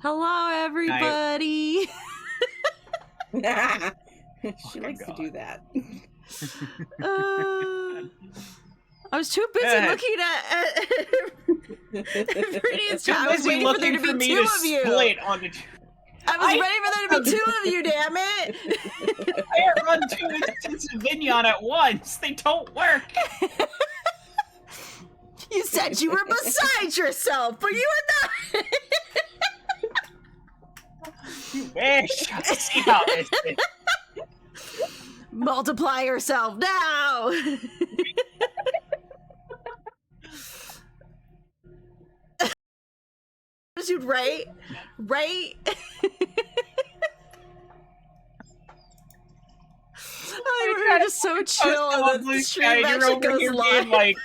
Hello, everybody. She likes to do that. I was too busy looking at Brittany's chat. I was waiting for there to be two of you. I was ready for there to be two of you, damn it! I can't run two instances of Vignon at once. They don't work. You said you were beside yourself, but you were not. You wish. See how this is. Multiply yourself now. Dude, right? We're just so chill, and the stream actually goes live. Like...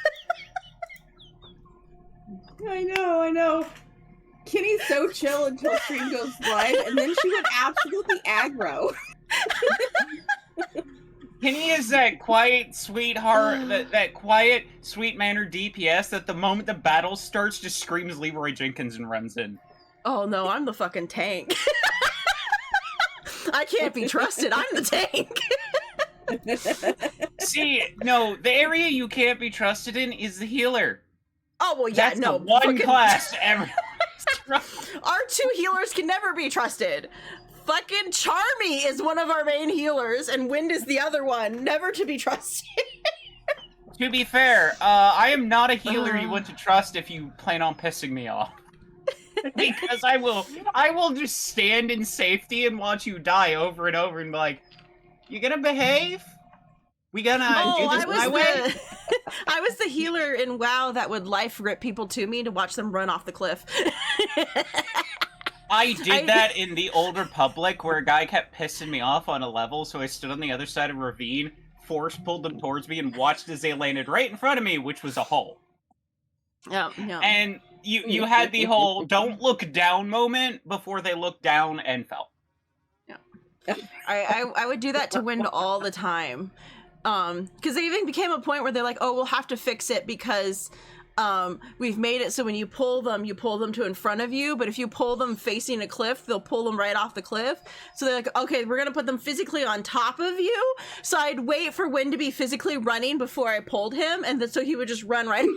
I know. Kitty's so chill until stream goes live, and then she went absolutely aggro. Kenny is that quiet, sweetheart, that quiet, sweet-mannered DPS that the moment the battle starts just screams Leroy Jenkins and runs in. Oh no, I'm the fucking tank. I can't be trusted, I'm the tank. See, no, the area you can't be trusted in is the healer. Oh, well, yeah, That's no. the one class ever. Our two healers can never be trusted. Fucking Charmy is one of our main healers, and Wind is the other one. Never to be trusted. To be fair, I am not a healer you want to trust if you plan on pissing me off. Because I will just stand in safety and watch you die over and over and be like, you gonna behave? We gonna do this my way? I was the healer in WoW that would life rip people to me to watch them run off the cliff. I did that in the Old Republic, where a guy kept pissing me off on a level, so I stood on the other side of a ravine, force pulled them towards me, and watched as they landed right in front of me, which was a hole. Yeah. And you had the whole don't look down moment before they looked down and fell. Yeah. I would do that to Wind all the time. Because they even became a point where they're like, oh, we'll have to fix it because we've made it so when you pull them to in front of you, but if you pull them facing a cliff, they'll pull them right off the cliff. So they're like, okay, we're gonna put them physically on top of you. So I'd wait for Wind to be physically running before I pulled him, and so he would just run right.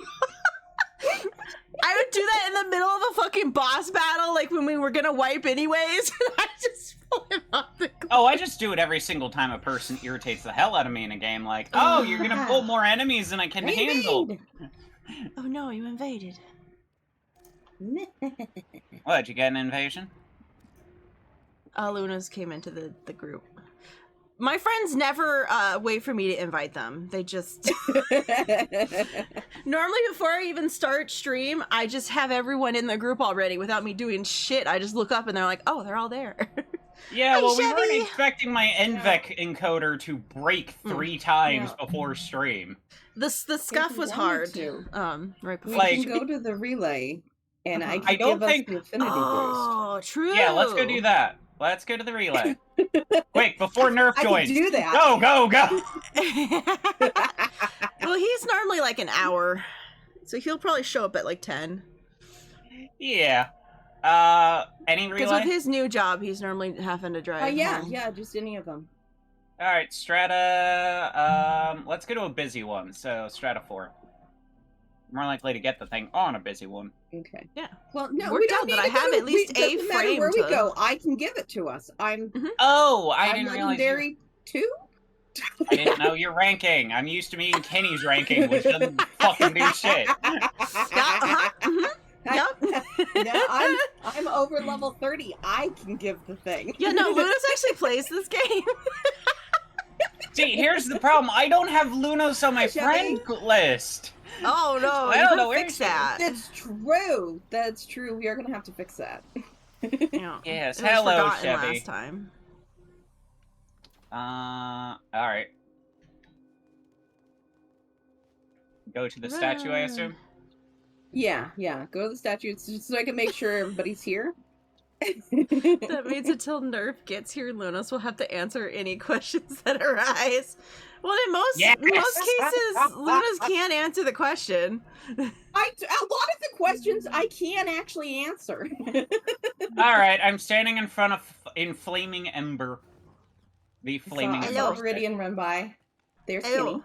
I would do that in the middle of a fucking boss battle, like when we were gonna wipe anyways. I just pull him off the cliff. Oh, I just do it every single time a person irritates the hell out of me in a game. Like, oh, you're gonna pull more enemies than I can handle. Oh no, you invaded. What, did you get an invasion? Luna's came into the group. My friends never wait for me to invite them. They just... Normally, before I even start stream, I just have everyone in the group already without me doing shit. I just look up and they're like, oh, they're all there. Yeah, Hi, well, we Chevy. weren't expecting my NVEC encoder to break 3 times before stream. The scuff was hard. Right before. We can go to the relay, and I don't think the affinity boost. Oh, true. Yeah, let's go do that. Let's go to the relay. Quick, before Nerf joins. I can do that. Go! Well, he's normally like an hour, so he'll probably show up at like 10. Yeah. Any relay? Because with his new job, he's normally having to drive. Yeah, just any of them. Alright, Strata, let's go to a busy one, so Strata 4. More likely to get the thing on a busy one. Okay. Yeah. Well, no, We're we don't done, need but to I have go at least a doesn't matter frame where we to- go. I can give it to us. I'm Oh, I I'm didn't realize legendary 2? I didn't know your ranking. I'm used to meeting Kenny's ranking, which doesn't fucking do shit. Yep. No, I'm over level 30. I can give the thing. Yeah, no, Lunas actually plays this game. See, here's the problem. I don't have Lunos on my friend list. Oh no, I don't know where fix she is. that. That's true. That's true. We are gonna have to fix that. Yeah. Yes, It was hello, forgotten Chevy. last time. Alright. Go to the statue, I assume? Yeah. Go to the statue just so I can make sure everybody's here. That means until Nerf gets here, Lunas will have to answer any questions that arise. Well, in most cases, Lunas can't answer the question. A lot of the questions I can actually answer. Alright, I'm standing in front of Flaming Ember. The Flaming I Ember. saw Viridian run by. There's Kenny. Ew.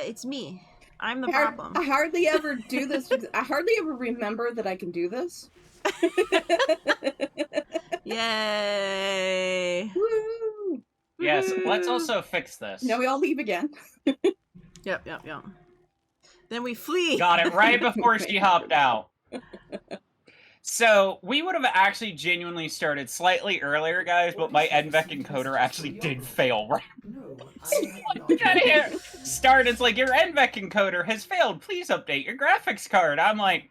It's me. I'm the problem. I hardly ever do this. I hardly ever remember that I can do this. Yay! Woo! Yes, Woohoo! let's also fix this. Now we all leave again. Yep. Then we flee. Got it right before she hopped out. So, we would have actually genuinely started slightly earlier, guys, but my NVEC encoder actually did fail, right? Start, it's like, your NVEC encoder has failed. Please update your graphics card. I'm like,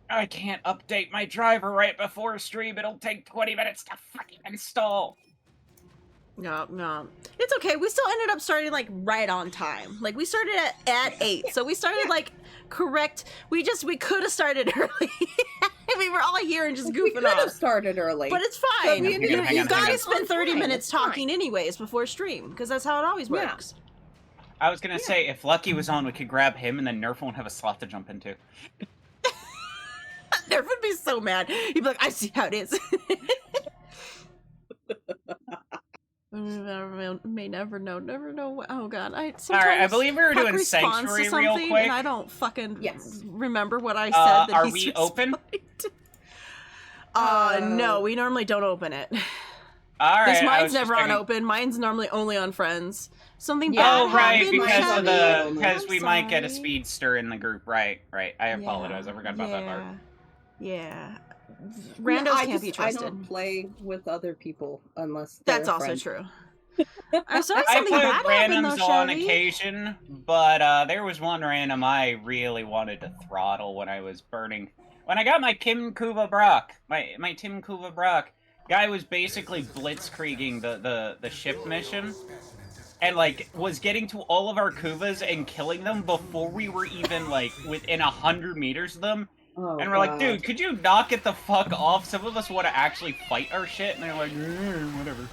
I can't update my driver right before stream. It'll take 20 minutes to fucking install. No. It's okay. We still ended up starting, like, right on time. Like, we started at 8, so we started, like, correct. We could have started early. We were all here and just goofing We could off. have started early. But it's fine. So You guys spend It's 30 fine, minutes it's fine. talking anyways before stream, because that's how it always Yeah. works. I was gonna say, if Lucky was on, we could grab him, and then Nerf won't have a slot to jump into. Nerf would be so mad. He'd be like, I see how it is. May never know. Oh god, Alright, I believe we were doing Sanctuary real quick. And I don't fucking Yes. remember what I said. That are he's we open? No, we normally don't open it. Alright, Because I mine's was never just on thinking- open. Mine's normally only on friends. Something Yeah. bad Oh, right, happened, because of Chevy. because I'm we might get a sorry. speedster in the group. Right. I apologize. I forgot about that part. Yeah. Randos can't be I trusted. don't play with other people unless they're That's also friends. true. I'm sorry, I something play bad with happened randoms though, on Chevy. occasion, but there was one random I really wanted to throttle when I was burning. When I got my Tim Kuva Brock, my Tim Kuva Brock, guy was basically blitzkrieging the ship mission, and like was getting to all of our Kuvas and killing them before we were even like within 100 meters of them. Oh, And we're like, God. dude, could you knock it the fuck off? Some of us want to actually fight our shit, and they're like, whatever.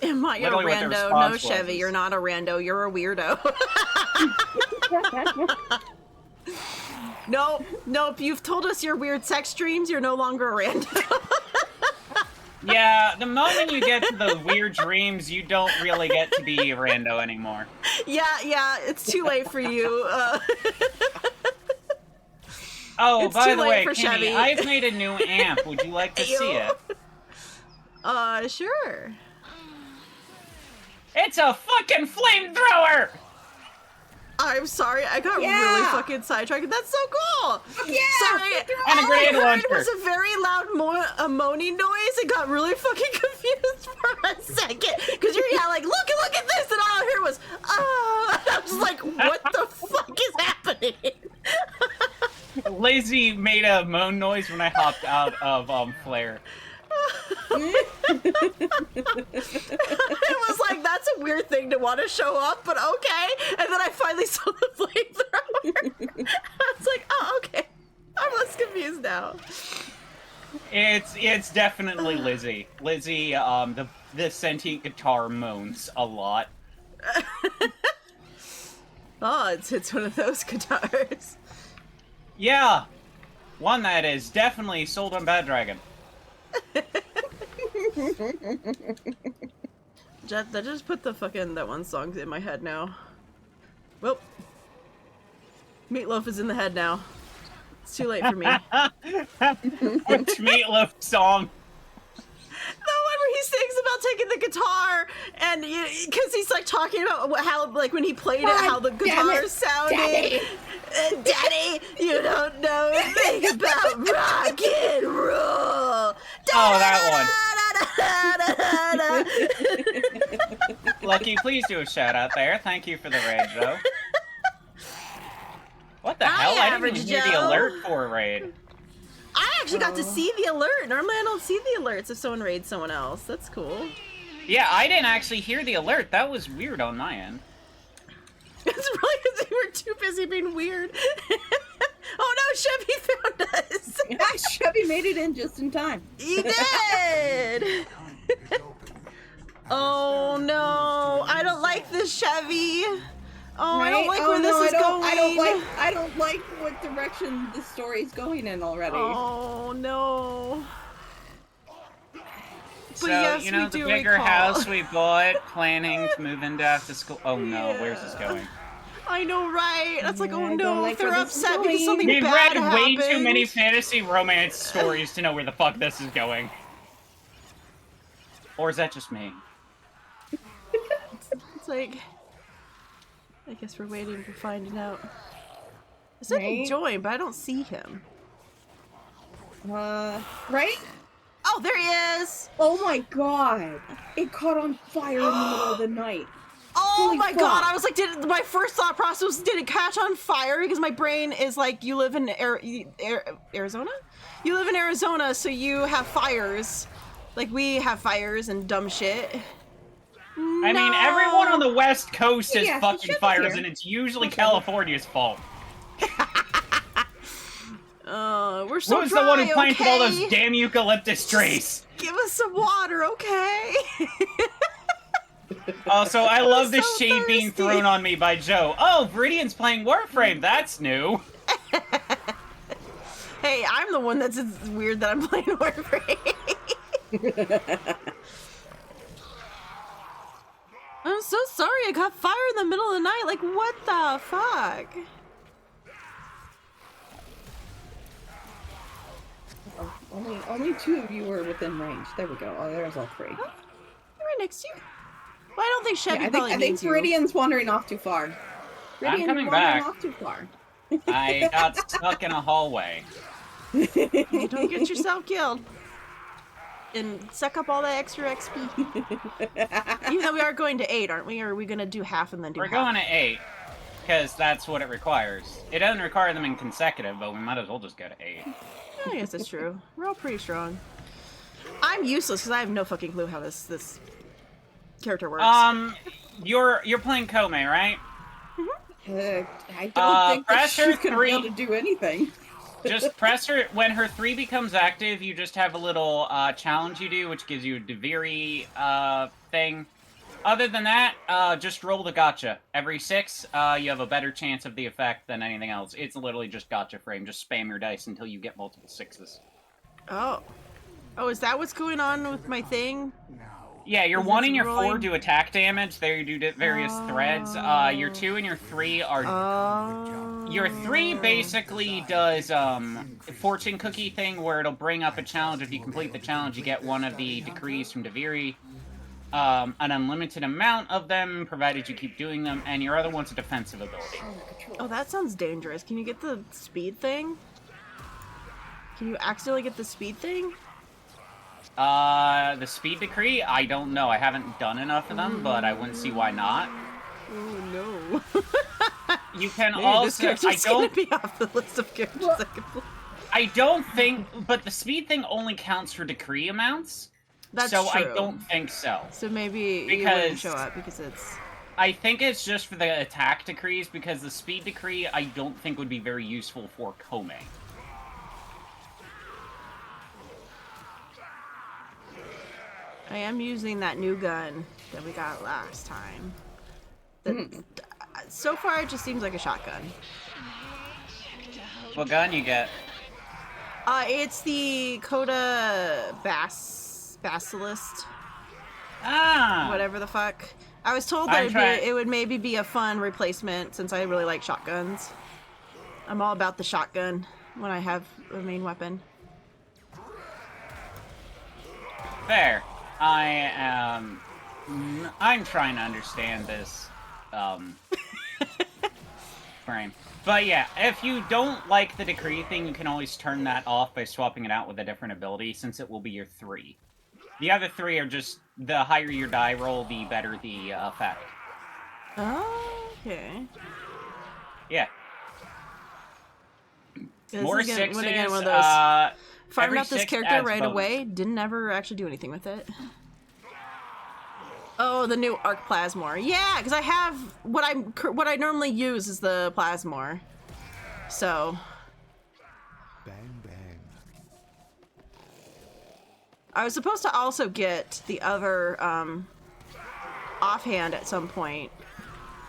Am I a Literally what the rando? No, response was Chevy, is- you're not a rando. You're a weirdo. Nope. You've told us your weird sex dreams. You're no longer a rando. Yeah, the moment you get to the weird dreams, you don't really get to be a rando anymore. yeah. It's too late for you. Oh, It's by too the late way, for Kenny, Chevy. I've made a new amp. Would you like to see it? Sure. It's a fucking flamethrower! I'm sorry, I got Yeah. really fucking sidetracked. That's so cool. Yeah. Sorry, And a all grenade I heard launcher. was a very loud moaning noise. It got really fucking confused for a second because you're like, look at this, and all I heard was, I was like, what the fuck is happening? Lazy made a moan noise when I hopped out of Flare. It was like, that's a weird thing to want to show up, but okay. And then I finally saw the flamethrower. I was like, oh, okay. I'm less confused now. It's definitely Lizzie. Lizzie, the sentient guitar moans a lot. Oh, it's one of those guitars. Yeah, one that is definitely sold on Bad Dragon. That just put the fucking that one song in my head now. Well, Meatloaf is in the head now. It's too late for me. Which Meatloaf song? The one where he sings about taking the guitar, and because he's like talking about how, like, when he played it, how the guitar sounded. Daddy. Daddy, you don't know anything about rock and roll. Oh, that Lucky, please do a shout out there. Thank you for the raid, though. What the Hi, hell? I didn't Average even hear the Joe. alert for a raid. I actually got to see the alert. Normally, I don't see the alerts if someone raids someone else. That's cool. Yeah, I didn't actually hear the alert. That was weird on my end. It's probably because we were too busy being weird. Oh no, Chevy found us. Yeah, Chevy made it in just in time. He did. Oh no, I don't like this Chevy. Oh, I don't Right? like Oh, where no, this is going. I don't like what direction the story's going in already. Oh no. So, yes, you know, we the do bigger recall. house we bought, planning to move into after school. Oh no, where's this Yeah. going? I know, right? That's like, Yeah, oh I don't no, like they're where this is upset because going. something We've bad read way happened. too many fantasy romance stories to know where the fuck this is going. Or is that just me? It's like, I guess we're waiting for finding out. I said he Right? joined, but I don't see him. Right? Oh, there he is! Oh my god! It caught on fire in the middle of the night. Oh Holy my fuck. god, I was like, my first thought process was, did it catch on fire? Because my brain is like, you live in Arizona? You live in Arizona, so you have fires. Like, we have fires and dumb shit. I mean, everyone on the West Coast has Yeah, fucking shut up fires, here. and it's usually Okay. California's fault. We're so Who's dry, the one who planted all those okay? damn eucalyptus trees? Give us some water, okay? Also, I love the so shade being thirsty. thrown on me by Joe. Oh, Viridian's playing Warframe. That's new. Hey, I'm the one that's it's weird that I'm playing Warframe. I'm so sorry, I got fire in the middle of the night. Like, what the fuck? Oh, only two of you were within range. There we go. Oh, there's all three. Huh? They're right next to you. Well, I don't think Chevy Yeah, probably I think needs you. Viridian's wandering off too far. I'm Viridian, coming you're wandering back. off too far. I got stuck in a hallway. You don't get yourself killed. And suck up all that extra XP. Even though we are going to 8, aren't we? Or are we going to do half and then do We're half? going to 8, because that's what it requires. It doesn't require them in consecutive, but we might as well just go to 8. I guess that's true. We're all pretty strong. I'm useless because I have no fucking clue how this character works. You're playing Kome, right? I don't think that press her she's gonna be able 3. to do anything. Just press her. When her 3 becomes active, you just have a little challenge you do, which gives you a Deviri thing. Other than that, just roll the gotcha. Every 6, you have a better chance of the effect than anything else. It's literally just gotcha frame. Just spam your dice until you get multiple 6s. Oh. Oh, is that what's going on with my thing? Yeah, your Is 1 this and your 4 rolling? do attack damage. There you do various threads. Your 2 and your 3 are... Oh. Your 3 basically does fortune cookie thing where it'll bring up a challenge. If you complete the challenge, you get one of the decrees from Deviri. An unlimited amount of them, provided you keep doing them. And your other one's a defensive ability. Oh, that sounds dangerous. Can you get the speed thing? Can you accidentally get the speed thing? The speed decree? I don't know. I haven't done enough of them, but I wouldn't see why not. Oh no. You can Maybe also... this character's gonna be off the list of characters I can play. I don't think... But the speed thing only counts for decree amounts. That's so true. I don't think so. So maybe it Because- wouldn't show up because it's... I think it's just for the attack decrees, because the speed decree I don't think would be very useful for Kome. I am using that new gun that we got last time. So far, it just seems like a shotgun. What gun you get? It's the Coda Basilisk, Ah! whatever the fuck. I was told that I'm it would maybe be a fun replacement since I really like shotguns. I'm all about the shotgun when I have a main weapon. Fair. I'm trying to understand this, frame. But yeah, if you don't like the decree thing, you can always turn that off by swapping it out with a different ability, since it will be your 3. The other 3 are just, the higher your die roll, the better the effect. Oh, okay. Yeah. More This is sixes, one of those. Farmed every out this 6 character adds right bonus. away. Didn't ever actually do anything with it. Oh, the new Arc Plasmor. Yeah, because I have what I normally use is the Plasmor. So. Bang bang. I was supposed to also get the other offhand at some point.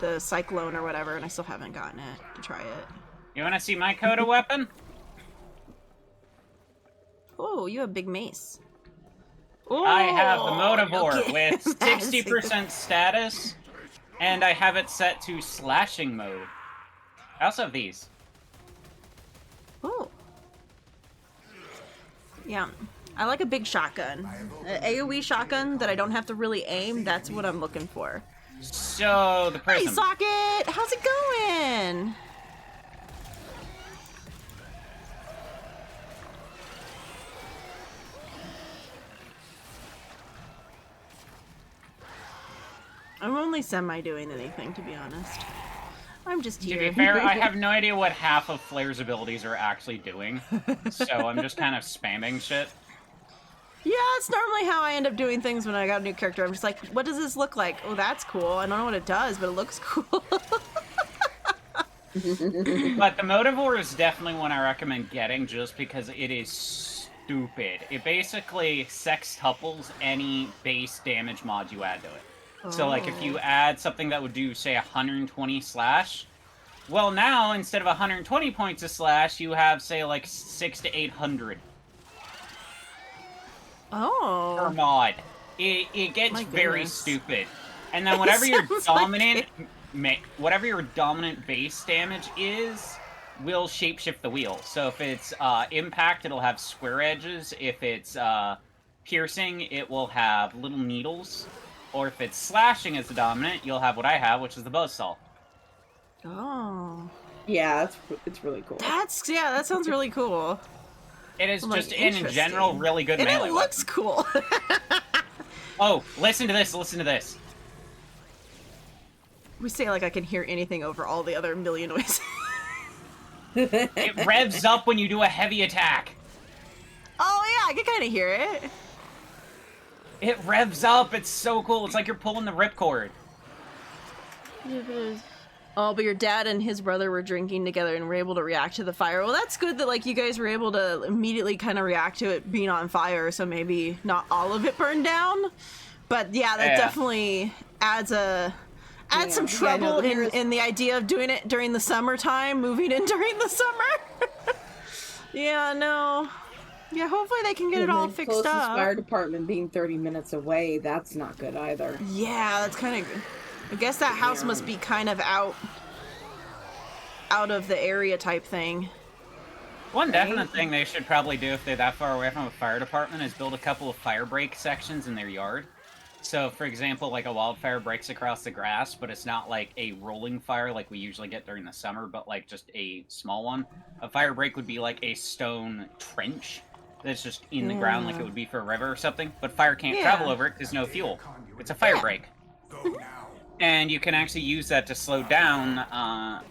the cyclone or whatever, and I still haven't gotten it to try it. You want to see my Coda weapon? Oh, you have a big mace. I have the Ooh, Motivore okay. with 60% status, and I have it set to slashing mode. I also have these. Oh. Yeah. I like a big shotgun. An AoE shotgun that I don't have to really aim, that's what I'm looking for. So, the Hey, prism. Socket! How's it going? I'm only semi-doing anything, to be honest. I'm just To here. be fair, I have no idea what half of Flair's abilities are actually doing, so I'm just kind of spamming shit. Yeah, it's normally how I end up doing things when I got a new character. I'm just like, what does this look like? Oh, that's cool. I don't know what it does, but it looks cool. But the Motivore is definitely one I recommend getting just because it is stupid. It basically sextuples any base damage mod you add to it. So, like, if you add something that would do, say, 120 slash, well, now, instead of 120 points of slash, you have, say, like, 600 to 800 per Oh. mod. It gets My very goodness. stupid. And then whatever your Sounds like dominant, whatever your dominant base damage is, will shapeshift the wheel. So if it's impact, it'll have square edges. If it's piercing, it will have little needles. Or if it's slashing as the dominant, you'll have what I have, which is the buzzsaw. Oh. Yeah, it's really cool. Yeah, that sounds really cool. It is I'm like, just, in general, interesting. really good And melee it looks cool. Oh, listen to this, listen to this. We say like I can hear anything over all the other million noises. It revs up when you do a heavy attack. Oh yeah, I can kind of hear it. It revs up, it's so cool. It's like you're pulling the ripcord. Oh, but your dad and his brother were drinking together and were able to react to the fire. Well, that's good that like you guys were able to immediately kind of react to it being on fire, so maybe not all of it burned down. But yeah, that definitely adds some trouble in the idea of doing it during the summertime, moving in during the summer. Yeah, no. Yeah, hopefully they can get it all fixed closest up. fire department being 30 minutes away, that's not good either. Yeah, that's kind of. I guess that house must be kind of out of the area type thing. One definite thing they should probably do if they're that far away from a fire department is build a couple of fire break sections in their yard. So, for example, like a wildfire breaks across the grass, but it's not like a rolling fire like we usually get during the summer, but like just a small one. A fire break would be like a stone trench that's just in the ground like it would be for a river or something, but fire can't travel over it because no fuel. It's a fire break. And you can actually use that to slow down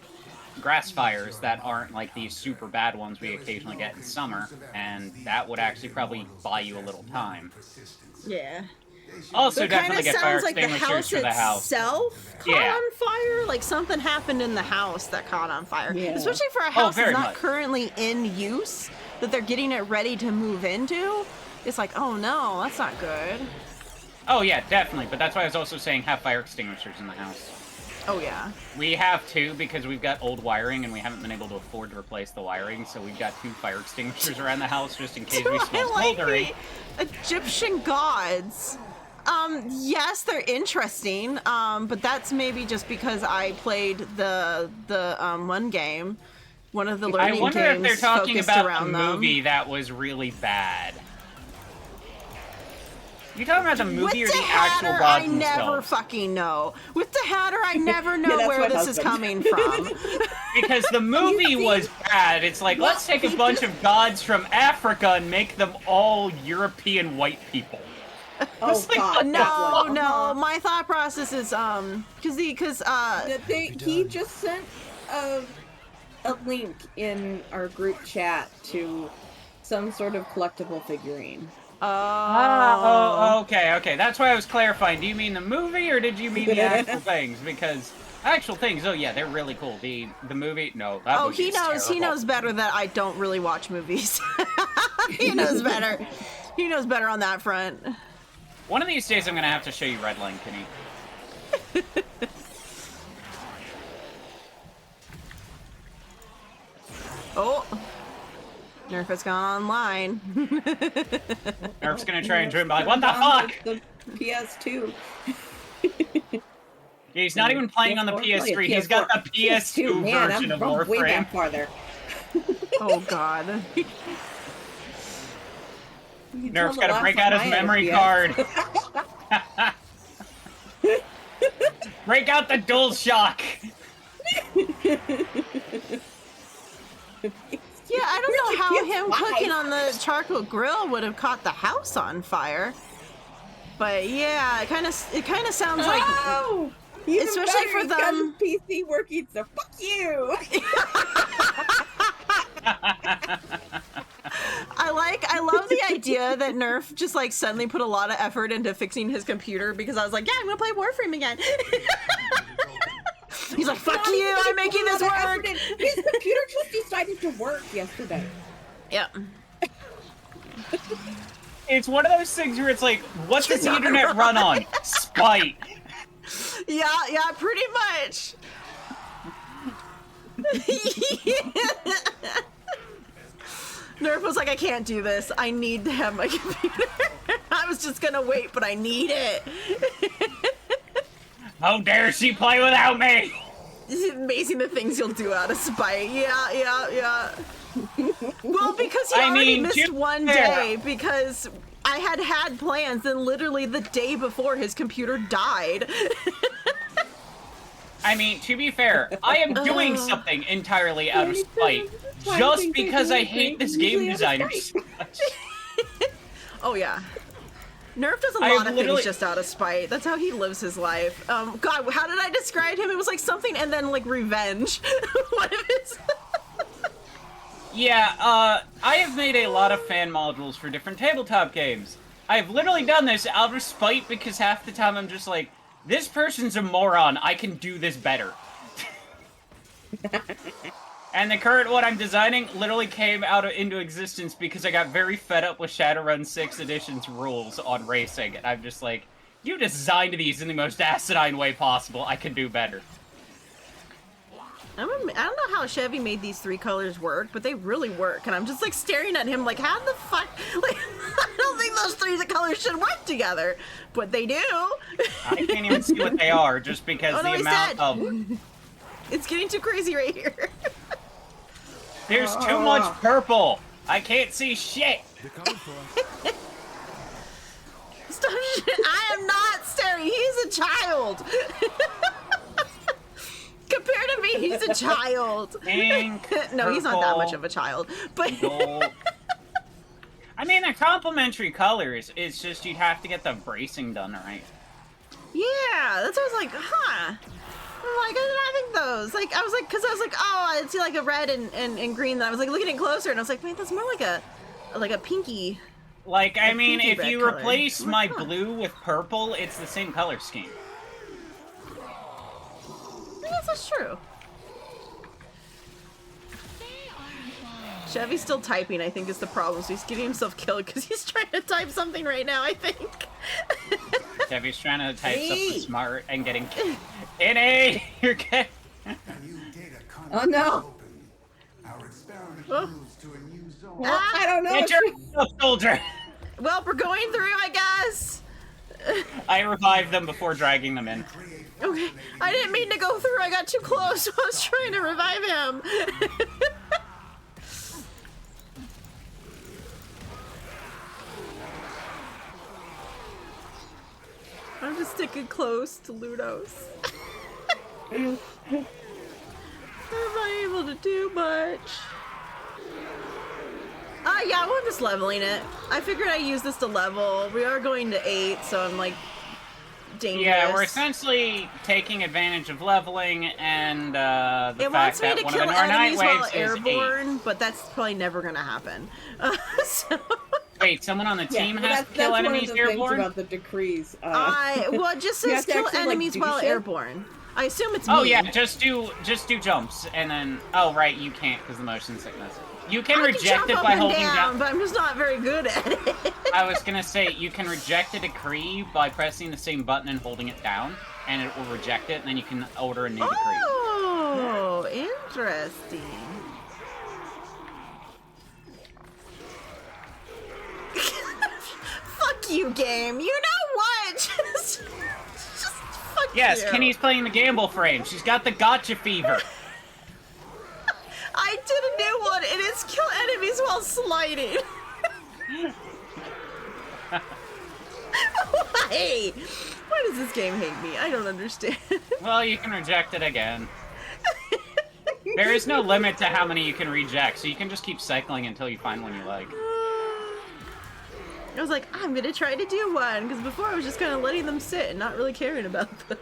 grass fires that aren't like these super bad ones we occasionally get in summer, and that would actually probably buy you a little time. Yeah. Also, So it definitely kind of get fire sounds like the extinguishers house for the house. itself caught on fire. Like something happened in the house that caught on fire. Yeah. Especially for a house very that's not much. currently in use, that they're getting it ready to move into. It's like, oh no, that's not good. Oh yeah, definitely. But that's why I was also saying have fire extinguishers in the house. Oh yeah. We have two because we've got old wiring and we haven't been able to afford to replace the wiring, so we've got 2 fire extinguishers around the house just in case we smell I like smoldering. the Egyptian gods. Yes, they're interesting. But that's maybe just because I played the one game, one of the learning games. I wonder if they're talking focused about around the them. movie that was really bad. You talking about the movie or With the the actual Hatter, gods I never themselves? fucking know. With the Hatter, I never know that's where my this is husband. coming from. Because the movie was bad. It's like, let's take a bunch of gods from Africa and make them all European white people. Oh It's like, god, No, that no. one. My thought process is He just sent a link in our group chat to some sort of collectible figurine. Okay. That's why I was clarifying. Do you mean the movie or did you mean the actual things? Because actual things, oh yeah, they're really cool. The movie, no. That Oh, movie he is knows. He terrible. knows better that I don't really watch movies. He knows better. He knows better on that front. One of these days, I'm gonna have to show you Redline, Kenny. Oh. Nerf has gone online. Nerf's gonna try and join, but like, what the fuck? The PS2. He's not even playing on the PS3. He's got the PS2 Man, version I'm of way Warframe. back farther. Oh god. Nerf's gotta break out his memory card. Break out the DualShock. Yeah, I don't know how him cooking on the charcoal grill would have caught the house on fire. But yeah, it kind of sounds like, Oh! Even especially better, for he's got them. his PC working, so fuck you! I love the idea that Nerf just like suddenly put a lot of effort into fixing his computer because I was like, yeah, I'm gonna play Warframe again. He's like, fuck you, I'm making this work. His computer just decided to work yesterday. Yep. It's one of those things where it's like, what does the internet run on? Spite. Yeah, pretty much. Nerf was like, I can't do this. I need to have my computer. I was just gonna wait, but I need it. How dare she play without me? It's amazing the things you'll do out of spite. Yeah. Well, because he already missed one day because I had plans, and literally the day before his computer died. I mean, to be fair, I am doing something entirely out of spite, just because I hate this game designer so much. Oh yeah. Nerf does a lot of things just out of spite. That's how he lives his life. God, how did I describe him? It was like something and then like revenge. What if it's... Yeah, I have made a lot of fan modules for different tabletop games. I've literally done this out of spite because half the time I'm just like, this person's a moron, I can do this better. And the current one I'm designing literally came into existence because I got very fed up with Shadowrun 6 Edition's rules on racing, and I'm just like, you designed these in the most asinine way possible, I can do better. I don't know how Chevy made these 3 colors work, but they really work, and I'm just like staring at him like, how the fuck, like, I don't think those 3 colors should work together, but they do. I can't even see what they are, just because the amount of... It's getting too crazy right here. There's too much purple! I can't see shit! Stop shit. I am not staring. He's a child. Compared to me, he's a child. Pink, no, he's not that much of a child. But gold. I mean, they're complementary colors. It's just you'd have to get the bracing done right. Yeah, that's what I was like, huh. I'm like, I think those. Like, I was like, because I was like, oh, I see like a red and green. And I was like looking at it closer, and I was like, man, that's more like a pinky. Like, I mean, if you color. replace my blue with purple, it's the same color scheme. I guess that's true. Chevy's still typing, I think, is the problem. So he's getting himself killed because he's trying to type something right now, I think. Chevy's trying to type something smart and getting killed. NA! You're getting... Oh no! Oh. Well, I don't know. Get your soldier! Well, we're going through, I guess. I revived them before dragging them in. Okay, I didn't mean to go through. I got too close. So I was trying to revive him. I'm just sticking close to Ludos. I'm not able to do much. Yeah, we're just leveling it. I figured I'd use this to level. We are going to 8, so I'm like dangerous. Yeah, we're essentially taking advantage of leveling and the fact that one of the night waves is airborne, but that's probably never gonna happen. So... Wait, someone on the team has to kill that's enemies one of the airborne? things about the decrees. Well, it just says kill actually, enemies like, while shit. airborne. I assume it's me. Oh yeah, just do jumps and then. Oh right, you can't because the motion sickness. You can reject it by holding down. But I'm just not very good at it. I was gonna say you can reject a decree by pressing the same button and holding it down, and it will reject it, and then you can order a new decree. Oh, interesting. you, game. You know what? Just fuck Yes, you. Kenny's playing the gamble frame. She's got the gotcha fever. I did a new one, and it's kill enemies while sliding. Why? Why does this game hate me? I don't understand. Well, you can reject it again. There is no limit to how many you can reject, so you can just keep cycling until you find one you like. I was like, I'm gonna try to do one, because before I was just kind of letting them sit and not really caring about them.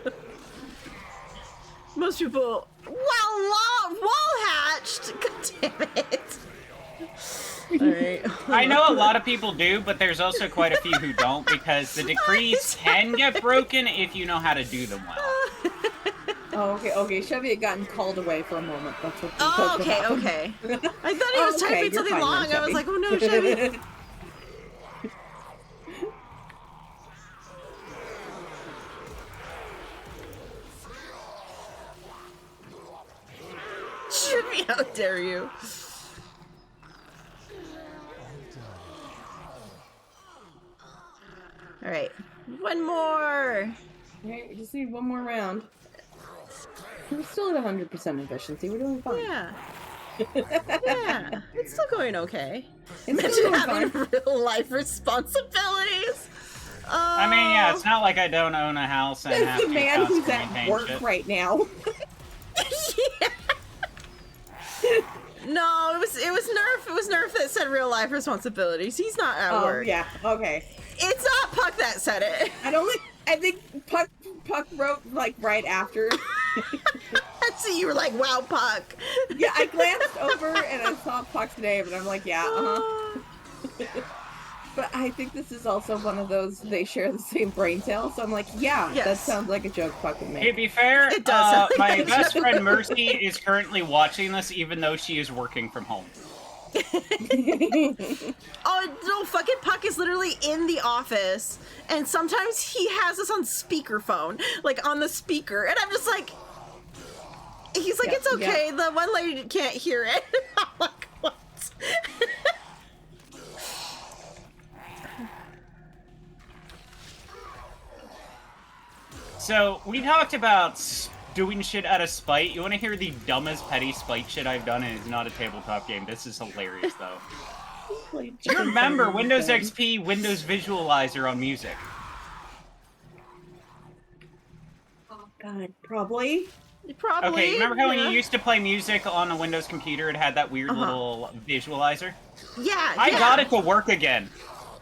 Most people, wall hatched. God damn it. Alright. I know a lot of people do, but there's also quite a few who don't, because the decrees can get broken if you know how to do them well. Oh, okay. Chevy had gotten called away for a moment. That's what. Oh, that's what okay. happened. I thought he was Okay, typing you're something fine long. then, I was Chevy. like, oh no, Chevy. Chevy, how dare you? Alright, one more. Okay, we just need one more round. We're still at 100% efficiency. We're doing fine. Yeah. Yeah, it's still going okay. It's Imagine still going having fine. real life responsibilities. I mean, yeah, it's not like I don't own a house and have That's the to man who's constantly at maintain work shit. right now. Yeah. No, it was Nerf. It was Nerf that said real life responsibilities. He's not at Oh work. yeah. Okay. It's not Puck that said it. I think Puck wrote like right after. So you were like, wow, Puck. Yeah, I glanced over and I saw Puck's name, and I'm like, yeah, But I think this is also one of those, they share the same brain cell, so I'm like, yeah, that Yes. sounds like a joke Puck would To make. be fair, It does sound like my a best joke. friend Mercy is currently watching this, even though she is working from home. Oh no, fucking Puck is literally in the office, and sometimes he has us on speakerphone, like on the speaker, and I'm just like, he's like, Yeah, it's okay, the one lady can't hear it. I'm like, what? So, we talked about doing shit out of spite. You want to hear the dumbest petty spite shit I've done, and it's not a tabletop game. This is hilarious, though. Do you remember Windows XP, Windows Visualizer on music? Oh god, probably. Probably. Okay, remember how when yeah. you used to play music on a Windows computer, it had that weird little visualizer? Yeah, I yeah. got it to work again.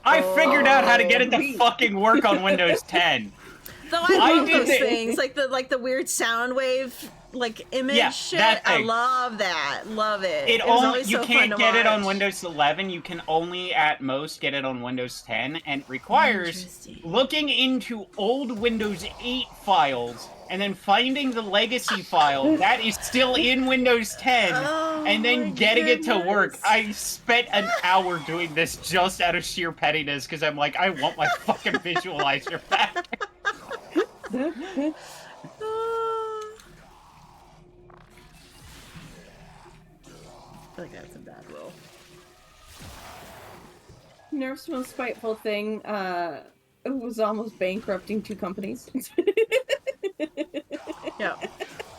I figured out how to get it to sweet. fucking work on Windows 10. Though I love did those the- things, like the weird sound wave, like image Yeah, shit. that I thing. love that. Love it. It was only always you so can't fun to get it on watch. Windows 11. You can only at most get it on Windows 10, and it requires Interesting. looking into old Windows 8 files and then finding the legacy file that is still in Windows 10 Oh and my then getting it to work. goodness. I spent an hour doing this just out of sheer pettiness because I'm like, I want my fucking visualizer back. I feel like that's a bad roll. Nerf's most spiteful thing, it was almost bankrupting two companies. Yeah.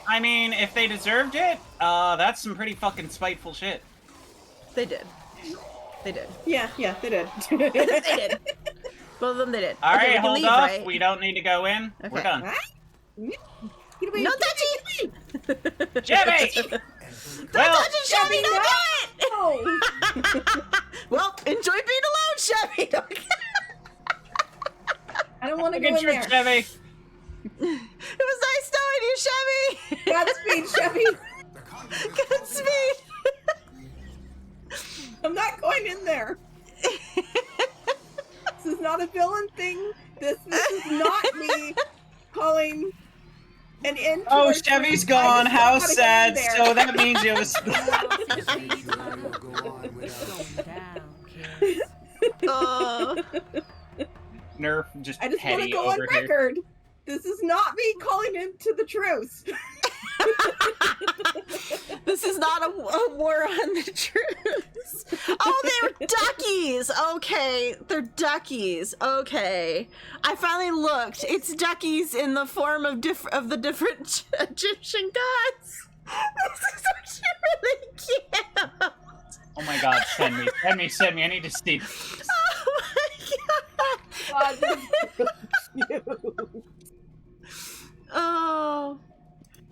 I mean, if they deserved it, that's some pretty fucking spiteful shit. They did. They did. yeah, they did. They did. Both of them they did. All Okay, right, we can hold leave, up. right? We don't need to go in. We're Okay. done. Get away, No get touchy! Jimmy! Don't Well, touch it, Chevy! Don't do it! away. Well, enjoy being alone, Chevy! I don't want to good go in trip, there. Chevy. It was nice knowing you, Chevy! Godspeed, Chevy. Godspeed! I'm not going in there. This is not a villain thing. This is not me calling an end to Oh, our Chevy's friendship. gone. I just How don't wanna sad. go in there. So that means it was. Nerf just I just want to petty go on over here. record. This is not me calling into the truth. This is not a war on the truth. Oh, they're duckies. Okay, they're duckies. Okay, I finally looked. It's duckies in the form of the different Egyptian gods. This is actually really cute. Oh my god, send me. I need to see this. Oh my god. God, that's so cute. Oh.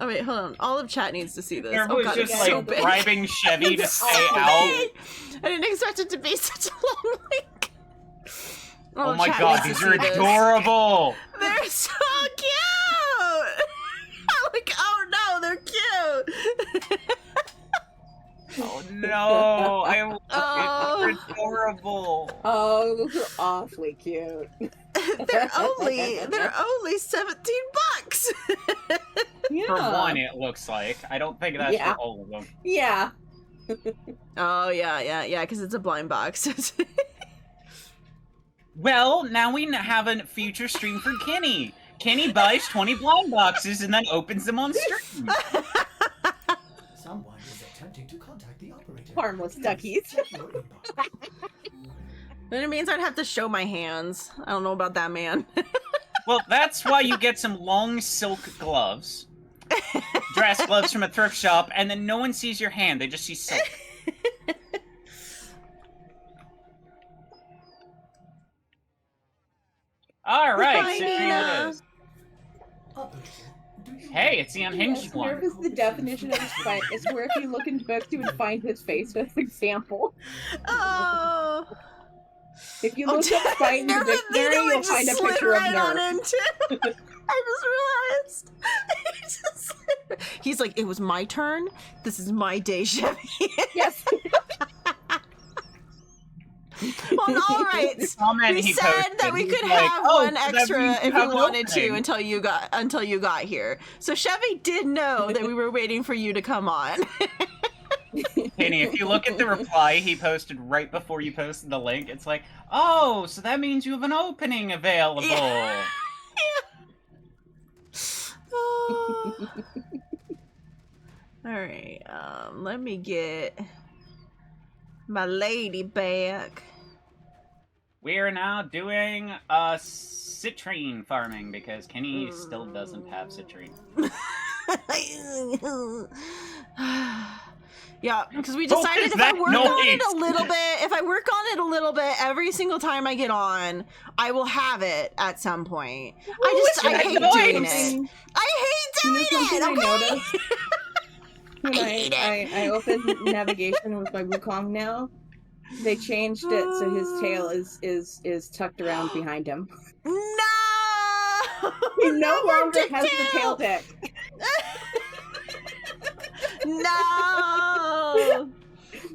Oh wait, hold on. All of chat needs to see this. There Oh was god, just it's like so big. bribing Chevy to It's stay so out. big. I didn't expect it to be such a long link. Oh my chat god, needs to these are see this. adorable! They're so cute! Like, oh no, they're cute! Oh no, Oh. they're adorable. Oh, those are awfully cute. they're only $17. Yeah. For one, it looks like. I don't think that's Yeah. for all of them. Yeah. Oh yeah, because it's a blind box. Well, now we have a future stream for Kenny. Kenny buys 20 blind boxes and then opens them on stream. Someone is attempting to contact the operator. Harmless duckies. Check your inbox. Then it means I'd have to show my hands. I don't know about that, man. Well, that's why you get some long silk gloves. Dress gloves from a thrift shop, and then no one sees your hand, they just see silk. Alright, Hi, so here Nina. it is. Operator, do you Hey, it's the unhinged Yes, one. Nerf is the definition of spite. It's where if you look in books, you would find his face as an example. Oh. If you look up spite in the dictionary, you'll find a picture of Nerf. Into. I just realized. He's like, it was my turn. This is my day, Chevy. Yes. Well, all right. Comment We he said posted, that we he's could like, have "Oh, one so that extra means you if we have an wanted to opening." until you got here. So Chevy did know that we were waiting for you to come on. Kenny, if you look at the reply he posted right before you posted the link, it's like, oh, so that means you have an opening available. Yeah. Oh. All right. Let me get my lady back. We are now doing citrine farming because Kenny still doesn't have citrine. Yeah, because we What decided is if I that work on it noise? a little bit, every single time I get on, I will have it at some point. I is that hate noise? doing it. I hate You know doing something I it, okay? noticed? When hate I opened navigation with my Wukong now, they changed it so his tail is tucked around behind him. No! He no longer Dick has the tail deck. No!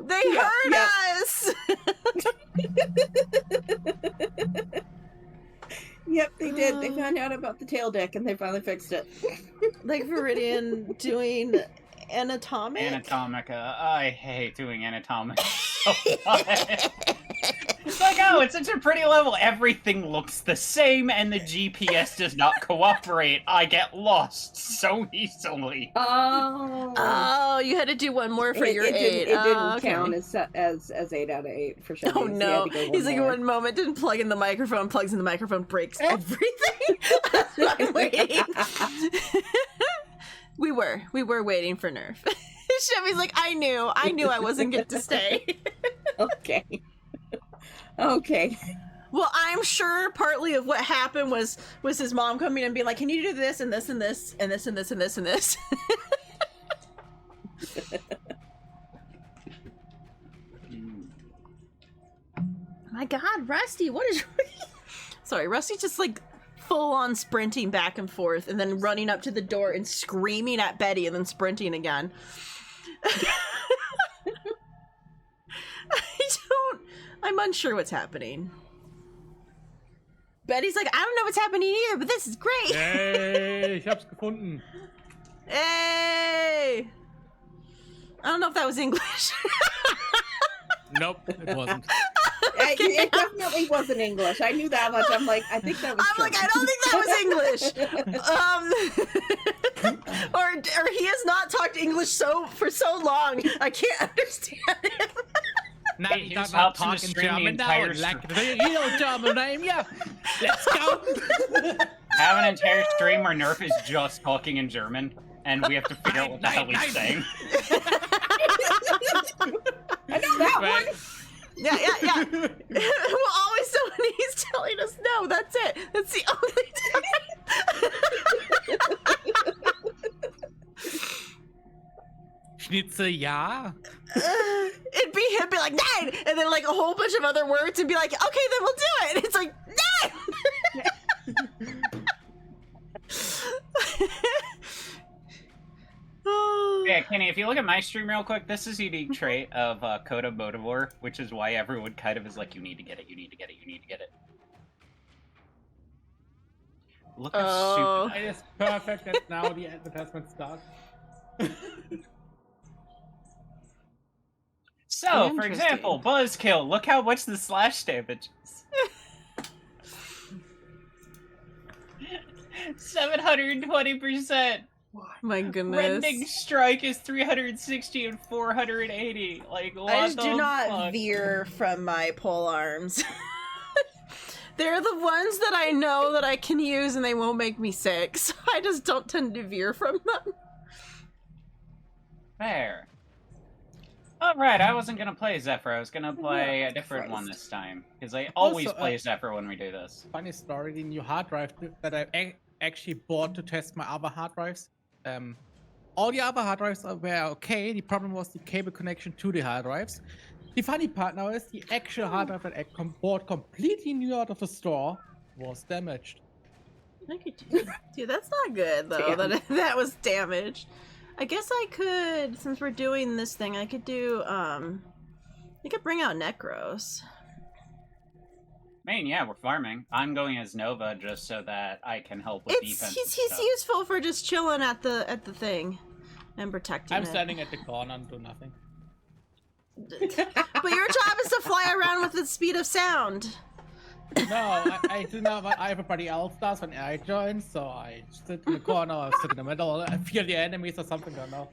They hurt yeah. us! Yep, they did. They found out about the tail deck and they finally fixed it. Like Viridian doing Anatomica. I hate doing Anatomica so much. It's like, oh, it's such a pretty level. Everything looks the same and the GPS does not cooperate. I get lost so easily. Oh. Oh, you had to do one more for your 8. It didn't okay. count as 8 out of 8 for sure. Oh no! He's like, one moment, didn't plug in the microphone, plugs in the microphone, breaks everything. I'm waiting. We were waiting for Nerf. Chevy's like, I knew I wasn't good to stay. Okay. Okay. Well, I'm sure partly of what happened was his mom coming and being like, can you do this and this and this and this and this and this and this? My God, Rusty, what is... Sorry, Rusty's just like full-on sprinting back and forth and then running up to the door and screaming at Betty and then sprinting again. I'm unsure what's happening. Betty's like, I don't know what's happening either, but this is great. Hey, ich hab's gefunden. Hey! I don't know if that was English. Nope, it wasn't. It definitely wasn't English. I knew that much. I'm like, I think that was I'm like, I don't think that was English. Or he has not talked English for so long. I can't understand him. Now It you just not helps him to talking stream the German now. entire Like the real German name, yeah. Let's go. Have an entire stream where Nerf is just talking in German, and we have to figure out what the hell he's saying. I know that Right. one. Yeah. We'll always know when he's telling us no. That's it. That's the only time. Schnitzel, ja. It'd be him be like, 9! And then like a whole bunch of other words and be like, okay, then we'll do it. And it's like, 9! Yeah, Kenny, if you look at my stream real quick, this is a unique trait of Coda Motivore, which is why everyone kind of is like, you need to get it, you need to get it, you need to get it. Look how stupid. It is perfect that now the advertisement starts. So, for Interesting. example, Buzzkill, look how much the slash damage is. 720%! My goodness. Rending Strike is 360 and 480. Like, what I just the do not fuck? veer from my pole arms. They're the ones that I know that I can use and they won't make me sick, so I just don't tend to veer from them. Fair. Alright, I wasn't gonna play Zephyr, I was gonna play a different one Christ. this time. Because I always Also, play Zephyr when we do this. Funny story, the new hard drive that I actually bought to test my other hard drives. All the other hard drives were okay. The problem was the cable connection to the hard drives. The funny part now is the actual hard drive that I bought completely new out of the store was damaged. Look at you. Dude, that's not good though. That was damaged. I guess I could, since we're doing this thing, I could do you could bring out Necros. Man, yeah, we're farming. I'm going as Nova just so that I can help with defense. He's and stuff. useful for just chilling at the thing and protecting I'm it. standing at the corner and do nothing. But your job is to fly around with the speed of sound. No, I do not what everybody else does when I join, so I sit in the corner, I sit in the middle, I feel the enemies or something, I don't know.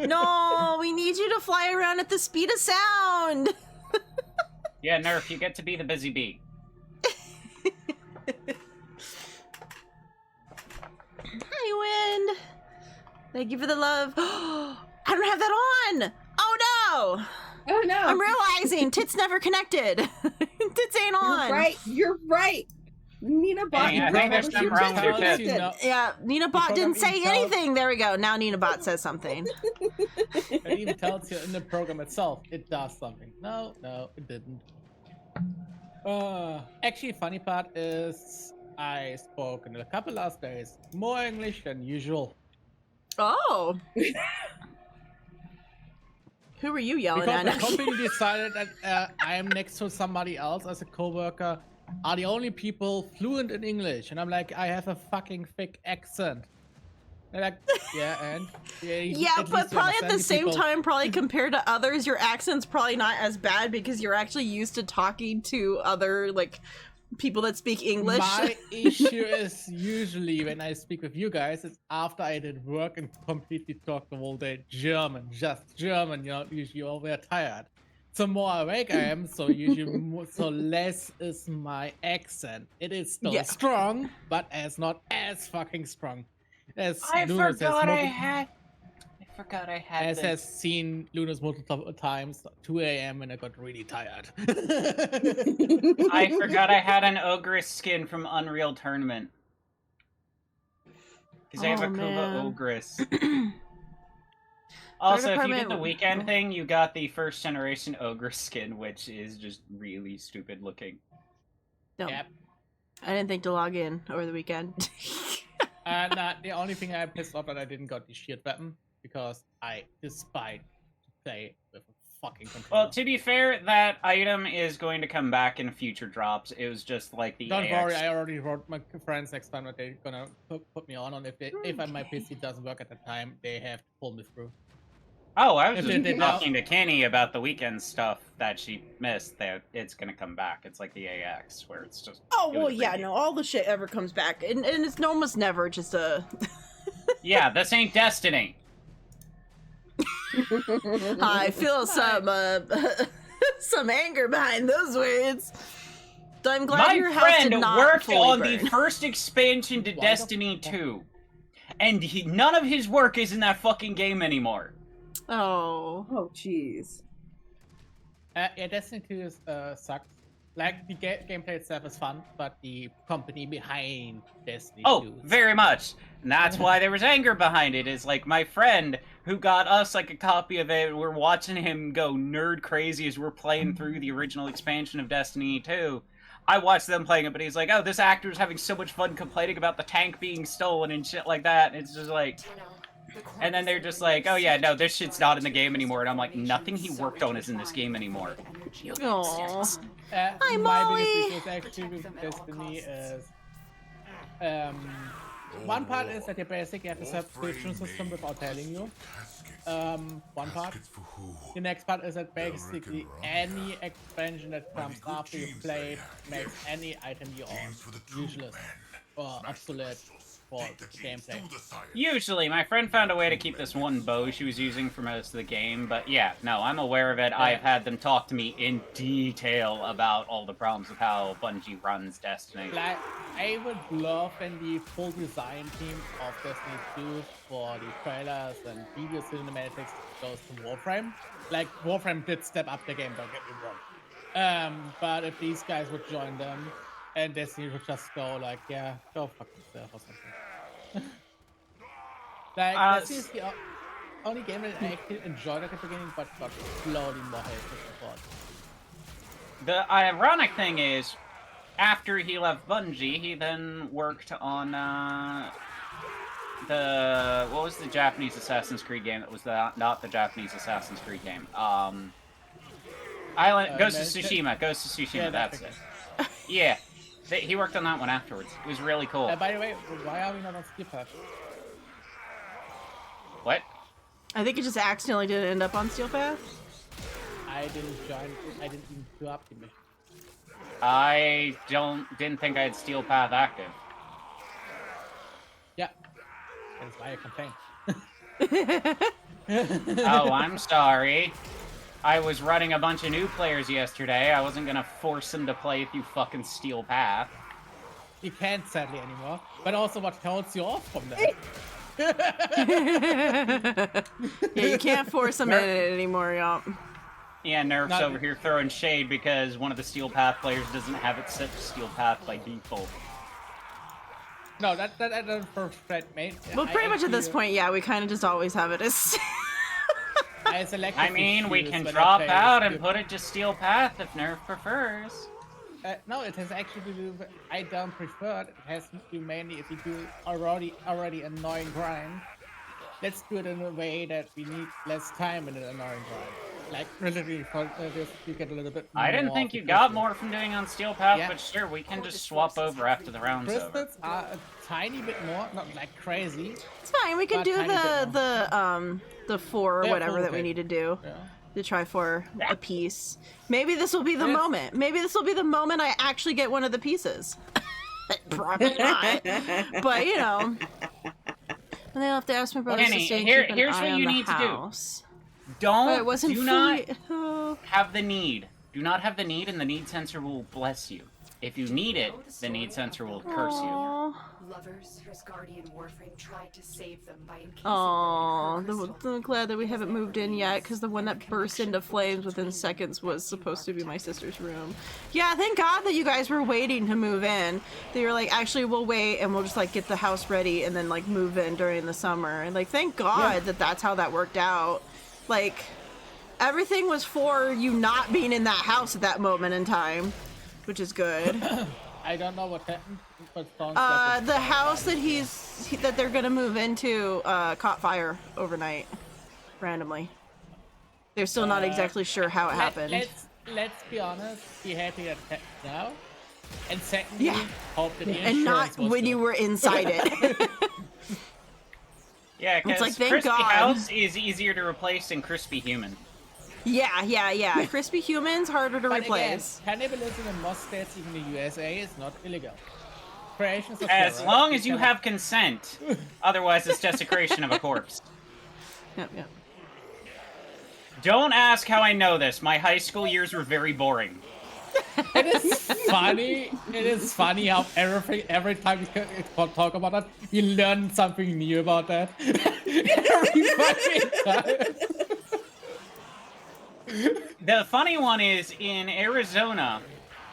No, we need you to fly around at the speed of sound. Yeah, Nerf, you get to be the busy bee. Hi, Wind. Thank you for the love. I don't have that on. Oh no. Oh no! I'm realizing tits never connected. Tits ain't on. You're right. You're right. Nina Bot. Hey, I think there's something wrong with your Tells tits. you no- Yeah, Nina Bot program didn't say even tells- anything. There we go. Now Nina Bot says something. It even tells you in the program itself, it does something. No, it didn't. Actually, funny part is I spoke in a couple last days more English than usual. Oh. Who were you yelling Because the at? company decided that I am next to somebody else as a coworker are the only people fluent in English, and I'm like, I have a fucking thick accent. They're like, yeah, and Yeah, at but least you probably at the understand same people. time, probably compared to others, your accent's probably not as bad because you're actually used to talking to other, like, people that speak English. My issue is usually when I speak with you guys, it's after I did work and completely talked the whole day German, just German, you know, usually all very tired. So more awake I am, so usually so less is my accent. It is still strong, but as not as fucking strong. As Lunas I forgot I had As this. has seen Lunas multiple times, 2 a.m. when I got really tired. I forgot I had an Ogress skin from Unreal Tournament. Because I have a Kuva man. Ogress. Also, if you get department- the weekend thing, you got the first generation Ogress skin, which is just really stupid looking. No, Yep. I didn't think to log in over the weekend. And the only thing I'm pissed off that I didn't got the shield weapon, because I despise to play with a fucking controller. Well, to be fair, that item is going to come back in future drops. It was just like the Don't AX. worry, I already wrote my friends next time that they're gonna put me on, and if my PC doesn't work at the time, they have to pull me through. Oh, I was If just they did talking to Kenny about the weekend stuff that she missed. That it's gonna come back. It's like the AX, where it's just. Oh, it well, was yeah, really- no, all the shit ever comes back. And it's almost never just a... Yeah, this ain't Destiny. I feel some some anger behind those words. So I'm glad My your house did friend not worked fully on burn. the first expansion to Destiny 2. And none of his work is in that fucking game anymore. Oh. Oh, jeez. Yeah, Destiny 2 is, sucks. Like, the gameplay itself is fun, but the company behind Destiny 2 Oh, is- very much. And that's why there was anger behind it, is like my friend who got us like a copy of it, we're watching him go nerd crazy as we're playing through the original expansion of Destiny 2. I watched them playing it, but he's like, oh, this actor's having so much fun complaining about the tank being stolen and shit like that. And it's just like... And then they're just like, oh yeah, no, this shit's not in the game anymore. And I'm like, nothing he worked on is in this game anymore. Aww. Hi, my Molly. biggest issue actually with Destiny is one part is that you basically have a subscription system without telling you. One part. The next part is that basically any expansion that comes after you play makes any item you own useless or obsolete for the gameplay. Usually, my friend found a way to keep this one bow she was using for most of the game, but yeah, no, I'm aware of it. I've had them talk to me in detail about all the problems with how Bungie runs Destiny. Like, I would love when the full design team of Destiny 2 for the trailers and video cinematics goes to Warframe. Like, Warframe did step up the game, don't get me wrong. But if these guys would join them, and Destiny would just go like, yeah, go fuck yourself or something. Like, this is the only game that I actually enjoyed at the beginning, but got slowly more hate to support. The ironic thing is, after he left Bungie, he then worked on, what was the Japanese Assassin's Creed game that was not the Japanese Assassin's Creed game? Ghost of Tsushima, Yeah, that's it. Yeah. He worked on that one afterwards. It was really cool. By the way, why are we not on Steel Path? What? I think it just accidentally didn't end up on Steel Path. I didn't even do up the mission. I didn't think I had Steel Path active. Yeah. That's why I complained. Oh, I'm sorry. I was running a bunch of new players yesterday. I wasn't gonna force them to play through fucking Steel Path. You can't sadly anymore. But also what holds you off from that? Yeah, you can't force them in it anymore, y'all. Yeah, Nerf's over here throwing shade because one of the Steel Path players doesn't have it set to Steel Path by default. No, that doesn't perfect, mate. Well, pretty much at this point, yeah, we kind of just always have it as... I mean, we can drop out and put it to Steel Path if Nerf prefers. No, it has actually to do with, I don't prefer it. It has to do mainly if you do already annoying grind. Let's do it in a way that we need less time in an annoying grind. Like, relatively, for this, you get a little bit more. I didn't think you got more from doing on Steel Path, but sure, we can just swap over after the round's over. Crystals are a tiny bit more, not like crazy. It's fine, we can do the 4 or whatever that we need to do. Yeah. To try for a piece. Maybe this will be the moment. Maybe this will be the moment I actually get one of the pieces. Probably not. But, you know. And they'll have to ask my brothers to stay and keep an eye on the house. Do not have the need. Do not have the need, and the need sensor will bless you. If you need it, the need sensor will curse you. Lovers, Guardian Warframe tried to save them by encasing I'm glad that we haven't moved in yet, because the one that burst into flames within seconds was supposed to be my sister's room. Yeah, thank God that you guys were waiting to move in. They were like, actually, we'll wait, and we'll just, like, get the house ready, and then, like, move in during the summer. And, like, thank God that that's how that worked out. Like, everything was for you not being in that house at that moment in time, which is good. I don't know what happened. The house that they're gonna move into caught fire overnight, randomly. They're still not exactly sure how it happened. Let's be honest. Be happy that it happened now, and secondly, hope that the insurance and not was when good. you were inside it. Yeah, because like, thank Crispy God. House is easier to replace than Crispy Human. Yeah. Crispy humans harder to But replace. again, cannibalism in most states, even the USA, is not illegal. Creations of As terror, long as you have consent. Otherwise, it's desecration of a corpse. Yep. Don't ask how I know this. My high school years were very boring. It is funny. It is funny how every time we talk about that, we learn something new about that. Every fucking time. The funny one is, in Arizona,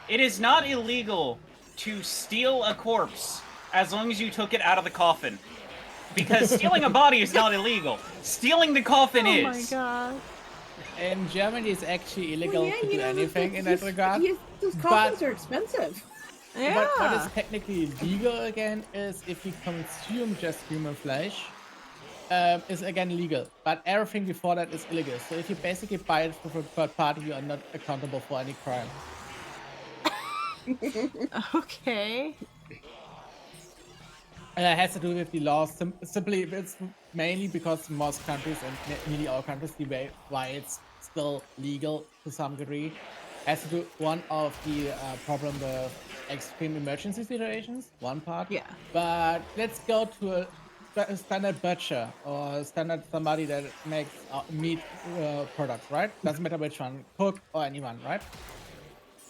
it is not illegal to steal a corpse as long as you took it out of the coffin. Because stealing a body is not illegal. Stealing the coffin is. Oh my god. In Germany, it's actually illegal Yeah, to do anything in that those- regard. Those coffins are expensive. Yeah. But what is technically legal again is if you consume just human flesh, is again legal. But everything before that is illegal. So if you basically buy it from a third party, you are not accountable for any crime. Okay. And it has to do with the laws. Simply, it's mainly because most countries and nearly all countries, the way why it's still legal to some degree, has to do one of the problem with extreme emergency situations. One part. Yeah. But let's go to a standard butcher or standard somebody that makes meat products, right? Doesn't matter which one, cook or anyone, right?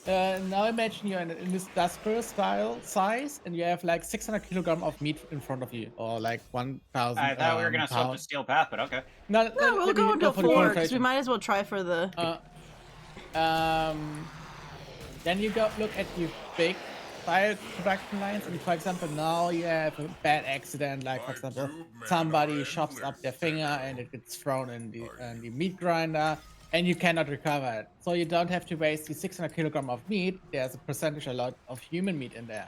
Now imagine you're in this Dustbill style size, and you have like 600 kilogram of meat in front of you, or like 1,000. I thought we were gonna swap to steel path, but okay. No, No, we'll let me go into for the 4 because we concentration. might as well try for the. Then you go look at your big style production lines, and for example, now you have a bad accident, like for example, somebody chops up their finger and it gets thrown in the meat grinder. And you cannot recover it. So you don't have to waste the 600 kilogram of meat. There's a percentage a lot of human meat in there.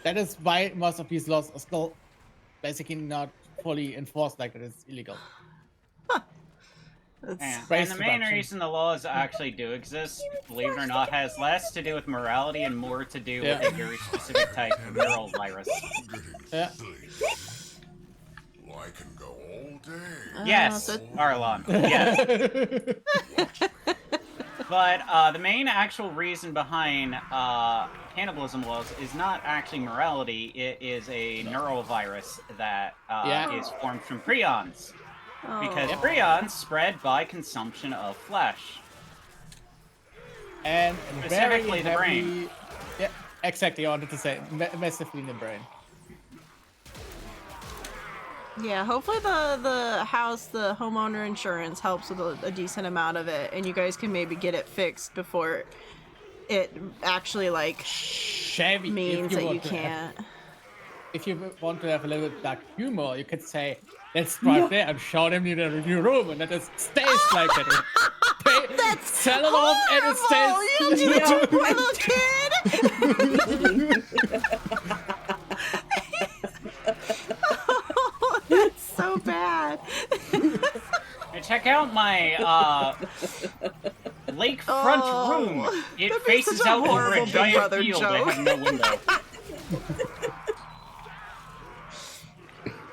That is why most of these laws are still basically not fully enforced, like that it's illegal. That's, Yeah. Race And the main reduction. reason the laws actually do exist, believe it or not, has less to do with morality and more to do Yeah. with a very specific type of neural virus. Yeah. Well, I can go all day. Yes, so- Arlon. Yes. But the main actual reason behind cannibalism laws is not actually morality. It is a neural virus that Yeah. is formed from prions. Because Oh. prions spread by consumption of flesh. And Specifically very the heavy... brain. Yeah, exactly. I wanted to say massively in the brain. Yeah, hopefully the house, the homeowner insurance helps with a decent amount of it, and you guys can maybe get it fixed before it actually like Chevy, means that you want to have- can't. if you want to have a little bit dark humor, you could say, let's drive there and show them in the review room, and then it stays like that. That's sell it off, and it stays. You do that to a poor little kid. Oh, that's so bad. And check out my lakefront Oh, room. It that'd be faces such a out over horrible a Big giant Brother field that joke. has no window.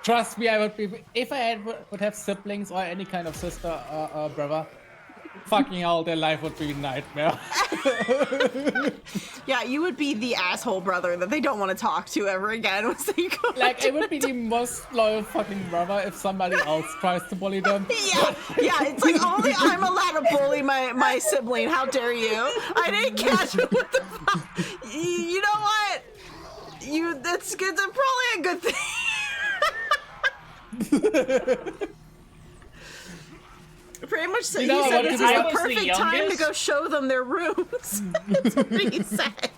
Trust me, I would be if I would have siblings or any kind of sister or brother. Fucking hell, their life would be a nightmare. Yeah, you would be the asshole brother that they don't want to talk to ever again once they go. Like, it would be the most loyal fucking brother if somebody else tries to bully them. Yeah, it's like only I'm allowed to bully my sibling. How dare you? I didn't catch it. What the fuck? You know what? That's good. That's probably a good thing. Pretty much, You know, he I said wanted this to is be- I the was the perfect time to youngest. go show them their rooms. That's what he said.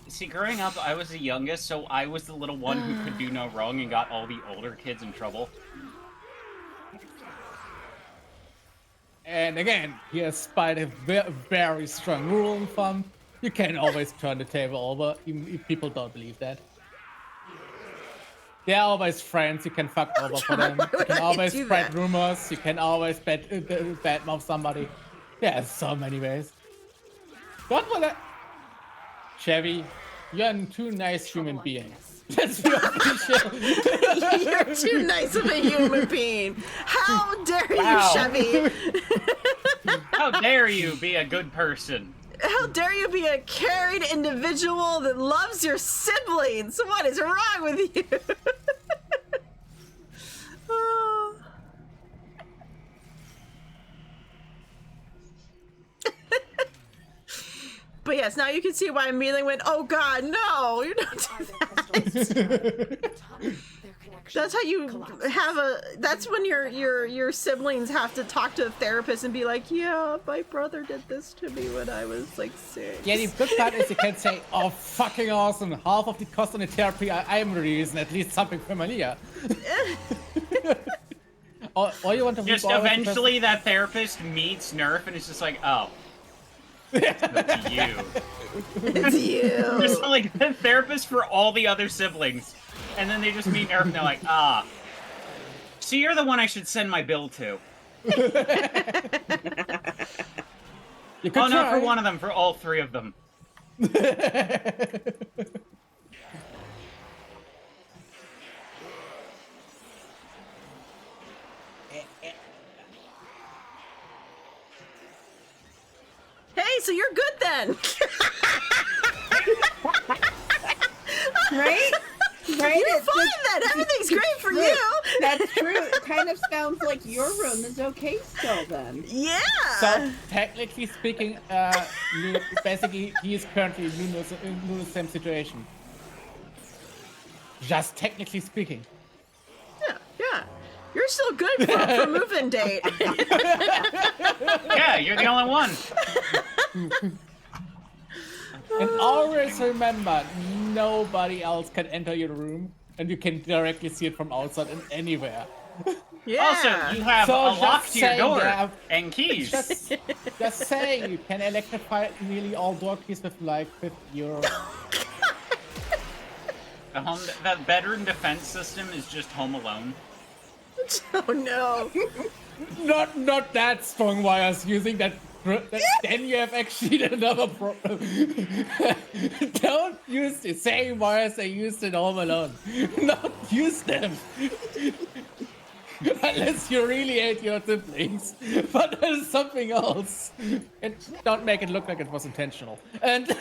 See, growing up, I was the youngest, so I was the little one who could do no wrong and got all the older kids in trouble. And again, here's by the very strong rule of thumb, you can always turn the table over, even if people don't believe that. They're always friends, you can fuck over for them. Why You would can I always do spread that? rumors, you can always badmouth somebody. There's so many ways. What will that? Chevy, you're a too nice human being. Let's be official. You're too nice of a human being. How dare Wow. you, Chevy? How dare you be a good person? How dare you be a caring individual that loves your siblings? What is wrong with you? Oh. But yes, now you can see why I immediately went, oh god, no, you don't do that. That's how you have that's when your siblings have to talk to a therapist and be like, yeah, my brother did this to me when I was like 6. Yeah, the good part is you can say, oh, fucking awesome. Half of the cost on the therapy I'm releasing, at least something familiar. Or you want to just eventually that therapist meets Nerf and it's just like, oh. It's you. It's you. Just like the therapist for all the other siblings. And then they just meet Nerf and they're like, ah. So you're the one I should send my bill to. You Oh, not for one of them, for all 3 of them. Hey, so you're good then. Right? Right? You're It's fine just- then. Everything's great for true. you. That's true. It kind of sounds like your room is okay still then. Yeah. So, technically speaking, basically, he is currently in Luna's same situation. Just technically speaking. Yeah. You're still good for move-in date. Yeah, you're the only one. And always remember, nobody else can enter your room, and you can directly see it from outside and anywhere. Yeah. Also, you have So a lock just to your saying, door yeah, and keys. Just saying, you can electrify nearly all door keys with like €50. That veteran defense system is just Home Alone. Oh no. Not that strong wires using that. Then you have actually another problem. Don't use the same wires they used in Home Alone. Not use them. Unless you really hate your siblings. But there's something else. And don't make it look like it was intentional. And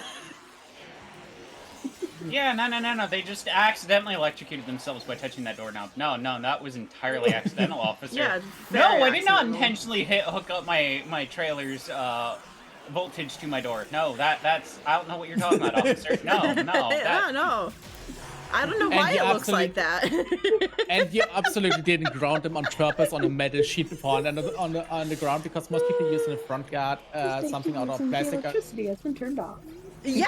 Yeah, no. They just accidentally electrocuted themselves by touching that doorknob. No, that was entirely accidental, officer. Yeah, no, I very did not accidental. intentionally hook up my trailer's voltage to my door. No, that's I don't know what you're talking about, officer. No. Yeah, no. I don't know And why you it looks like that. and you absolutely didn't ground them on purpose on a metal sheet before on the ground, because most people use in the front yard something out of plastic. Electricity has been turned off. Yeah.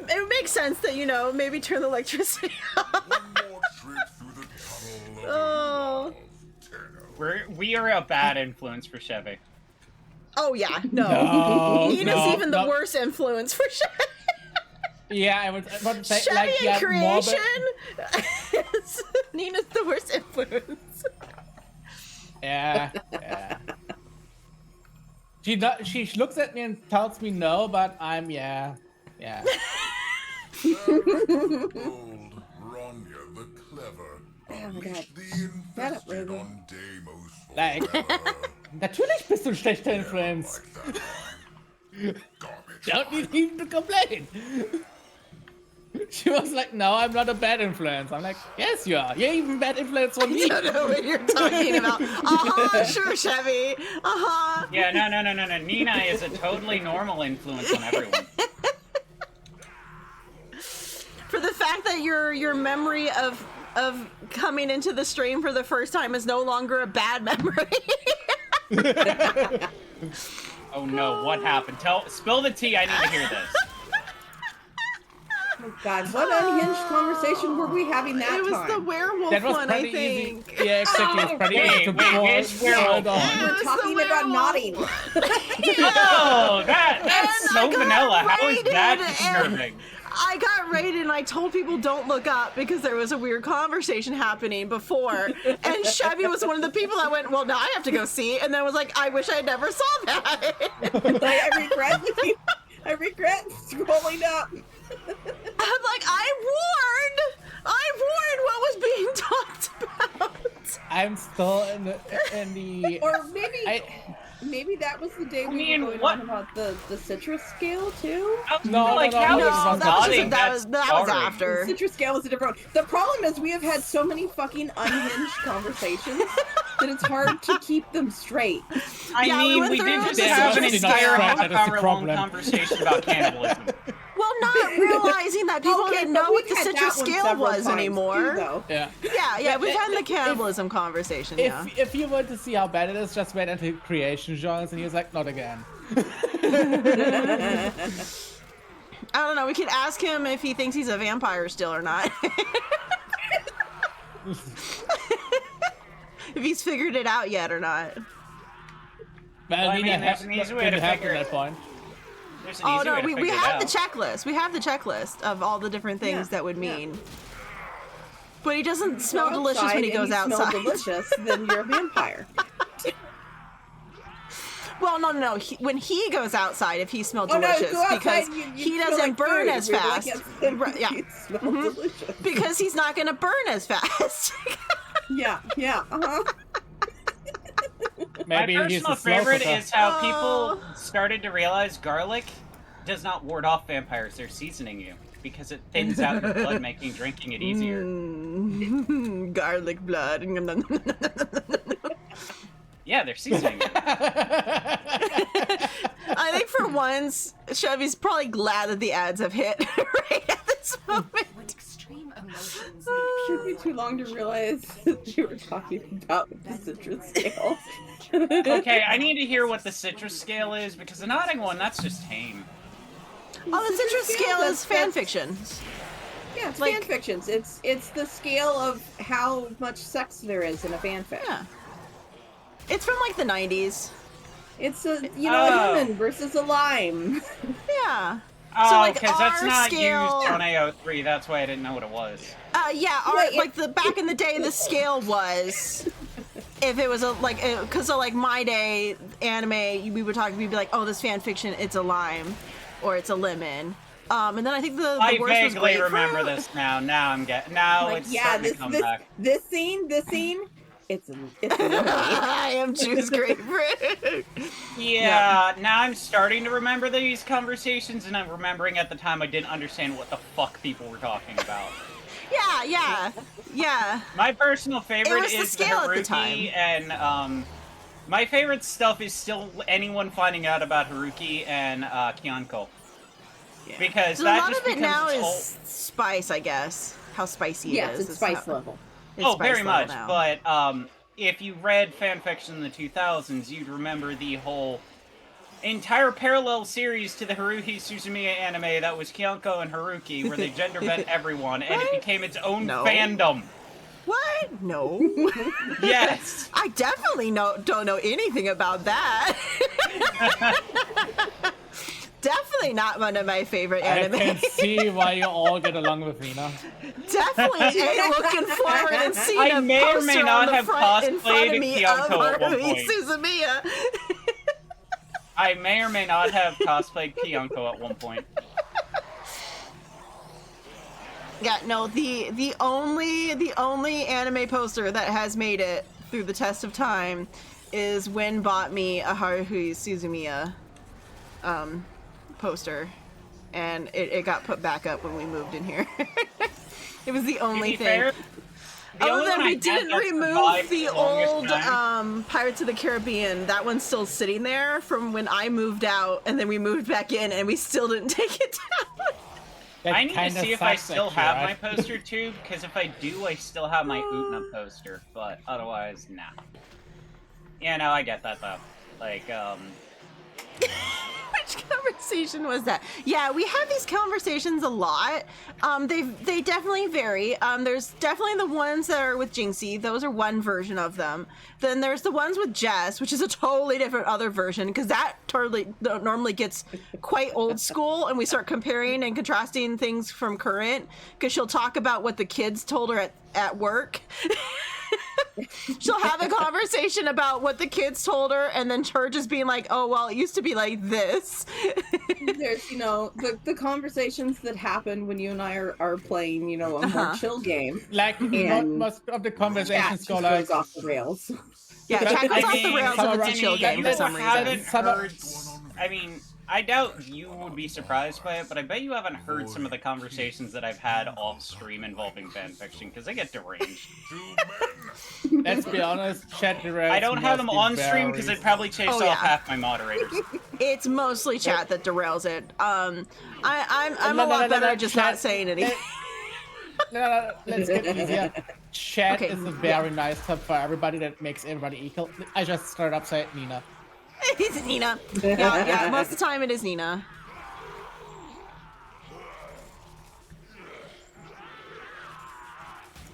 It would make sense that, maybe turn the electricity off. One more trip through the tunnel. Oh. We are a bad influence for Chevy. Oh yeah, no. No, Nina's even the no. worst influence for Chevy. Yeah, I would say Chevy like in yeah, creation. Nina's the worst influence. Yeah. She looks at me and tells me no, but I'm yeah. Old Ronya the Clever. Oh my God. The Shut up, invested Raven. on Deimos Like, forever. natürlich bist du ein schlechter Influence. Like that. Garbage. Don't need even to complain. She was like, no, I'm not a bad influence. I'm like, yes, you are. You're even bad influence on me. I don't know what you're talking about. Sure, Chevy. Yeah, no. Nina is a totally normal influence on everyone. For the fact that your memory of coming into the stream for the first time is no longer a bad memory. Oh no, what happened? Spill the tea, I need to hear this. Oh God, what unhinged conversation were we having that It was time? the werewolf That was one, I pretty easy. think. Yeah, exactly. It's pretty Wait, easy to which werewolf? on. It We're was talking the about werewolf. nodding. Oh, that's And so I got vanilla. How is that raided, disturbing? I got raided and I told people don't look up because there was a weird conversation happening before. And Chevy was one of the people that went, well, now I have to go see. And then was like, I wish I never saw that. I regret scrolling up. I'm like, I warned what was being talked about. I'm still in the. Or maybe that was the day we were going on about the citrus scale too. No, like, no, how no, is no, that nodding? was That's after. The citrus scale was a different one. The problem is we have had so many fucking unhinged conversations that it's hard to keep them straight. I Yeah, we mean, went we did did through just the have an citrus entire scale. half-hour-long conversation about cannibalism. Well, not realizing that people Okay, didn't but know what we've the had citrus that one scale several was times, anymore. too, though. Yeah. Yeah, we've had the cannibalism conversation, yeah. If you want to see how bad it is, just wait until creation genres, and he was like, not again. I don't know, we could ask him if he thinks he's a vampire still or not. If he's figured it out yet or not. Well, I mean, there's an easy way to figure that it. point. There's an Oh easy no, way to we figure it have out. the checklist. We have the checklist of all the different things Yeah, that would yeah. mean. But he doesn't smell Go delicious when he outside goes and you outside. Smell delicious, then you're a vampire. Well, no. When he goes outside, if he smells Oh no, delicious, go outside. because You he smell doesn't like burn food. as We're like, fast. yes, then Right, yeah. you smell delicious. Because he's not going to burn as fast. Yeah, uh-huh. Maybe My he's personal a slow favorite cooker. is how Oh. people started to realize garlic does not ward off vampires, they're seasoning you. Because it thins out your blood, making drinking it easier. Garlic blood. Yeah, they're seasoning you. I think for once, Chevy's probably glad that the ads have hit right at this moment. When extreme emotions It took me meet too long to realize that you were talking about the citrus scale. Okay, I need to hear what the citrus scale is, because the nodding one, that's just tame. Oh, the citrus scale is fan that's- fiction. Yeah, it's Like- fan fictions. It's the scale of how much sex there is in a fanfic. Yeah. It's from like the 90s. It's a a Oh. lemon versus a lime. Yeah. Oh, So, like, because that's our not scale- used on AO3, that's why I didn't know what it was. Yeah, Wait, like the back in the day, the scale was if it was because like my day anime, we'd be like, oh, this fan fiction, it's a lime, or it's a lemon. And then I think the I worst was vaguely remember grapefruit. this now. Now I'm now Like, it's yeah, starting this to come this back. this scene, it's a lemon. I am choose grapefruit. Yeah, now I'm starting to remember these conversations, and I'm remembering at the time I didn't understand what the fuck people were talking about. Yeah. My personal favorite was the is the scale at the Haruki, time. and my favorite stuff is still anyone finding out about Haruki and Kyanko. Because So a that lot just of it becomes now its is whole- spice, I guess. How spicy it Yes, is. it's spice how- level. it's Oh, spice very level much. now. But if you read fanfiction in the 2000s, you'd remember the whole entire parallel series to the Haruhi Suzumiya anime that was Kyanko and Haruki, where they gender bent everyone, and it What? became its own No. fandom. What? No. Yes. I definitely don't know anything about that. Definitely not one of my favorite I anime. can see why you all get along with Nina. Definitely ain't looking forward and seeing I a may or may poster not on the have front in front cosplayed of me Kyanko of at one Haruhi point. Suzumiya. I may or may not have cosplayed Kyanko at one point. Yeah, no, the only anime poster that has made it through the test of time is Win bought me a Haruhi Suzumiya poster, and it got put back up when we moved in here. It was the only To be thing. fair, the Other only than one I we had didn't that remove survived the longest old time- Pirates of the Caribbean. That one's still sitting there from when I moved out, and then we moved back in, and we still didn't take it down. That I need to kinda see if I sucks, still actually, have right? my poster too, because if I do, I still have my Utna poster, but otherwise, nah. Yeah, no, I get that though. Like, Which conversation was that? Yeah, we have these conversations a lot. They definitely vary. There's definitely the ones that are with Jinxie. Those are one version of them. Then there's the ones with Jess, which is a totally different other version, because that totally normally gets quite old school, and we start comparing and contrasting things from current, because she'll talk about what the kids told her at work. She'll have a conversation about what the kids told her, and then her just being like, oh, well, it used to be like this. There's, the conversations that happen when you and I are playing, a more chill game. Like, And most of the Chat conversations just go like, goes off the rails. Yeah, chat goes I off the mean, rails if it's a chill game for you some haven't reason. heard. I mean, I doubt you would be surprised by it, but I bet you haven't heard some of the conversations that I've had off stream involving fanfiction, because they get deranged. To men, let's be honest, chat derails. I don't have them mostly on stream because varies. they'd probably chase Oh, off yeah. half my moderators. It's mostly chat that derails it. I'm No, a lot better at just not chat- saying anything. No, let's get easier. Chat Okay, is a very nice tab for everybody that makes everybody equal. I just started up saying Nina. It's Nina. Yeah, most of the time it is Nina.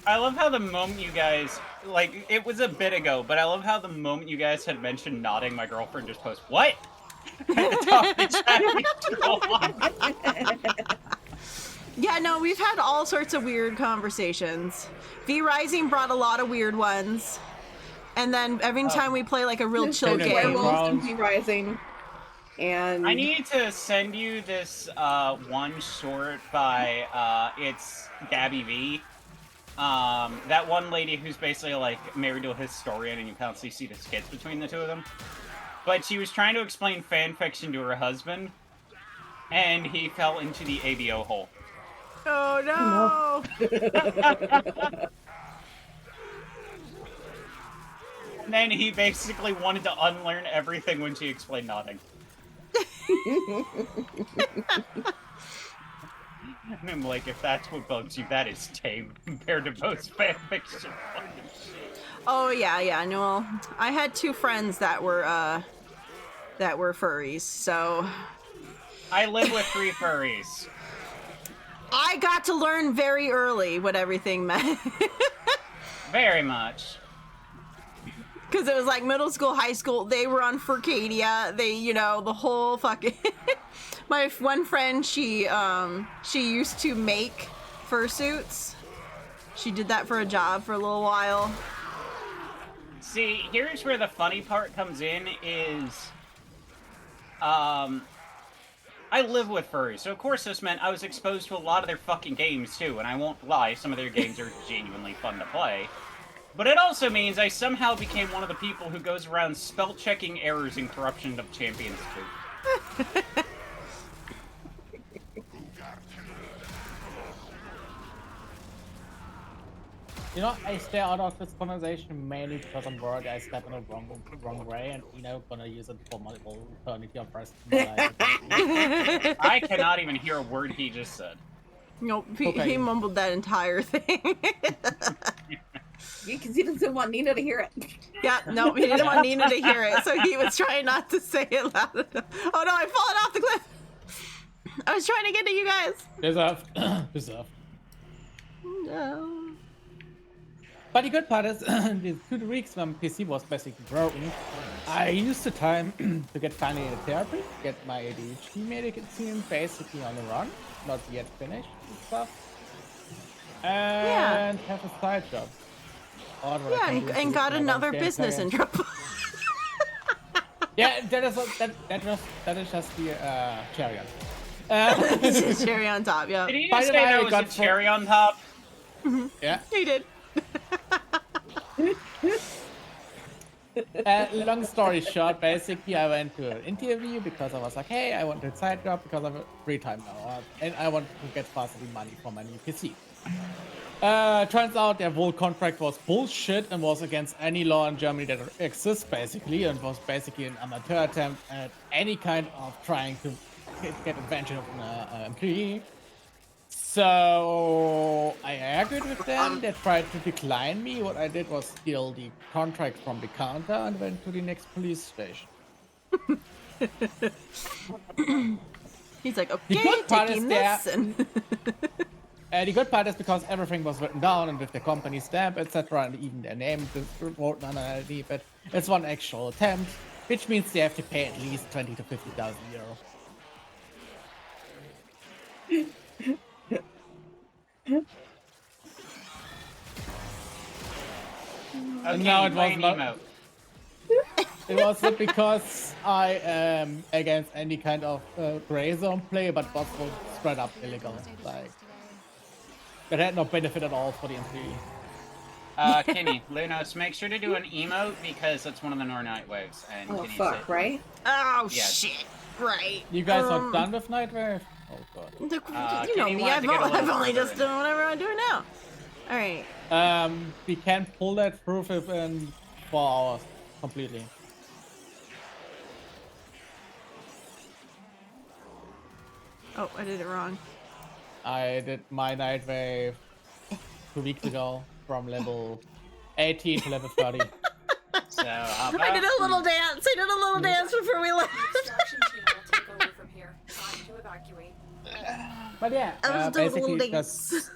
I love how the moment you guys, like, it was a bit ago, but I love how the moment you guys had mentioned nodding, my girlfriend just posted, "What?" At the top of the chat. Yeah, no, we've had all sorts of weird conversations. V Rising brought a lot of weird ones. And then every time we play like a real chill There's game. Werewolves and Sea Rising. And I need to send you this one short by it's Gabby V. That one lady who's basically like married to a historian, and you constantly see the skits between the two of them. But she was trying to explain fan fiction to her husband, and he fell into the ABO hole. Oh no! And then he basically wanted to unlearn everything when she explained nodding. And I'm like, if that's what bugs you, that is tame compared to most fanfiction. Oh yeah, no. Well, I had two friends that were furries, so I live with 3 furries. I got to learn very early what everything meant. Very much. Because it was like middle school, high school, they were on Furcadia. They, you know, the whole fucking. My one friend, she used to make fursuits. She did that for a job for a little while. See, here's where the funny part comes in is, I live with furries, so of course this meant I was exposed to a lot of their fucking games too, and I won't lie, some of their games are genuinely fun to play. But it also means I somehow became one of the people who goes around spell-checking errors in Corruption of Champions 2. You know, I stay out of this conversation mainly because I'm worried I step in the wrong way, and you know, gonna use it for multiple eternity of rest in my life. I cannot even hear a word he just said. Nope, he Okay. mumbled that entire thing. because he doesn't want Nina to hear it. Yeah, no, he didn't want Nina to hear it, so he was trying not to say it loud enough. Oh no, I'm falling off the cliff! I was trying to get to you guys. Deserve. No. But the good part is, these 2 weeks when PC was basically broken, I used the time to get finally into therapy, get my ADHD medicine basically on the run, not yet finished and stuff, and have a side job. Odd what I Yeah, can do and to got my another game business career. in trouble. Yeah, that is just the cherry on. Cherry on top, yeah. Did he By just the say way, that I was a got for- cherry on top? Yeah. He did. Long story short, basically I went to an interview because I was like, hey, I want a side job because I have free time now, and I want to get faster money for my new PC. Turns out their whole contract was bullshit and was against any law in Germany that exists, basically, and was basically an amateur attempt at any kind of trying to get advantage of an employee. So I argued with them. They tried to decline me. What I did was steal the contract from the counter and went to the next police station. He's like, The okay, good part taking is this. there- And The good part is because everything was written down and with the company stamp, etc., and even their name written underneath it. It's one actual attempt, which means they have to pay at least 20 to 50,000 euro. Okay, now it play was an not- emote. It was not because I am against any kind of gray zone play, but was spread up illegal. Like, it had no benefit at all for the employee. Kenny, Lunos, make sure to do an emote because that's one of the Nornight waves. And Oh Kenny fuck, said- right? oh Yeah. shit, right. You guys are done with Nightwave? Oh god. You know Kenny me, wanted I've to get a little only further just in. done whatever I'm doing now. All right. We can pull that through within 4 hours completely. Oh, I did it wrong. I did my night wave 2 weeks ago from level 18 to level 30. So how I did about a little dance. I did a little dance before we left. The extraction team will take over from here. Time to evacuate. But yeah, I was doing a little basically dance. just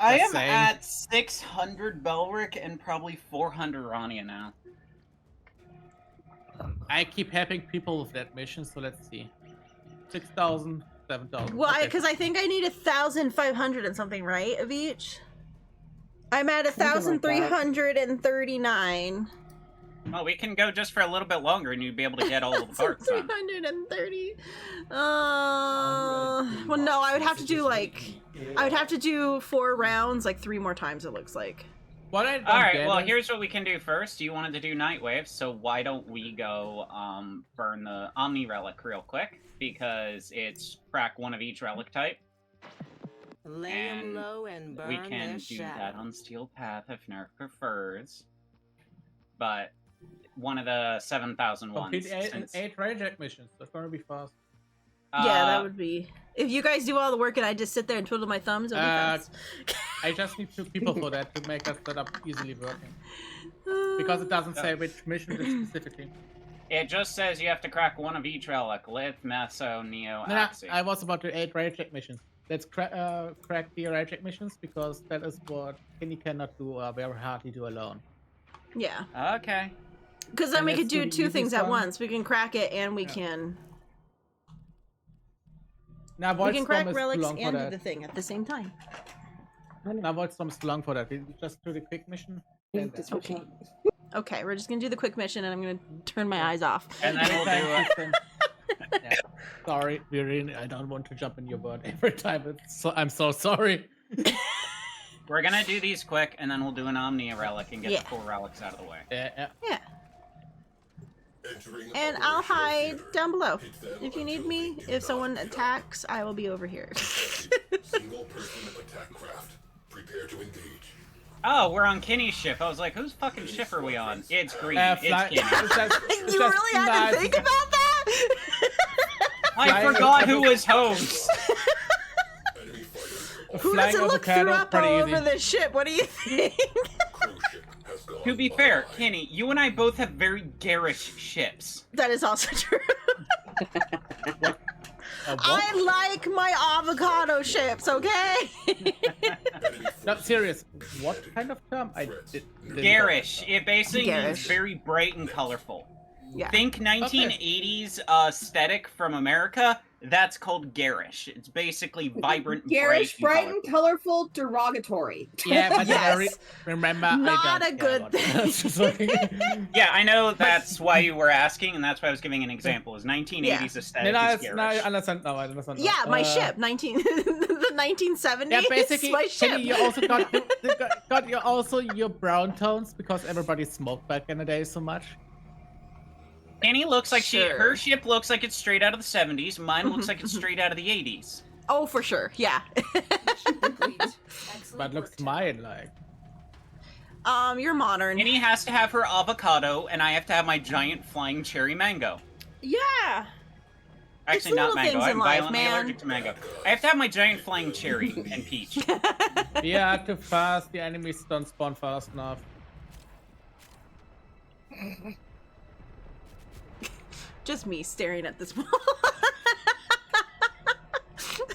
I Just am saying. at 600 Belric and probably 400 Rania now. I keep helping people with that mission, so let's see. 6,000, 7,000. Well, okay. because I think I need 1,500 and something, right, of each? I'm at Something like that. 1,339. Well, we can go just for a little bit longer and you'd be able to get all of the parts done. 330. Well, no, I would have to do I would have to do 4 rounds, like 3 more times. It looks like. What I don't Alright, get well, is- here's what we can do first. You wanted to do Night Wave, so why don't we go burn the Omni Relic real quick? Because it's crack one of each relic type. Lay 'em And low and burn We can their do shadow. that on Steel Path if Nerf prefers. But one of the 7,000 ones. complete Since, 8 reject missions. That's gonna be fast. Yeah, that would be. If you guys do all the work and I just sit there and twiddle my thumbs, it'll be fast. I just need 2 people for that to make that setup easily working. Because it doesn't say which mission it is specifically. It just says you have to crack one of each relic. Lith, Meso, Neo, No, Axie. I was about to 8 reject missions. Let's crack the reject missions because that is what Kenny cannot do or very hardly do alone. Yeah, Okay. because then And we let's could do do the 2 things easiest at one. once. We can crack it and we can Now, we can crack is too relics long for and do that. the thing at the same time. Now, Voidstorm is too long for that. We just do the quick mission. And then- Okay. Okay, we're just gonna do the quick mission and I'm gonna turn my eyes off. And then we'll do it. Yeah. Sorry, Viren, I don't want to jump in your word every time. I'm so sorry. We're gonna do these quick, and then we'll do an Omnia relic and get Yeah. the 4 relics out of the way. Yeah. Yeah, Entering and I'll operational hide theater. down below. Hit them If you need until me, they do if someone not attacks, I will be over here. Single person attack craft. Prepare to engage. Oh, we're on Kenny's ship. I was like, whose fucking ship are we on? It's green. Fly- It's Kenny. it's just- it's You just really had nice. to think about that? I Flying forgot who avocado- was host. Enemy fighters are Who Flying doesn't look avocado, through up pretty all easy. over this ship? What do you think? cruise ship has gone To be fair, online. Kenny, you and I both have very garish ships. That is also true. What? I like my avocado chips, okay? Enemy No, forces serious. What kind of term? I didn't Garish. It basically means Garish. very bright and colorful. Yeah. Think 1980s aesthetic from America. That's called garish. It's basically vibrant, Garish, bright bright, and colorful, derogatory. Yeah, but Yes. remember, I Not don't a care good about that. Yeah, I know that's why you were asking, and that's why I was giving an example. Is 1980s aesthetic No, is it's, garish. no, I understand now. I understand now. Yeah, my ship, the 1970s. Yeah, basically, my ship. Kenny, you also got your also your brown tones because everybody smoked back in the day so much. Kenny looks like Sure. her ship looks like it's straight out of the 70s. Mine looks like it's straight out of the 80s. Oh, for sure. Yeah. Complete. Excellent But looks work, Tim. mine like. You're modern. Kenny has to have her avocado, and I have to have my giant flying cherry mango. Yeah. It's Actually, not little mango. things I'm in life, violently man. allergic to mango. I have to have my giant flying cherry and peach. We are too fast. The enemies don't spawn fast enough. Just me staring at this wall.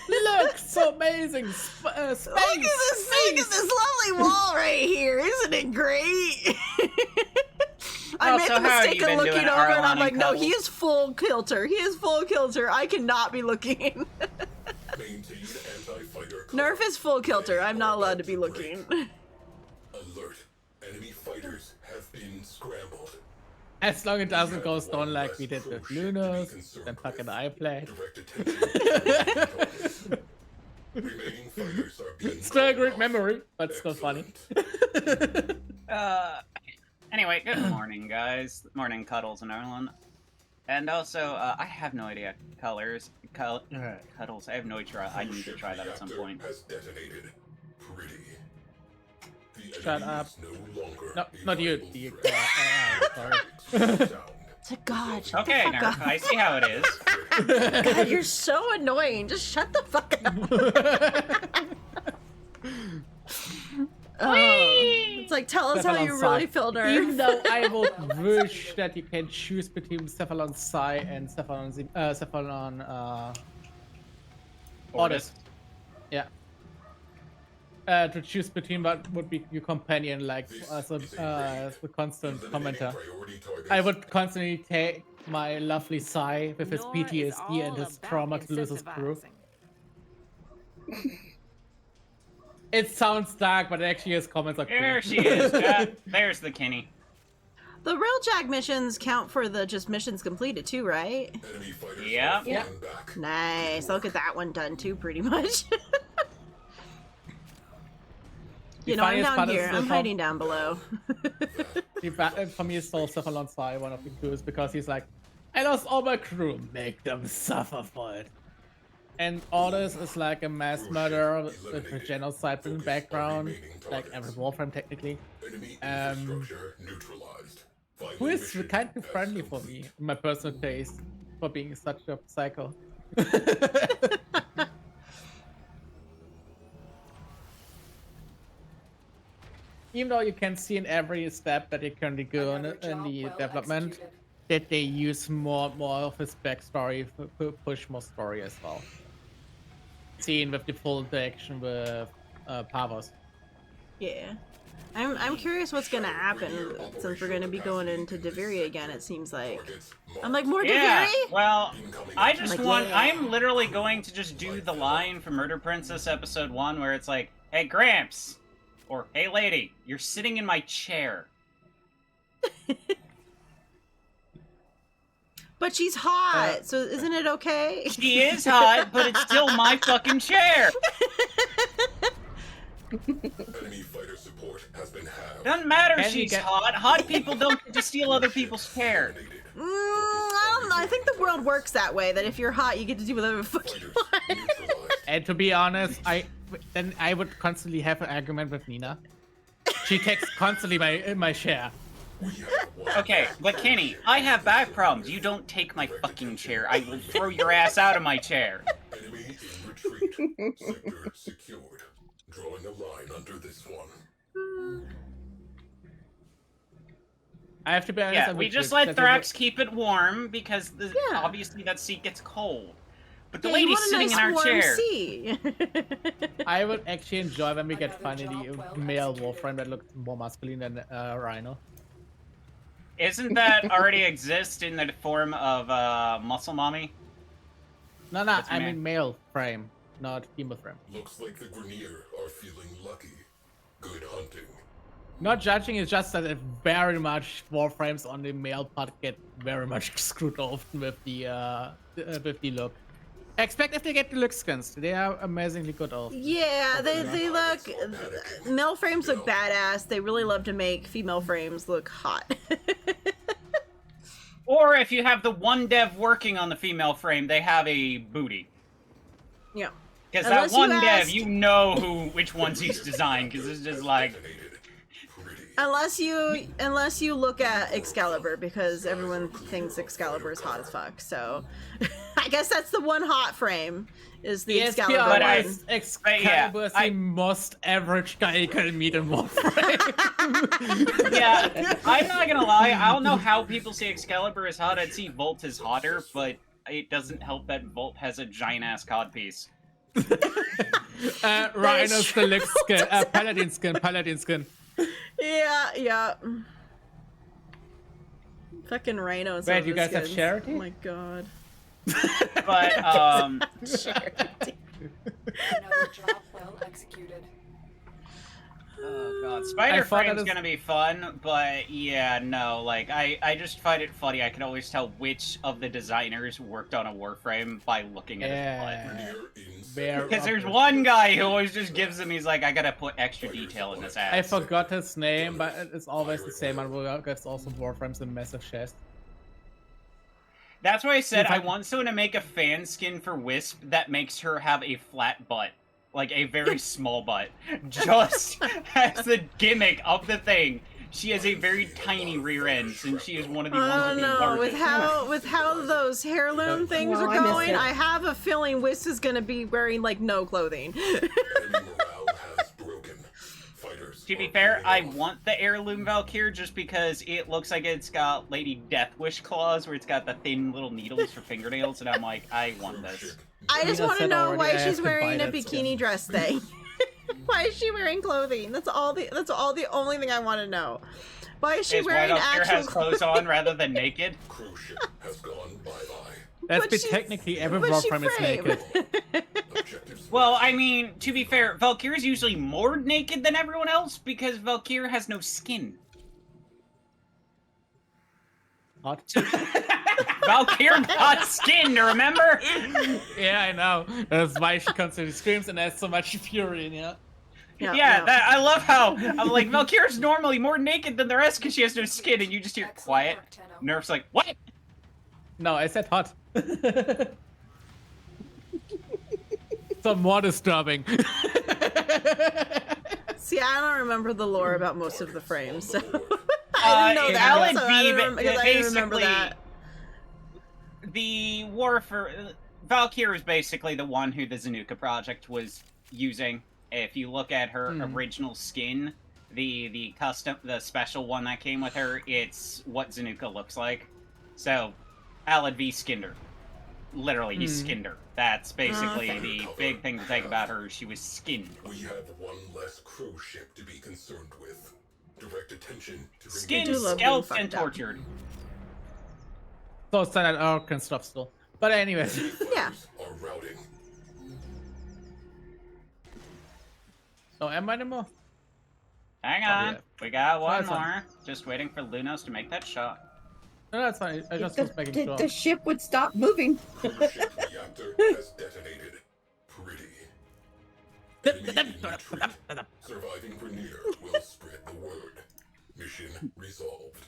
Look, so amazing. Space. Look at this lovely wall right here. Isn't it great? I Oh, made so the how have mistake you of been looking doing, over and I'm Arlani like, no, Cuddles? he is full kilter. He is full kilter. I cannot be looking. Maintain anti-fighter Nerf is full kilter. I'm not allowed to be looking. Alert. Enemy fighters have been scrambled. As long as it doesn't go stone like we did with Lunos, then fucking I play. Direct attention. Remaining fighters are being Still a great memory, but still funny. Anyway, good morning, guys. Morning, Cuddles and Arlen. And also, I have no idea Cuddles. I have no idea. I need to try that at some point. Has detonated. Pretty. Shut up. No longer No, be not you. viable The, sorry. sound. It's like, God, shut Okay, the fuck Nerf, up. I see how it is. God, you're so annoying. Just shut the fuck up. It's like, tell us how Cephalon you really Sai. feel, Nerf. Even though I would wish that you can choose between Cephalon Sai and Cephalon Ordis. Yeah. To choose between what would be your companion, like as a constant commenter. Priority targets. I would constantly take my lovely Sai with his Nora is PTSD and all his about trauma to lose his crew. incentivizing. It sounds dark, but actually his comments are cool. There she is. There's the Kenny. The Railjack missions count for the just missions completed too, right? Enemy fighters Yeah. are falling back. Nice. I'll get that one done too, pretty much. You know, I'm funniest down part is here. the I'm com- hiding down below. For me, it's still Cephalon Sai, one of the coolest, because he's like, I lost all my crew, make them suffer for it. And Ordis is like a mass murderer with a genocide in the background, like every Warframe technically, Enemy infrastructure neutralized. who is kind of friendly for me, in my personal taste, for being such a psycho. Even though you can see in every step that they currently go in Another the job well development, executed. that they use more of his backstory to push more story as well. Seen with the full interaction with Pavos. Yeah. I'm curious what's gonna happen since we're gonna be going into Deveria again, it seems like. I'm like, more Yeah, Deveria? well, I just Like, want. yeah. I'm literally going to just do the line from Murder Princess episode 1 where it's like, hey, Gramps! Or, hey, lady, you're sitting in my chair. But she's hot, so isn't it okay? She is hot, but it's still my fucking chair! Enemy fighter support has been halved. Doesn't matter Can you she's get- hot. Hot people don't get to steal other people's chair. I don't know. I think the world works that way, that if you're hot, you get to do whatever the fuck you Fighters want. neutralized. And to be honest, I would constantly have an argument with Nina. She takes constantly my share. We have won. Okay, but Kenny, I have back problems. You don't take my fucking chair. I will throw your ass out of my chair. Enemy in retreat. Sector secured. Drawing a line under this one. I have to be honest. Yeah, I we would just wish let that Thrax keep it warm because Yeah. obviously that seat gets cold. But the Yeah, you lady's want a sitting nice in our warm chair. seat. I would actually enjoy when we get Another finally job a well male executed. Warframe that looks more masculine than Rhino. Isn't that already exist in the form of Muscle Mommy? No, That's I me. mean male frame, not female frame. Looks like the Grenier are feeling lucky. Good hunting. Not judging, it's just that it very much Warframes on the male part get very much screwed off with the look. Expect if they get the look skins, they are amazingly good off. Yeah, they look. Male frames look badass. They really love to make female frames look hot. Or if you have the one dev working on the female frame, they have a booty. Yeah. Because that Unless you one dev, ask- you know which ones he's designed, because it's just like... Pretty. Unless you look at Excalibur, because everyone thinks Excalibur is hot as fuck. So, I guess that's the one hot frame is the Excalibur but I- one. Excalibur is the most average guy you can meet in Warframe. Yeah, I'm not gonna lie, I don't know how people say Excalibur is hot, I'd see Volt is hotter, but it doesn't help that Volt has a giant-ass codpiece. Rhino's true. deluxe skin, paladin skin. Yeah. Fucking rhinos. Wait, on you the guys have skins. charity? Oh my god. But, Charity. Another job well executed. oh god, I Spider thought Frame's that is- gonna be fun, but yeah, no, like, I just find it funny, I can always tell which of the designers worked on a Warframe by looking at his butt. Yeah. Grenier in Very Because there's obvious. one guy who always just gives him, he's like, I gotta put extra detail in this ass. I forgot his name, but it's always the same one. Who gets also Warframes and massive chest. That's why I said If I I- want someone to make a fan skin for Wisp that makes her have a flat butt. like a very small butt, just as the gimmick of the thing. She has a very tiny rear end, since she is one of the ones Oh with the no! largest. With how those heirloom things Well, are I missed going, it. I have a feeling Whis is gonna be wearing like no clothing. Enemy morale has broken. Fighters To be are fair, I moving off. want the heirloom Valkyr just because it looks like it's got Lady Deathwish claws, where it's got the thin little needles for fingernails, and I'm like, I want this. I just Nina want to said know already why I have she's to wearing buy a that bikini skin. dress thing. Why is she wearing clothing? That's all the only thing I want to know. Why is she Is why wearing Valkyr actual has clothes on rather than naked. Cruise ship has gone bye-bye. That's But been she's- technically every but she Warframe is framed. naked. Objectives. Well, I mean, to be fair, Valkyr is usually more naked than everyone else because Valkyr has no skin. Hot. Valkyr got skin, remember? Yeah, I know. That's why she constantly screams and has so much fury in her. Yeah, that, I love how I'm like Valkyr's normally more naked than the rest because she has no skin, and you just hear Excellent quiet. work, Tenno. Nerf's like, what? No, I said hot. Some more disturbing. See, I don't remember the lore about most of the frames, so I Uh, didn't know that. Alan So I didn't B, because I didn't remember basically, that. the Valkyr is basically the one who the Zanuka project was using. If you look at her original skin, the special one that came with her, it's what Zanuka looks like. So, Alan V skinned her. Literally, he skinned her. That's basically Okay. the big thing to take about her. She was skinned. We have one less cruise ship to be concerned with. Direct attention to Skinned, do love being scalped, fucked and up. tortured. So standard arc and stuff still. But anyways. Yeah. are routing. No, am I anymore? Hang Oh, on. yeah. We got one That's fine. more. Just waiting for Lunos to make that shot. No, that's fine. I just was making sure. The ship would stop moving. Cruise ship reactor has detonated. Pretty. Enemy in retreat. Surviving Grenier will spread the word. Mission resolved.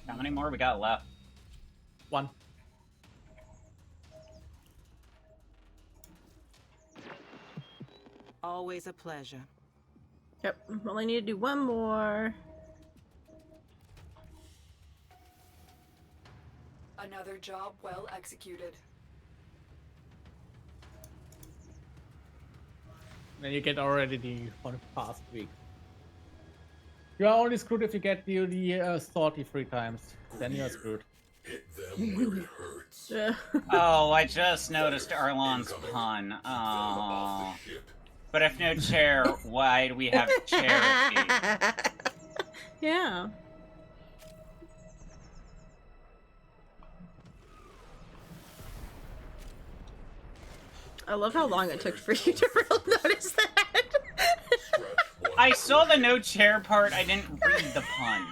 How many more we got left? One. Always a pleasure. Yep. Well, I need to do one more. Another job well executed. Then you get already the one past week. You are only screwed if you get the 33 times. Then you're screwed. Hit them where it hurts. Oh, I just noticed Arlon's pun. Them Oh. off the ship. But if no chair, why do we have charity? Yeah. I love how long it took for you to really notice that. Scratch one I saw the no chair part, I didn't read the pun.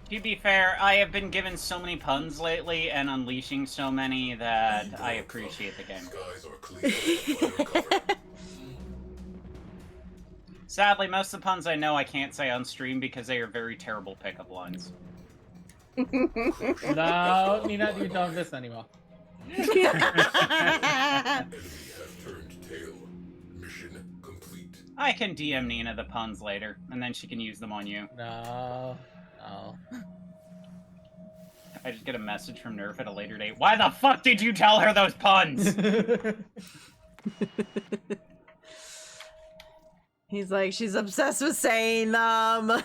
To be fair, I have been given so many puns lately and unleashing so many that I appreciate the game. Skies are clear. Fire cover. Sadly, most of the puns I know I can't say on stream because they are very terrible pickup lines. No, Nina, you don't listen anymore. Enemy has turned tail. Mission complete. I can DM Nina the puns later, and then she can use them on you. No. No. I just get a message from Nerf at a later date. Why the fuck did you tell her those puns? He's like, she's obsessed with saying them.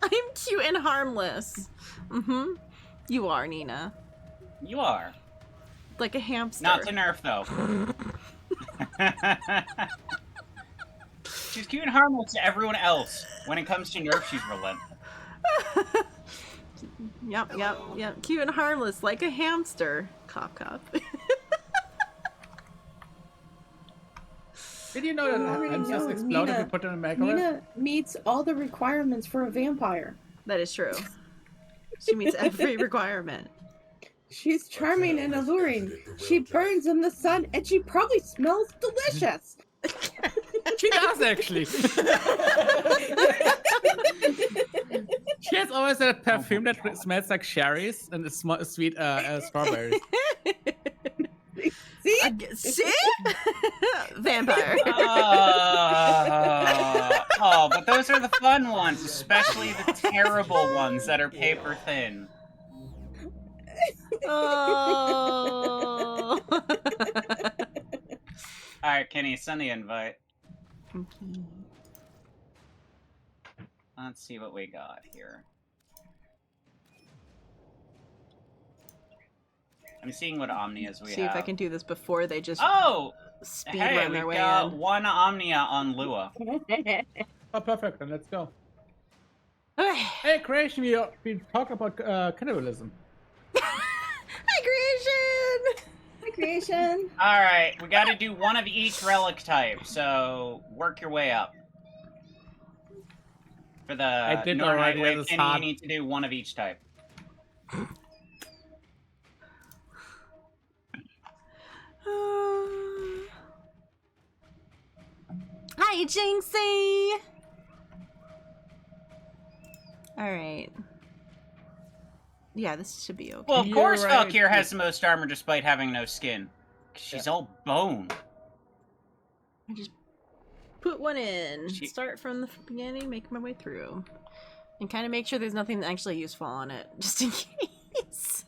I'm cute and harmless. Mm-hmm. You are, Nina. You are. Like a hamster. Not to Nerf, though. She's cute and harmless to everyone else. When it comes to Nerf, she's relentless. Yep. Cute and harmless, like a hamster. Cop, cop. Did you know that hamsters no, explode if Nina- you put them in a microwave? Nina meets all the requirements for a vampire. That is true. She meets every requirement. She's charming and alluring. She burns in the sun, and she probably smells delicious. She does actually. She has always that perfume that smells like cherries and it's sweet strawberries. See? See? Vampire. Oh, but those are the fun ones, especially the terrible ones that are paper thin. Oh. Alright, Kenny, send the invite. Let's see what we got here. I'm seeing what Omnias we See have. if I can do this before they just speed hey, run their we've way got in. one Omnia on Lua. Oh, perfect. Then let's go. Okay. Hey, Creation, we talk about cannibalism. Hi, Creation! Hi, Creation. Alright, we gotta do one of each relic type, so work your way up. For the did Northern already, Wave, that is Kenny, you hard. need to do one of each type. Hi, Jinxie! Alright. Yeah, this should be okay. Well, of You're course right. Valkyr has the most armor despite having no skin. She's all bone. I just put one in. She- Start from the beginning, make my way through. And kind of make sure there's nothing actually useful on it, just in case.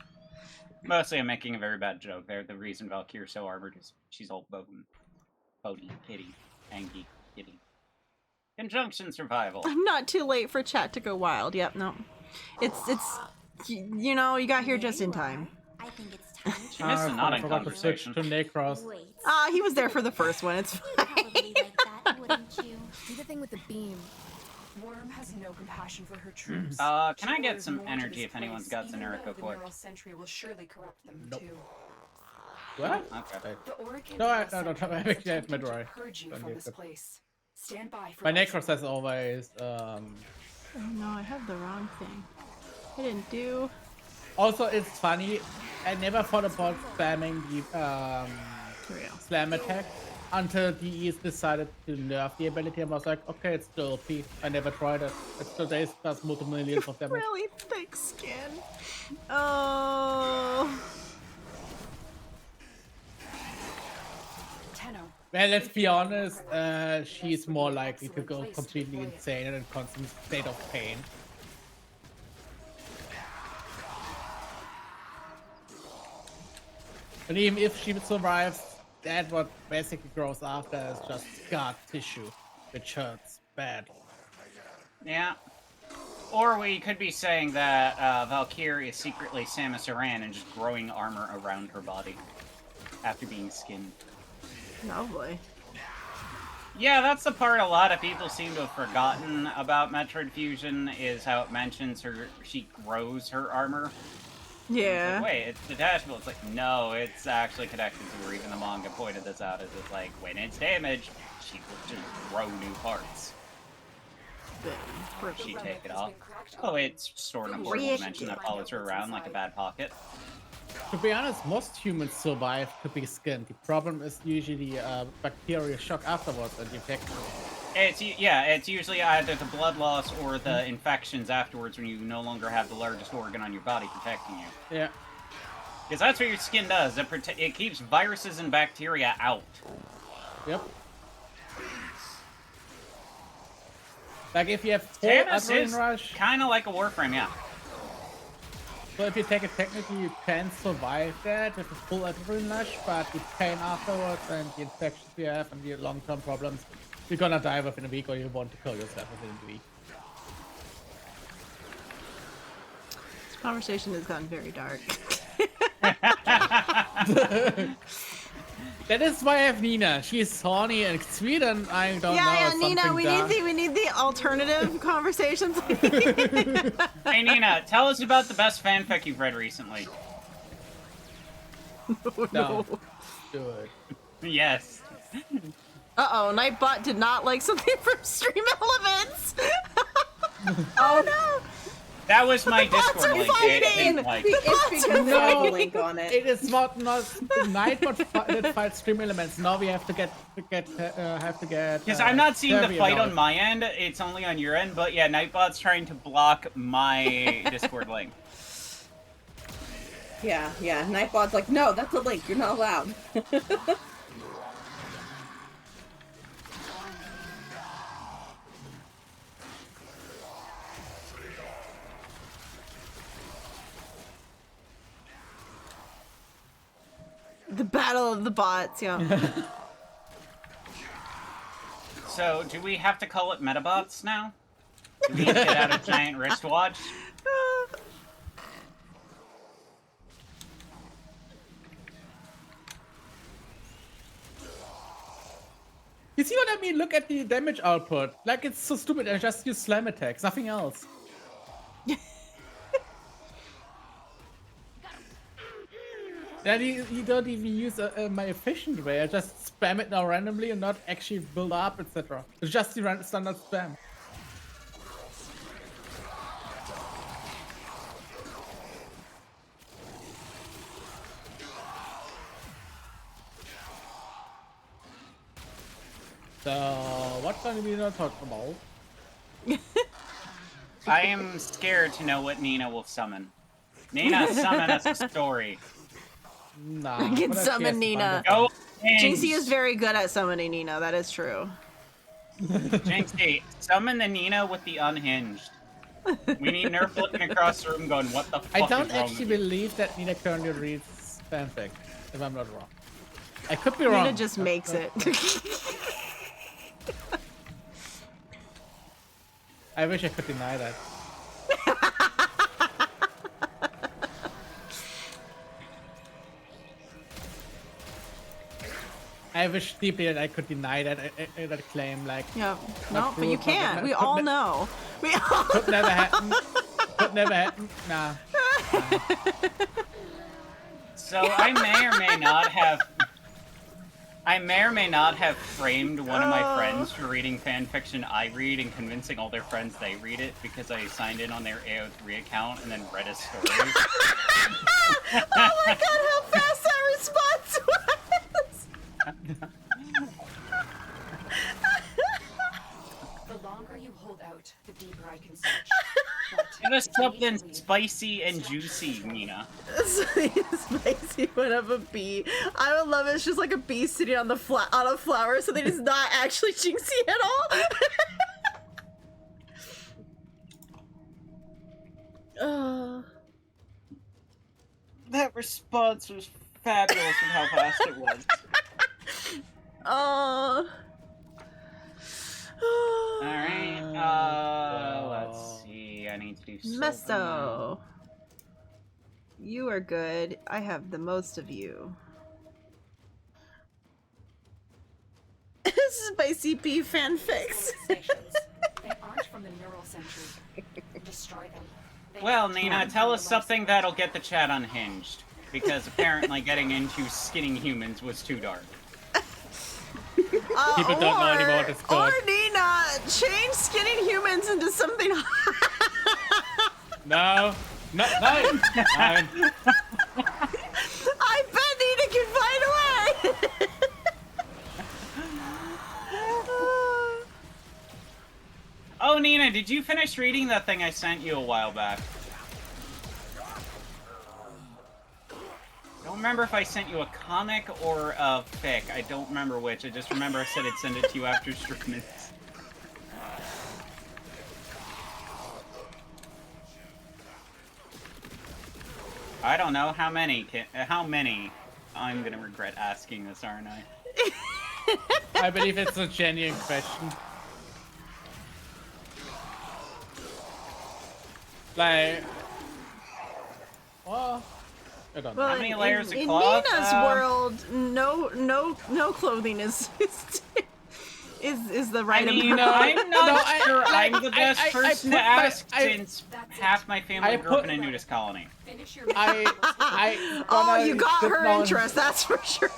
Mostly I'm making a very bad joke there. The reason Valkyr's so armored is she's all bone. Bodie, kitty, angy, kitty. Conjunction survival. I'm not too late for chat to go wild. Yep, no. It's you know, you got here just in time. I think it's time She missed a I nodding forgot to switch conversation. to Necros. Wait. He was there for the first one. It's fine. Probably like that, wouldn't you? Do the thing with the beam. Worm has no compassion for her troops. Can I She get lures some more to energy this if anyone's place, got even Zenerica though the quick? neural sentry will surely corrupt them Nope. too. What? Okay. The Oregon No, I neural don't sentry have is actually have attempting to Midori. purge you Don't from need this it. place. Stand by for My us. Necros has always. Oh no, I have the wrong thing. I didn't do. Also, it's funny. I never thought about spamming the Real. slam attack until DE's decided to nerf the ability. I was like, okay, it's still OP. I never tried it. It still does multiple millions of damage. Really thick skin. Oh. Tenno. Well, let's be honest. She's more likely to go completely insane and in constant state of pain. And even if she survives, that what basically grows after is just scar tissue, which hurts bad. Yeah. Or we could be saying that Valkyr is secretly Samus Aran and just growing armor around her body after being skinned. Lovely. Yeah, that's the part a lot of people seem to have forgotten about Metroid Fusion, is how it mentions she grows her armor. Yeah. It's like, wait, it's detachable. It's like, no, it's actually connected to her. Even the manga pointed this out. It's like, when it's damaged, she will just grow new parts. She take it off. Oh, it's stored in a portable dimension that follows her around like a bad pocket. To be honest, most humans survive to be skinned. The problem is usually bacterial shock afterwards and infection. It's usually either the blood loss or the infections afterwards when you no longer have the largest organ on your body protecting you. Yeah. Because that's what your skin does. It keeps viruses and bacteria out. Yep. Like if you have full Samus adrenaline is rush, kind of like a Warframe, yeah. so if you take it technically, you can survive that with a full adrenaline rush, but the pain afterwards and the infections you have and the long-term problems, you're gonna die within a week or you want to kill yourself within a week. This conversation has gotten very dark. That is why I have Nina. She's horny and sweet, and I don't know. Yeah, Nina, something we dark. need the alternative conversations. Hey, Nina, tell us about the best fanfic you've read recently. No. Do it. Yes. Uh-oh, Nightbot did not like something from Stream Elements. Oh no! That was my The bots Discord are link. fighting! Like, It's because No. I have a link on it. It is not Nightbot that fights stream elements. Now we have to get. because I'm not seeing the Kirby fight about on it. my end. It's only on your end. But yeah, Nightbot's trying to block my Discord link. Yeah. Nightbot's like, no, that's a link. You're not allowed. The battle of the bots, yeah. So, do we have to call it Metabots now? Do we get out a giant wristwatch? You see what I mean? Look at the damage output. Like, it's so stupid. I just use slam attacks, nothing else. Then you don't even use my efficient way. I just spam it now randomly and not actually build up, etc. It's just the standard spam. So, what can we not talk about? I am scared to know what Nina will summon. Nina, summon us a story. Nah. I can what else summon has to Nina. find Go, Jinxie is very good at summoning Nina, that is true. Jinxie, summon the Nina with the unhinged. We need Nerf looking across the room going, what the fuck I is don't wrong actually with you? believe that Nina currently reads fanfic, if I'm not wrong. I could be wrong. Nina just makes it. I wish I could deny that. I wish deeply that I could deny that claim. Like, Yeah, no, but you proof, can't. We could all ne- know. We all could never happen. Could never happen. Nah. So I may or may not have... I may or may not have framed one of my friends for reading fanfiction I read and convincing all their friends they read it because I signed in on their AO3 account and then read a story. Oh my god, how fast that response was! The longer you hold out, the deeper I can search. Give us something spicy and juicy, Nina. Spicy one of a bee. I would love it. It's just like a bee sitting on the on a flower, so that it's not actually Jinxie at all. That response was fabulous with how fast it was. Alright, let's see. I need to do something. Meso. You are good. I have the most of you. Spicy bee fanfics. Civilizations. They aren't from the neural century. Destroy them. They Well, come Nina, from tell the us something lost that'll get the chat unhinged. Because apparently getting into skinning humans was too dark. People don't know anymore what it's called. Or Nina, change skinning humans into something. No. No. Fine. I bet Nina can find a way. Oh, Nina, did you finish reading that thing I sent you a while back? I don't remember if I sent you a comic or a fic. I don't remember which. I just remember I said I'd send it to you after streaming. I don't know how many. How many? I'm gonna regret asking this, aren't I? I believe it's a genuine question. Like, well, I don't know. Well, How many layers of in cloth? Nina's world, no clothing is the right I mean, amount. I'm not sure I'm the best person to ask since That's half my family I grew up put- in a nudist colony. Finish your I Oh, gonna you got sit her down- interest, that's for sure.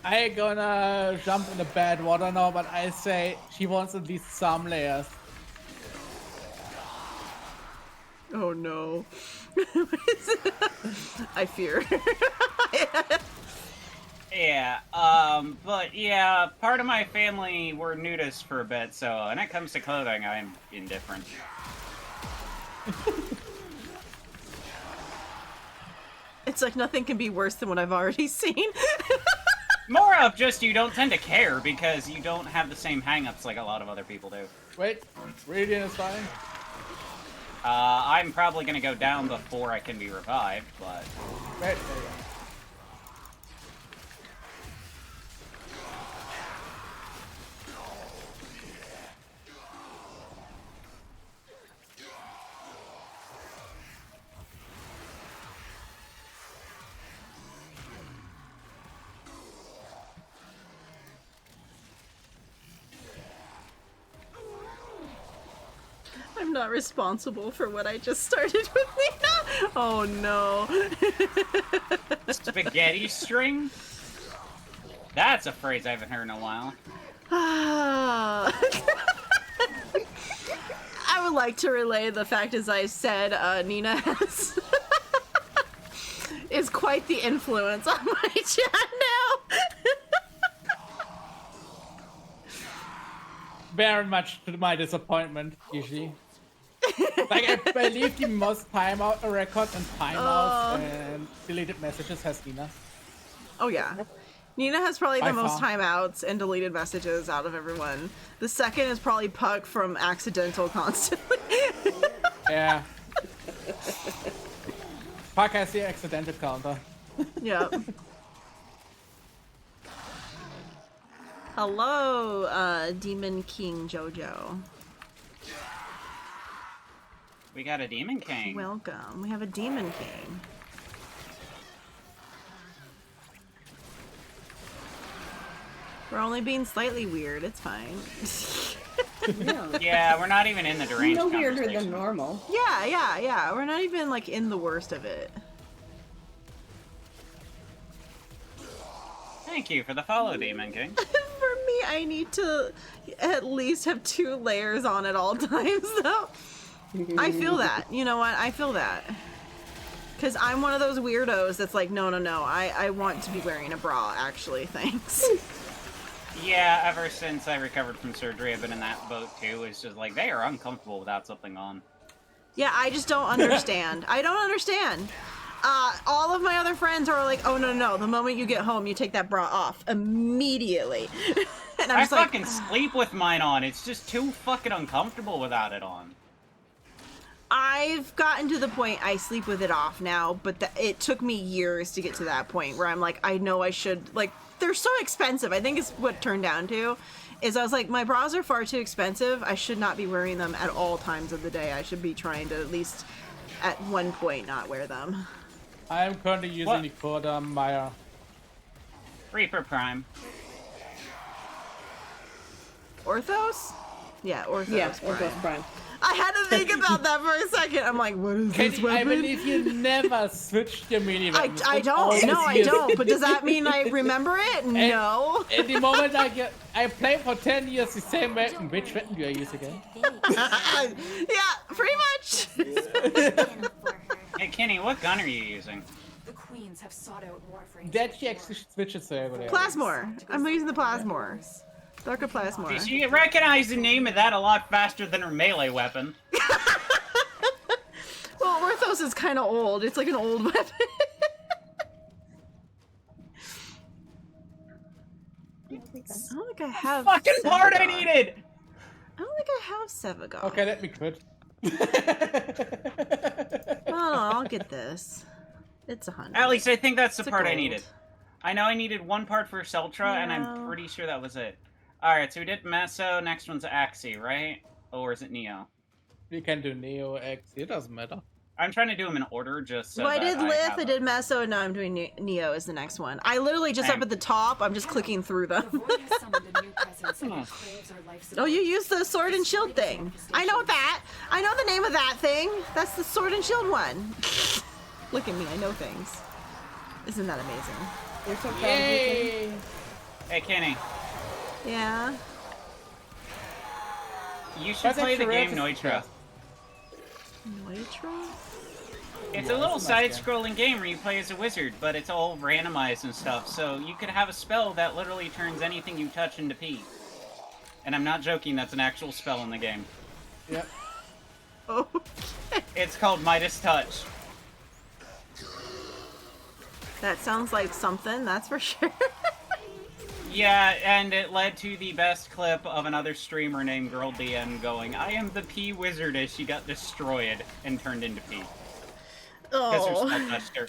I ain't gonna jump in the bad water now, but I say she wants at least some layers. Oh no. I fear. Yeah, but yeah, part of my family were nudists for a bit, so when it comes to clothing, I'm indifferent. It's like nothing can be worse than what I've already seen. More of just you don't tend to care because you don't have the same hang-ups like a lot of other people do. Wait, Radiant is fine. I'm probably gonna go down before I can be revived, but... Wait, there you go. I'm not responsible for what I just started with Nina. Oh no. Spaghetti string? That's a phrase I haven't heard in a while. I would like to relay the fact, as I said, Nina has is quite the influence on my chat now. Very much to my disappointment, usually. Like, I believe the most timeout record and timeouts and deleted messages has Nina. Oh yeah. Nina has probably By the most far. timeouts and deleted messages out of everyone. The second is probably Puck from accidental constantly. Yeah. Puck has the accidental counter. Yep. Hello, Demon King Jojo. We got a Demon King. Welcome. We have a Demon King. We're only being slightly weird. It's fine. Yeah. Yeah, we're not even in the deranged No weirder than conversation. normal. Yeah. We're not even like in the worst of it. Thank you for the follow, Demon King. For me, I need to at least have 2 layers on at all times, though. I feel that. You know what? I feel that. Because I'm one of those weirdos that's like, no. I want to be wearing a bra, actually. Thanks. Yeah, ever since I recovered from surgery, I've been in that boat too. It's just like, they are uncomfortable without something on. Yeah, I just don't understand. I don't understand. All of my other friends are like, oh, no. The moment you get home, you take that bra off immediately. And I'm I just like, fucking sleep with mine on. It's just too fucking uncomfortable without it on. I've gotten to the point I sleep with it off now, but it took me years to get to that point where I'm like, I know I should, like, they're so expensive. I think it's what it turned down to, is I was like, my bras are far too expensive. I should not be wearing them at all times of the day. I should be trying to at least at one point not wear them. I'm currently using What? the Corda Maya. Reaper Prime. Orthos? Yeah, Orthos. Yeah, or Prime. Ghost Prime. I had to think about that for a second. I'm like, what is this I weapon? believe you never switched your mini weapons. I in all don't. No, I these years. don't. But does that mean I remember it? No. At the moment I played for 10 years the same weapon. Which weapon do I use again? Yeah, pretty much. Hey, Kenny, what gun are you using? The queens have sought out Warframe. That she actually switches to every day. Plasmor. I'm using the Plasmor. Darker See, Plasmor. she recognized the name of that a lot faster than her melee weapon. Well, Orthos is kind of old. It's like an old weapon. I don't think I have. Fucking part I Sevagon. needed! I don't think I have Sevagon. Okay, let me quit. No, I'll get this. It's 100. At least I think that's the It's a part I gold. needed. I know I needed one part for Seltra, and I'm Yeah. pretty sure that was it. Alright, so we did Meso, next one's Axie, right? Or is it Neo? We can do Neo X. It doesn't matter. I'm trying to do them in order, just so Well, I that did Lith, have I a- did Meso, and now I'm doing Neo as the next one. I literally just Same. up at the top, I'm just clicking through The them. void has summoned a new presence and it craves our life Oh, support. you used the sword and shield thing. I know that. I know the name of that thing. That's the sword and shield one. Look at me, I know things. Isn't that amazing? You're so proud of you, Kenny. Yay! Hey, Kenny, Yeah. you should What's play the extra game rare? Neutra. Nitro? It's Yeah, a little it's a nice side-scrolling game where you play as a wizard, but it's all randomized and stuff, so you could have a spell that literally turns anything you touch into pee. And I'm not joking, that's an actual spell in the game. Yep. Oh. It's called Midas Touch. That sounds like something, that's for sure. Yeah, and it led to the best clip of another streamer named Girl DM going, I am the pee wizard, as she got destroyed and turned into pee. Because her spell touched her.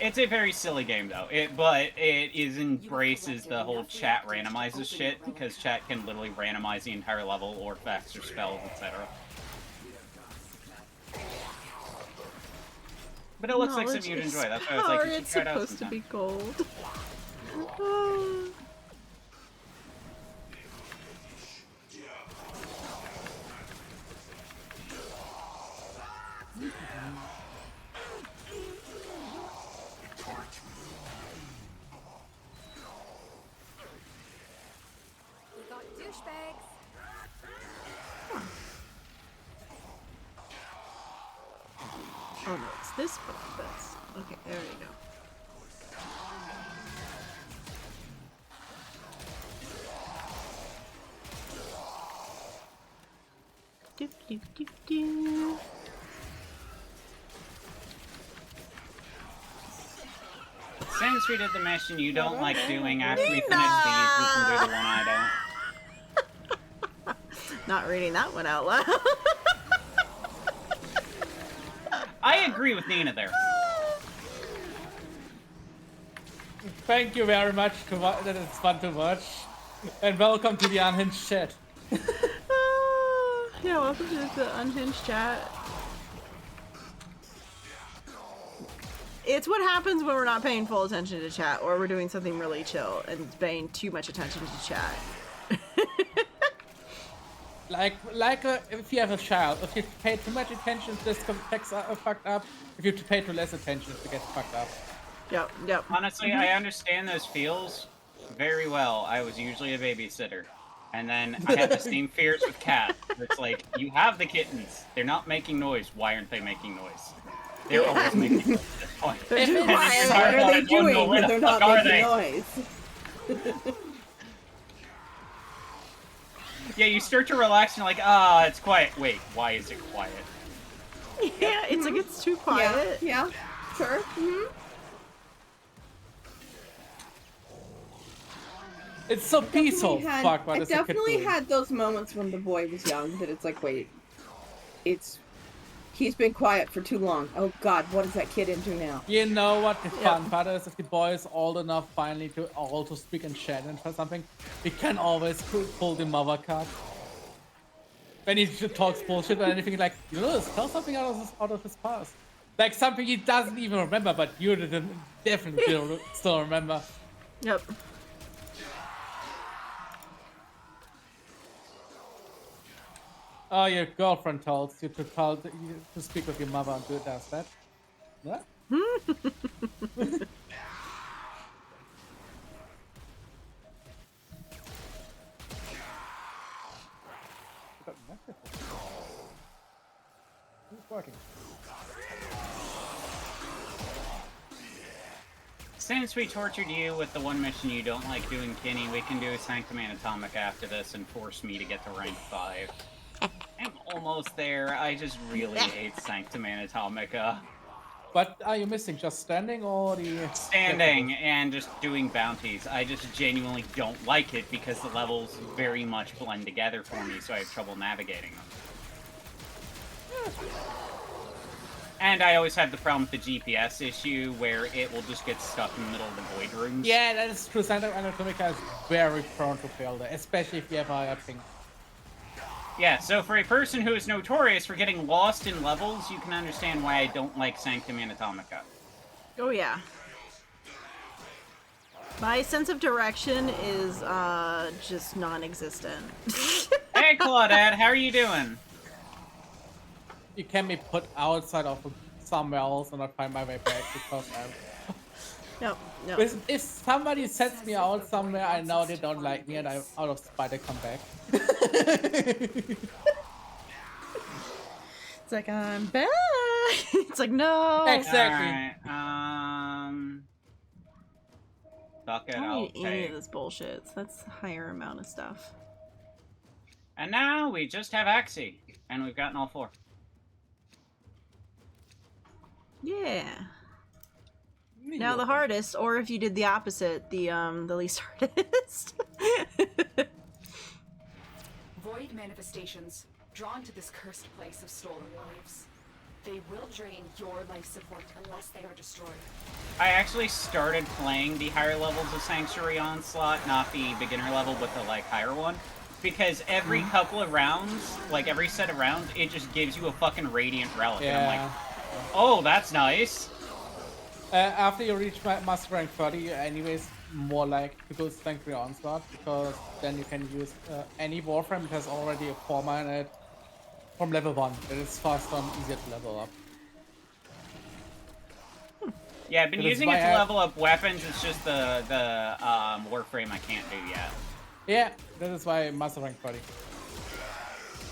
It's a very silly game, though. But it embraces the whole chat randomizes shit, because chat can literally randomize the entire level, or effects, or spells, etc. But it looks like something you'd enjoy. That's why I was like, you should it's try it out supposed to sometime. be gold. We got douchebags. Oh no, it's this book. That's okay. There you go. Do, do, do, do. Since we did the mission you don't like doing after we finish these, we can do the one I don't. Not reading that one out loud. I agree with Nina there. Thank you very much. That is fun to watch. And welcome to the Unhinged chat. Yeah, welcome to the Unhinged chat. It's what happens when we're not paying full attention to chat, or we're doing something really chill and paying too much attention to chat. If you have a child, if you pay too much attention, this text are fucked up. If you pay too less attention, it gets fucked up. Yep, yep. Honestly, I understand those feels very well. I was usually a babysitter. And then I had the same fears with cats. It's like, you have the kittens. They're not making noise. Why aren't they making noise? They're always making noise at this point. They're too quiet. What are they doing where when the they're fuck not are making they? noise? Yeah, you start to relax and you're like, ah, it's quiet. Wait, why is it quiet? Yeah, it's like it's too quiet. Yeah, sure. It's so peaceful. Fuck, what I is the kid definitely doing? had those moments when the boy was young that it's like, wait, he's been quiet for too long. Oh God, what is that kid into now? You know what the fun part is? If the boy is old enough finally to also speak in chat and for something, he can always pull the mother card. When he just talks bullshit or anything, like, you know, tell something out of his past. Like something he doesn't even remember, but you definitely still remember. Yep. Oh, your girlfriend told you to speak with your mother and do that. What? Who's working? Since we tortured you with the one mission you don't like doing, Kenny, we can do Sanctum Anatomica after this and force me to get to rank 5. I'm almost there. I just really hate Sanctum Anatomica. What are you missing? Just standing or the... Standing and just doing bounties. I just genuinely don't like it because the levels very much blend together for me, so I have trouble navigating them. And I always have the problem with the GPS issue where it will just get stuck in the middle of the void rooms. Yeah, that is true. Sanctum Anatomica is very prone to failure, especially if you have a ping. Yeah, so for a person who is notorious for getting lost in levels, you can understand why I don't like Sanctum Anatomica. Oh yeah. My sense of direction is just non-existent. Hey Claudette, how are you doing? You can be put outside of somewhere else and I find my way back because No, no. If somebody sets me out somewhere, I know they don't like me, and I out of spite I come back. It's like, I'm back. It's like, no. Exactly. Alright, fuck it, I don't I'll need any of take. this bullshit. That's a higher amount of stuff. And now we just have Axie, and we've gotten all 4. Yeah. Now the hardest, or if you did the opposite, the least hardest. Void manifestations drawn to this cursed place of stolen lives. They will drain your life support unless they are destroyed. I actually started playing the higher levels of Sanctuary Onslaught, not the beginner level, but the, like, higher one. Because every couple of rounds, like, every set of rounds, it just gives you a fucking Radiant Relic. Yeah. And I'm like, oh, that's nice. After you reach Master Rank 30, you anyways more like to go Sanctuary Onslaught, because then you can use any Warframe that has already a forma in it from level 1. It is faster and easier to level up. Yeah, I've been That is using it why to I- level up weapons, it's just the Warframe I can't do yet. Yeah, that is why Master Rank 30.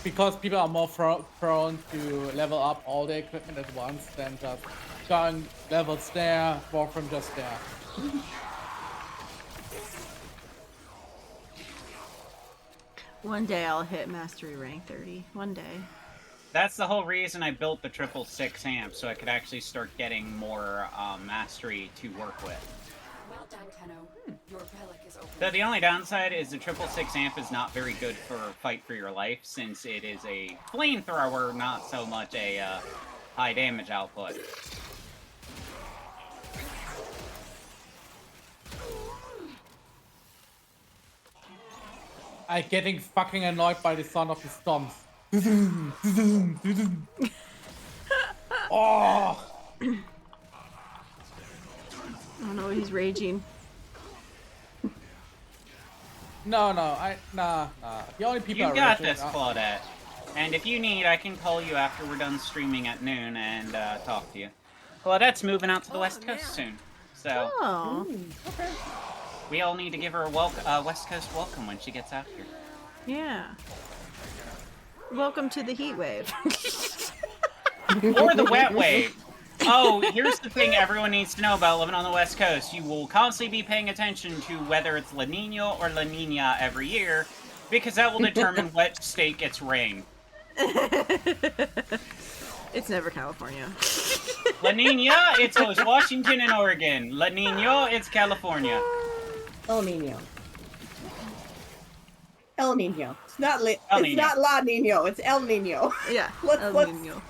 Because people are more prone to level up all the equipment at once than just going levels there, Warframe just there. One day I'll hit mastery rank 30. One day. That's the whole reason I built the 666 amp, so I could actually start getting more mastery to work with. Well done, Tenno. Your relic is open. So the only downside is the 666 amp is not very good for fight for your life, since it is a flamethrower, not so much a high damage output. I'm getting fucking annoyed by the sound of the storms. Oh! Oh no, he's raging. No, nah. The only people You are got raging this, are- Claudette. And if you need, I can call you after we're done streaming at noon and talk to you. Claudette's moving out to the West Coast soon, so Oh. we all need to give her a West Coast welcome when she gets out here. Yeah. Welcome to the heat wave. Or the wet wave. Oh, here's the thing everyone needs to know about living on the West Coast. You will constantly be paying attention to whether it's La Nina or La Nina every year, because that will determine what state gets rain. It's never California. La Nina, it's Washington and Oregon. La Nina, it's California. El Nino. El Nino. It's not El it's Nino. not La Nino. It's El Nino. Yeah. Let's- El let's- Nino.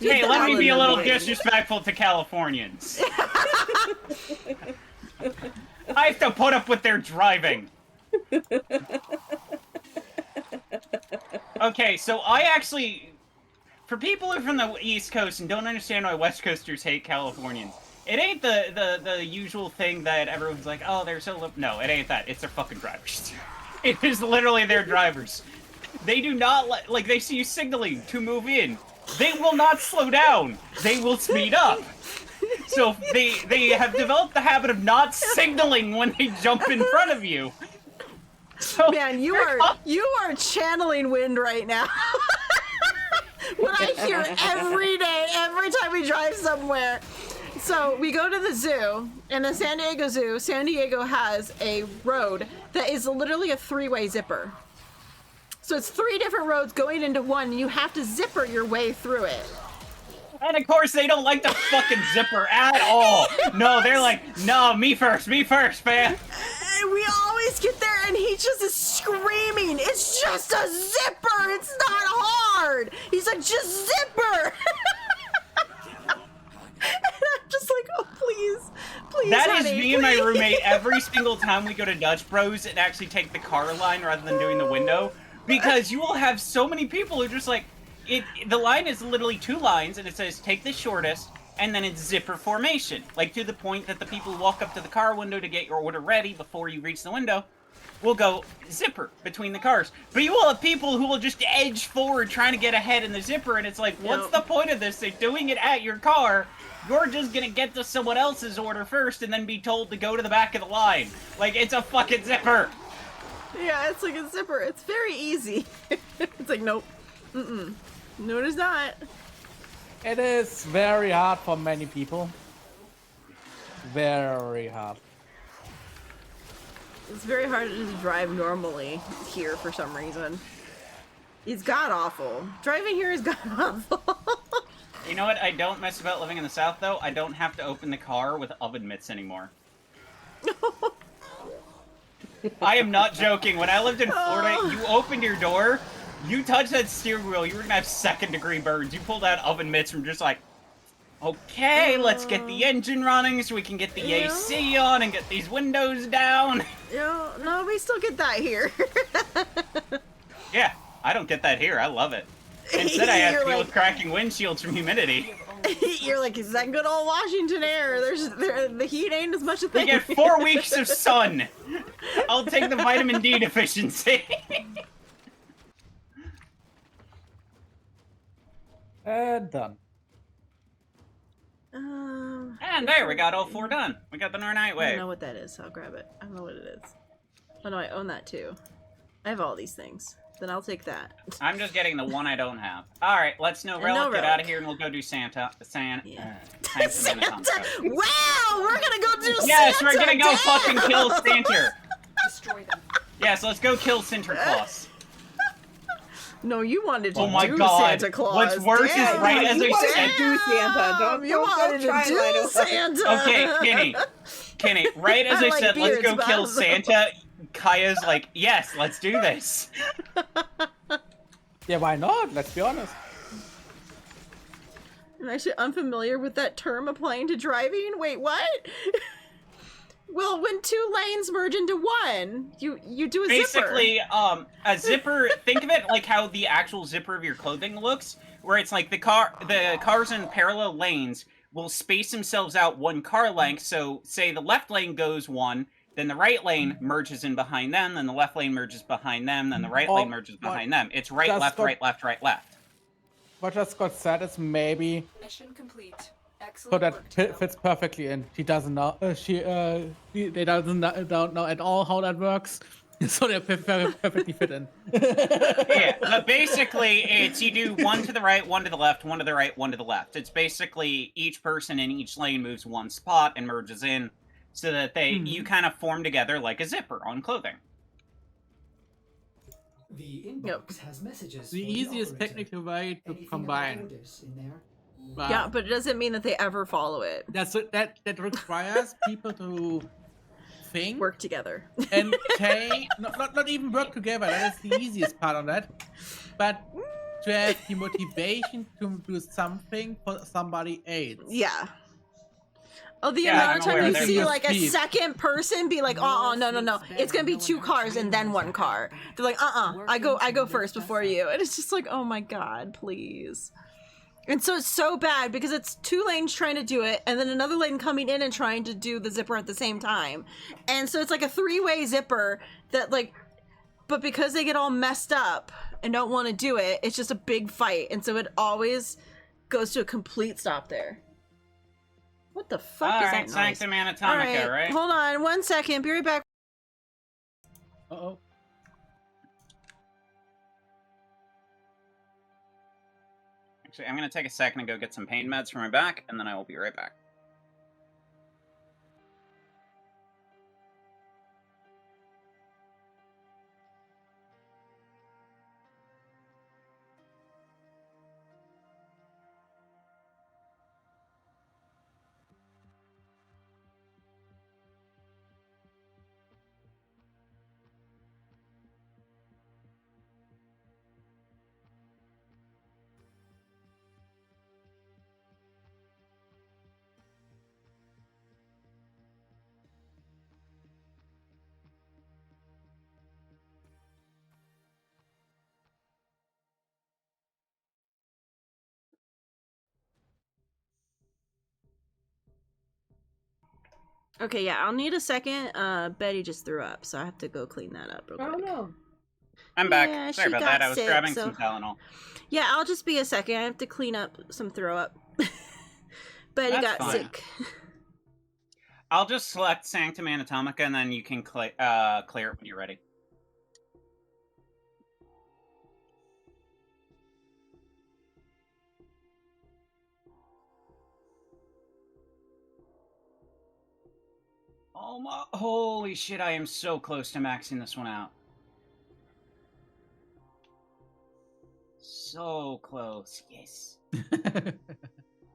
Hey, let me be a little Holiday. disrespectful to Californians. I have to put up with their driving. Okay, so I actually... For people who are from the East Coast and don't understand why West Coasters hate Californians, it ain't the usual thing that everyone's like, oh, they're so... No, it ain't that. It's their fucking drivers. It is literally their drivers. They do not like they see you signaling to move in. They will not slow down. They will speed up. So they have developed the habit of not signaling when they jump in front of you. So Man, you are channeling wind right now. What I hear every day, every time we drive somewhere. So we go to the zoo, and the San Diego Zoo, San Diego has a road that is literally a 3-way zipper. So it's 3 different roads going into one, and you have to zipper your way through it. And of course they don't like the fucking zipper at all. No, they're like, no, me first, man. And we always get there, and he just is screaming, "It's just a zipper! It's not hard!" He's like, "Just zipper!" And I'm just like, "Oh, please, That is honey, me and my please." roommate every single time we go to Dutch Bros and actually take the car line rather than doing the window. Because you will have so many people who just like, the line is literally 2 lines and it says take the shortest and then it's zipper formation. Like to the point that the people walk up to the car window to get your order ready before you reach the window. will go zipper between the cars. But you will have people who will just edge forward trying to get ahead in the zipper, and it's like, what's the point of this? They're doing it at your car. You're just gonna get to someone else's order first and then be told to go to the back of the line. Like, it's a fucking zipper. Yeah, it's like a zipper. It's very easy. It's like, nope. Mm-mm. No, it is not. It is very hard for many people. Very hard. It's very hard to just drive normally here for some reason. It's god-awful. Driving here is god-awful. You know what I don't miss about living in the South, though? I don't have to open the car with oven mitts anymore. I am not joking. When I lived in Florida, you opened your door, you touched that steering wheel, you were gonna have second-degree burns. You pulled out oven mitts from just like, okay, let's get the engine running so we can get the AC on and get these windows down. No, we still get that here. Yeah, I don't get that here. I love it. Instead, I have to deal with cracking windshields from humidity. You're like, is that good old Washington air? The heat ain't as much a thing. We get 4 weeks of sun. I'll take the vitamin D deficiency. Done. And there, we got all 4 done. We got the Northern Night I Wave. don't know what that is, so I'll grab it. I don't know what it is. Oh no, I own that too. I have all these things. Then I'll take that. I'm just getting the one I don't have. Alright, let's no relic, get out of here and we'll go do Santa. Santa. Wow, we're gonna go do Santa! Yes, we're gonna go fucking kill Santa! Destroy them. Yes, let's go kill Sinterklaas. No, you wanted to Oh my do god. Santa Claus. What's worse is right as I said. Do Santa. Don't You wanted to try, do Lido. Santa. Okay, Kenny, right as I like said, let's go beards, kill but- Santa, Kaya's like, yes, let's do this. Yeah, why not? Let's be honest. I'm actually unfamiliar with that term applying to driving. Wait, what? Well, when 2 lanes merge into one, you do a Basically, zipper. a zipper, think of it like how the actual zipper of your clothing looks, where it's like the cars in parallel lanes will space themselves out 1 car length, so say the left lane goes 1, then the right lane merges in behind them, then the left lane merges behind them, then the right lane merges behind them. It's right, left, right, left, right, left. What just got said is maybe Mission complete. so Excellent that work, General. fits perfectly, and she doesn't know. They don't know at all how that works, so they're perfectly fit in. Yeah, but basically, it's you do 1 to the right, 1 to the left, 1 to the right, 1 to the left. It's basically each person in each lane moves 1 spot and merges in, so that you kind of form together like a zipper on clothing. The inbox has messages. The for easiest operator. technical way to Anything combine. about orders in there? Yeah, but it doesn't mean that they ever follow it. That requires people to think Work together. and say not even work together. That is the easiest part of that. But to have the motivation to do something for somebody else. Yeah. Oh, the Yeah, amount of I'm time aware you there's see no like a speed. second person be like, no. It's gonna be 2 cars and then 1 car. They're like, I go first before you. And it's just like, oh my god, please. And so it's so bad because it's 2 lanes trying to do it and then another lane coming in and trying to do the zipper at the same time. And so it's like a 3-way zipper that like, but because they get all messed up and don't want to do it, it's just a big fight. And so it always goes to a complete stop there. What the fuck is that Alright, noise? Sanctum Anatomica, right? Hold on 1 second. Be right back. Uh-oh. Actually, I'm going to take a second and go get some pain meds for my back, and then I will be right back. Okay, yeah, I'll need a second. Betty just threw up, so I have to go clean that up real Oh quick. no. I'm back. Yeah, Sorry she about got that. I was sick, grabbing so- some Tylenol. Yeah, I'll just be a second. I have to clean up some throw up. Betty That's got fine. sick. I'll just select Sanctum Anatomica, and then you can clear it when you're ready. Oh my! Holy shit! I am so close to maxing this one out. So close. Yes.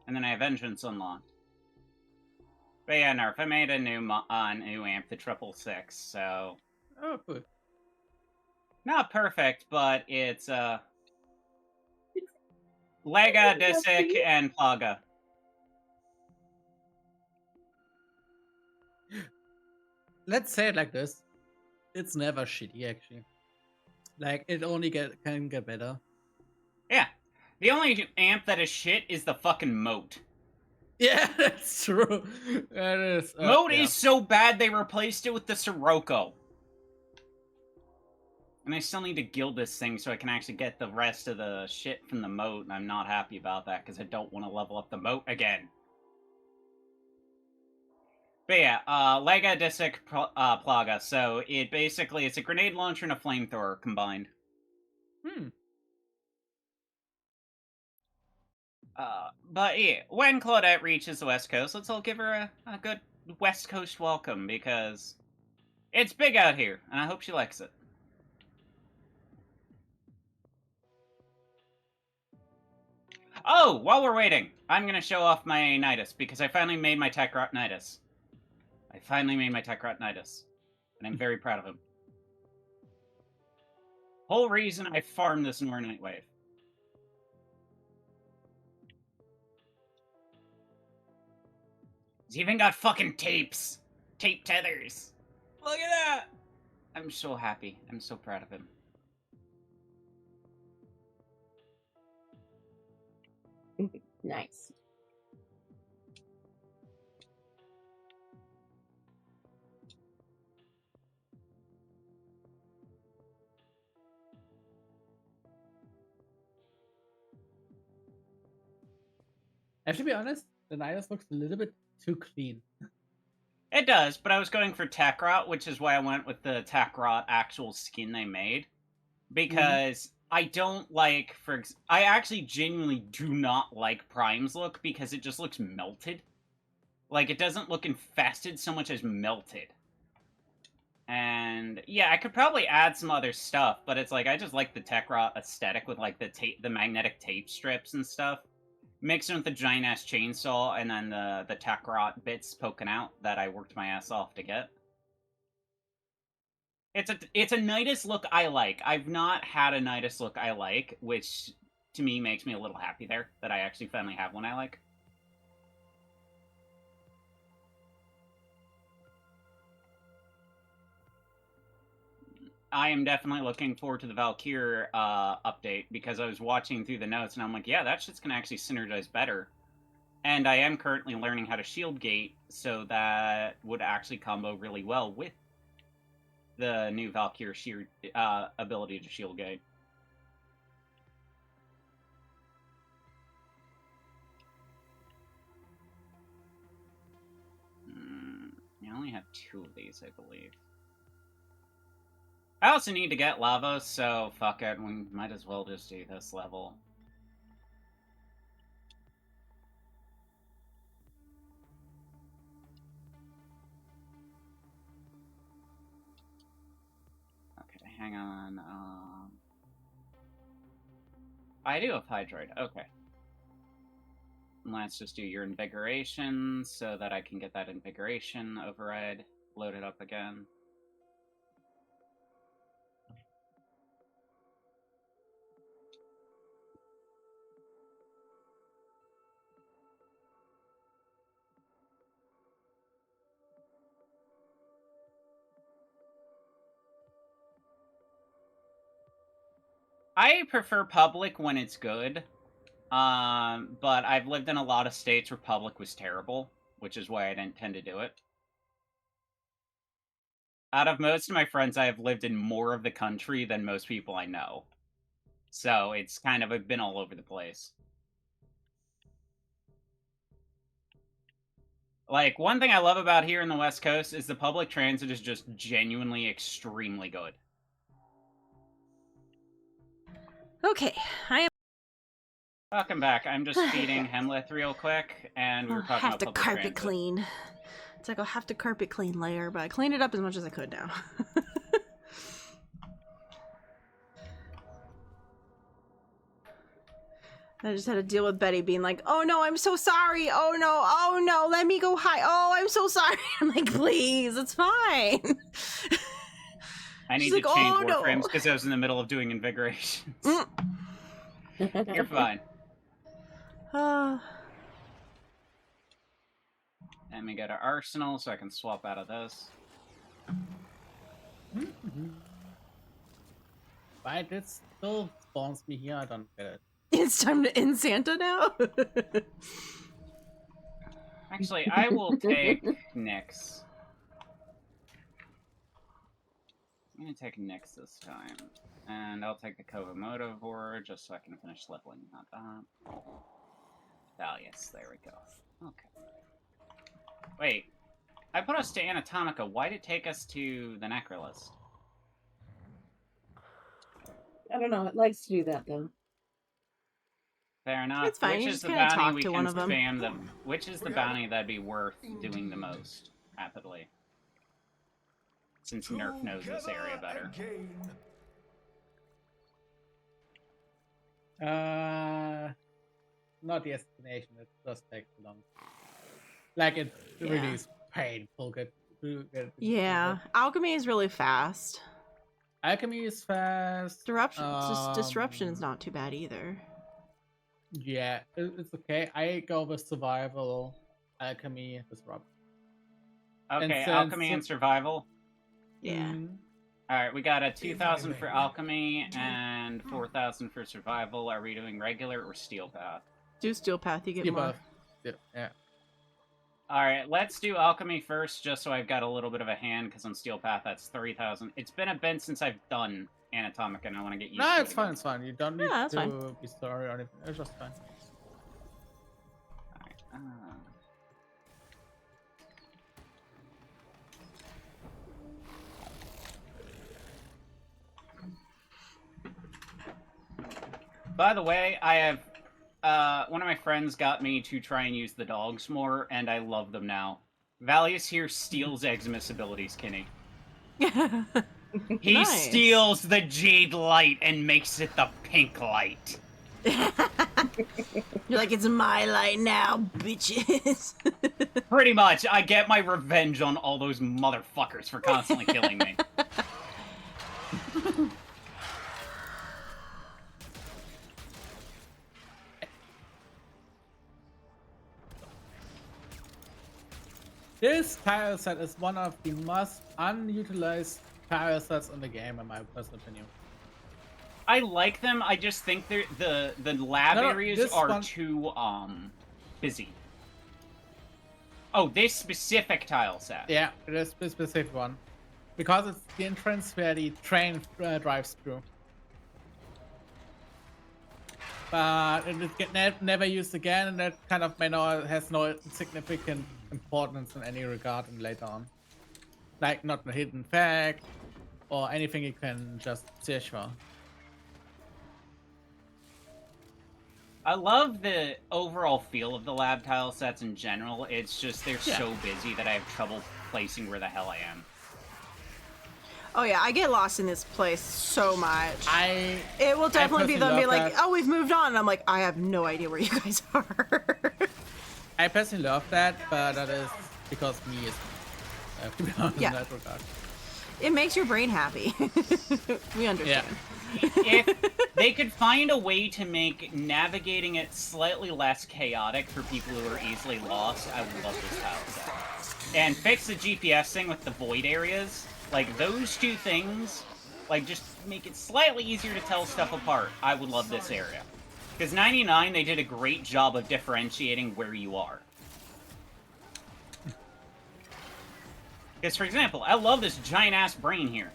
And then I have Vengeance unlocked. But yeah, Nerf, I made a new amp, the 666, so... Oh, cool. Not perfect, but it's, Lega, Disic, and Plaga. Let's say it like this. It's never shitty, actually. Like, it only can get better. Yeah. The only amp that is shit is the fucking moat. Yeah, that's true. That is. Moat yeah. is so bad they replaced it with the Sirocco. And I still need to gild this thing so I can actually get the rest of the shit from the moat, and I'm not happy about that because I don't want to level up the moat again. But yeah, Lega, Disic, Plaga. So it basically, it's a grenade launcher and a flamethrower combined. But yeah, when Claudette reaches the West Coast, let's all give her a good West Coast welcome, because it's big out here, and I hope she likes it. Oh, while we're waiting, I'm gonna show off my Nidus, because I finally made my Tekrot Nidus. I finally made my Tekrot Nidus, and I'm very proud of him. Whole reason I farmed this Nor Nightwave. He's even got fucking tapes. Tape tethers. Look at that. I'm so happy. I'm so proud of him. Nice. I have to be honest, the Nidus looks a little bit too clean. It does, but I was going for Tekrot, which is why I went with the Tekrot actual skin they made. Because I don't like, I actually genuinely do not like Prime's look, because it just looks melted. Like, it doesn't look infested so much as melted. And, yeah, I could probably add some other stuff, but it's like, I just like the Tekrot aesthetic with, like, the magnetic tape strips and stuff. Mixed in with the giant-ass chainsaw, and then the Tekrot bits poking out that I worked my ass off to get. It's a Nidus look I like. I've not had a Nidus look I like, which to me makes me a little happy there, that I actually finally have one I like. I am definitely looking forward to the Valkyr update, because I was watching through the notes and I'm like, yeah, that shit's gonna actually synergize better. And I am currently learning how to shield gate, so that would actually combo really well with the new Valkyr ability to shield gate. I only have 2 of these, I believe. I also need to get lava, so fuck it, we might as well just do this level. Okay, hang on, I do have Hydroid, okay. Let's just do your Invigoration, so that I can get that Invigoration override loaded up again. I prefer public when it's good, but I've lived in a lot of states where public was terrible, which is why I didn't tend to do it. Out of most of my friends, I have lived in more of the country than most people I know. So it's kind of been all over the place. Like, one thing I love about here in the West Coast is the public transit is just genuinely extremely good. Okay, I am. Welcome back. I'm just feeding Hemlith real quick, and we were I'll talking have about to public carpet transit. clean. It's like I'll have to carpet clean later, but I cleaned it up as much as I could now. I just had to deal with Betty being like, "Oh no, I'm so sorry. Oh no, let me go hide. Oh, I'm so sorry." I'm like, "Please, it's fine." I need She's to like, change "Oh, no." Warframes because I was in the middle of doing invigorations. You're fine. Let me go to Arsenal so I can swap out of this. Right, it still spawns me here. I don't get it. It's time to end Santa now. Actually, I will take Nyx. I'm gonna take Nyx this time. And I'll take the Kovamoto board just so I can finish leveling that up. Valius, there we go. Okay. Wait, I put us to Anatomica. Why did it take us to the Necrolist? I don't know. It likes to do that though. Fair enough. It's fine, Which you is just the gotta bounty talk we to can one of them. spam the? Which is the bounty that'd be worth doing the most rapidly? Since Nerf knows this area better. Not the destination. It does take too long. Like it really Yeah. is painful. Yeah, alchemy is really fast. Alchemy is fast. Disruption is not too bad either. Yeah, it's okay. I go with survival, alchemy, disrupt. Okay, since- alchemy and survival. Yeah. All right, we got a 2,000 for alchemy and 4,000 for survival. Are we doing regular or steel path? Do steel path, you get Yeah, more. yeah. All right, let's do alchemy first, just so I've got a little bit of a hand, because on steel path that's 3,000. It's been a bit since I've done Anatomica, and I want to get used to it. No, it's fine. again. It's fine. You don't need Yeah, that's to fine. be sorry or anything. It's just fine. All right. By the way, I have one of my friends got me to try and use the dogs more, and I love them now. Valius here steals Eximus abilities, Kenny. He Nice. steals the Jade Light and makes it the Pink Light. You're like, it's my light now, bitches. Pretty much, I get my revenge on all those motherfuckers for constantly killing me. This tile set is one of the most unutilized tile sets in the game, in my personal opinion. I like them. I just think the lab No, areas this are one- too busy. Oh, this specific tile set. Yeah, it is the specific one. Because it's the entrance where the train drives through. But it is never used again, and that kind of has no significant importance in any regard in later on. Like, not a hidden fact, or anything you can just search for. I love the overall feel of the lab tile sets in general. It's just they're Yeah. so busy that I have trouble placing where the hell I am. Oh yeah, I get lost in this place so much. I It will definitely be them personally be love like, that. oh, we've moved on. And I'm like, I have no idea where you guys are. I personally love that, but that is because me is to be honest Yeah. in that regard. It makes your brain happy. We understand. If they could find a way to make navigating it slightly less chaotic for people who are easily lost, I would love this tile set. And fix the GPS thing with the void areas. Like, those two things, like, just make it slightly easier to tell stuff apart. I would love this area. Because 99, they did a great job of differentiating where you are. Because, for example, I love this giant-ass brain here.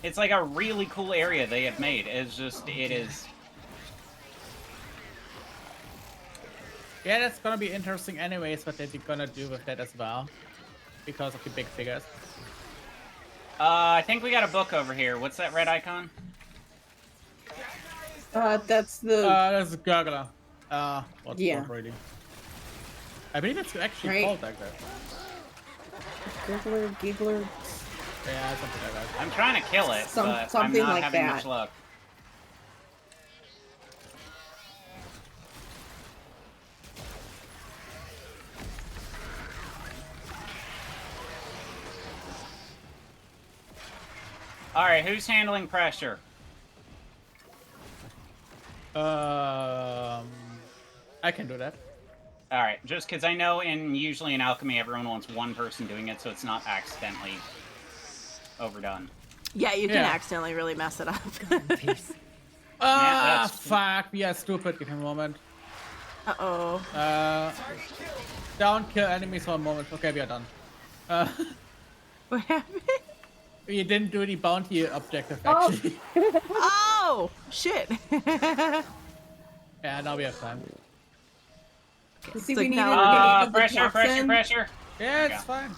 It's like a really cool area they have made. It's just, it is... Yeah, that's gonna be interesting anyways, what they're gonna do with that as well. Because of the big figures. I think we got a book over here. What's that red icon? That's the... That's a gurgler. What's Yeah. called really? I believe it's actually Right. called like that. Giggler, giggler. Yeah, something like that. I'm trying to kill it, but I'm something not like having that. much luck. Alright, who's handling pressure? I can do that. Alright, just because I know usually in alchemy everyone wants one person doing it so it's not accidentally overdone. Yeah, you can Yeah. accidentally really mess it up. Ah, that's- fuck. We are stupid. Give me a moment. Uh-oh. Don't kill enemies for a moment. Okay, we are done. What happened? We didn't do the bounty objective, Oh. actually. Oh, shit. Yeah, now we have time. See, like we need now to we're get the pressure, pressure, toxin. pressure! Yeah, Yeah. it's fine.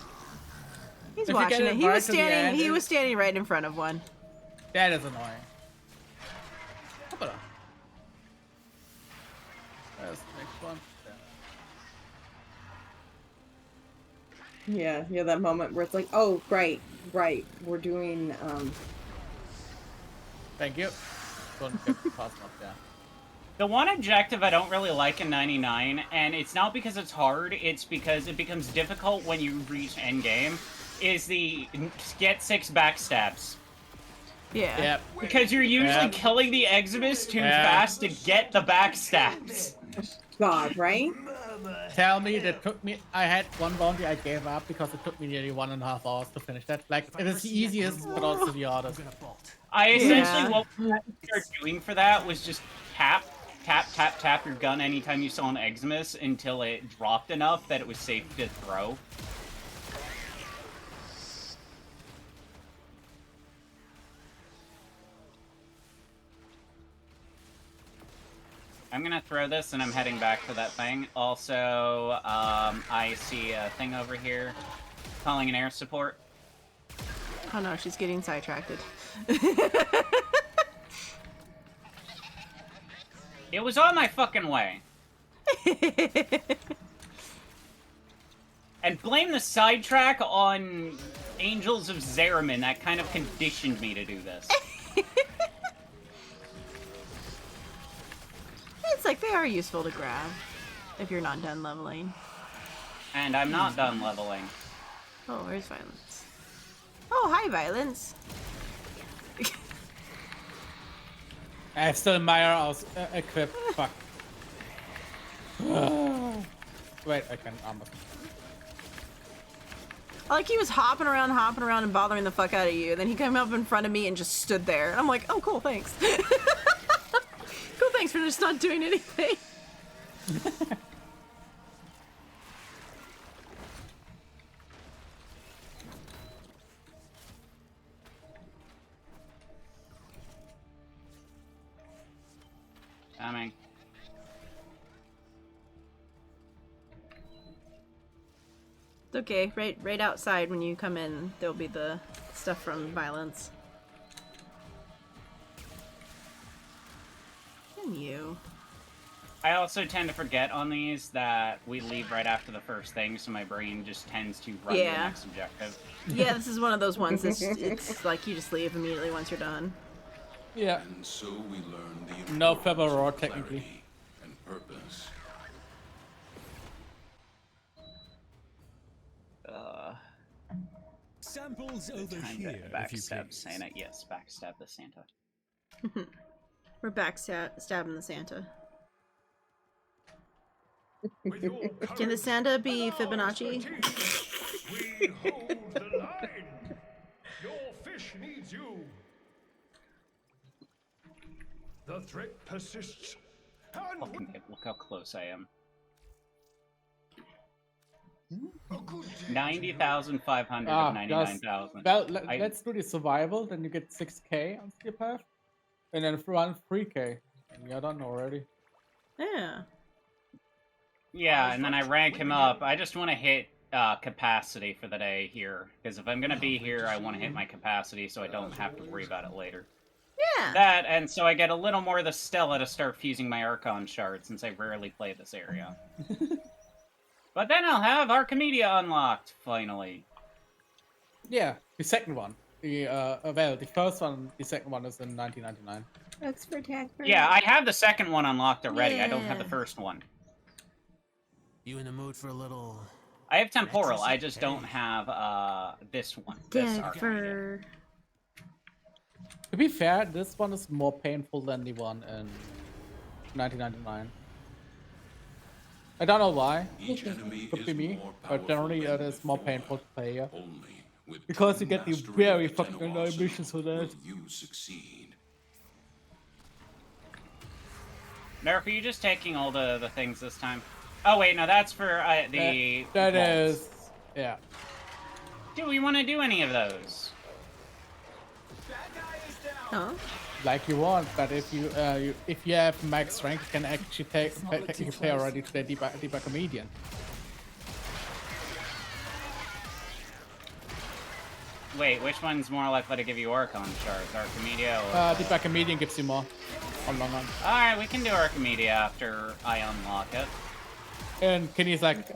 He's If you watching get it. it He right was to the standing. end, He it- was standing right in front of one. That is annoying. Hoppala. There's the next one. Yeah, that moment where it's like, oh, right, we're doing, Thank you. Don't get past up there. The one objective I don't really like in 99, and it's not because it's hard, it's because it becomes difficult when you reach endgame, is the get 6 backstabs. Yeah. Yep. Because you're usually Yeah. killing the Exodus too Yeah. fast to get the backstabs. God, right? Tell me that took me. I had one bounty I gave up because it took me nearly 1.5 hours to finish that. Like, it is the easiest, but also the hardest. I essentially, Yeah. what we started doing for that was just tap your gun anytime you saw an Eximus until it dropped enough that it was safe to throw. I'm gonna throw this and I'm heading back to that thing. Also, I see a thing over here calling an air support. Oh no, she's getting sidetracked. It was on my fucking way. And blame the sidetrack on Angels of Zeramin. That kind of conditioned me to do this. It's like they are useful to grab if you're not done leveling. And I'm not done leveling. Oh, where's Violence? Oh, hi, Violence. I still admire our equip. Fuck. Wait, I can almost. Like, he was hopping around and bothering the fuck out of you. And then he came up in front of me and just stood there. And I'm like, oh, cool, thanks. Cool, thanks for just not doing anything. Coming. It's okay. Right outside when you come in, there'll be the stuff from Violence. And you. I also tend to forget on these that we leave right after the first thing, so my brain just tends to run to the Yeah. next objective. Yeah, this is one of those ones that's it's like you just leave immediately once you're done. Yeah. And so we learn the No importance feather roar, of technically. clarity and purpose. Samples over Time here, to if you backstab please. Santa. Yes, backstab the Santa. We're stabbing the Santa. Can the Santa be Fibonacci? We hold the line. Your fish needs you. The threat persists. And Look how close I am. 90,500 of 99,000. Well, let's do the survival, then you get 6k on Steel Path. And then run 3k. And you're done already. Yeah. Yeah, and then I rank him up. I just want to hit capacity for the day here. Because if I'm going to be here, I want to hit my capacity so I don't have to worry about it later. Yeah. That, and so I get a little more of the Stella to start fusing my Archon shards, since I rarely play this area. But then I'll have Archimedia unlocked, finally. Yeah, the second one. Well, the first one, the second one is in 1999. That's for tag. Yeah, I have the second one unlocked already. I don't have the Yeah. first one. You in the mood for a little? I have Temporal, I just don't have this one. This Archimedia. Denver. To be fair, this one is more painful than the one in 1999. I don't know why. Each enemy Could is be me, more but powerful generally than it is more before. painful to play here. Only with Because you true get the mastery very of the fucking Tenno annoying arsenal missions for that. will you succeed. Nerf, are you just taking all the things this time? Oh wait, no, that's for the That vaults. is, yeah. Do we want to do any of those? Huh? Like you want, but if you have max strength, you can actually technically play already to the debug comedian. Wait, which one's more likely to give you Archon shards? Archimedia or... Debug comedian gives you more on long run. Alright, we can do Archimedia after I unlock it. And Kenny's like,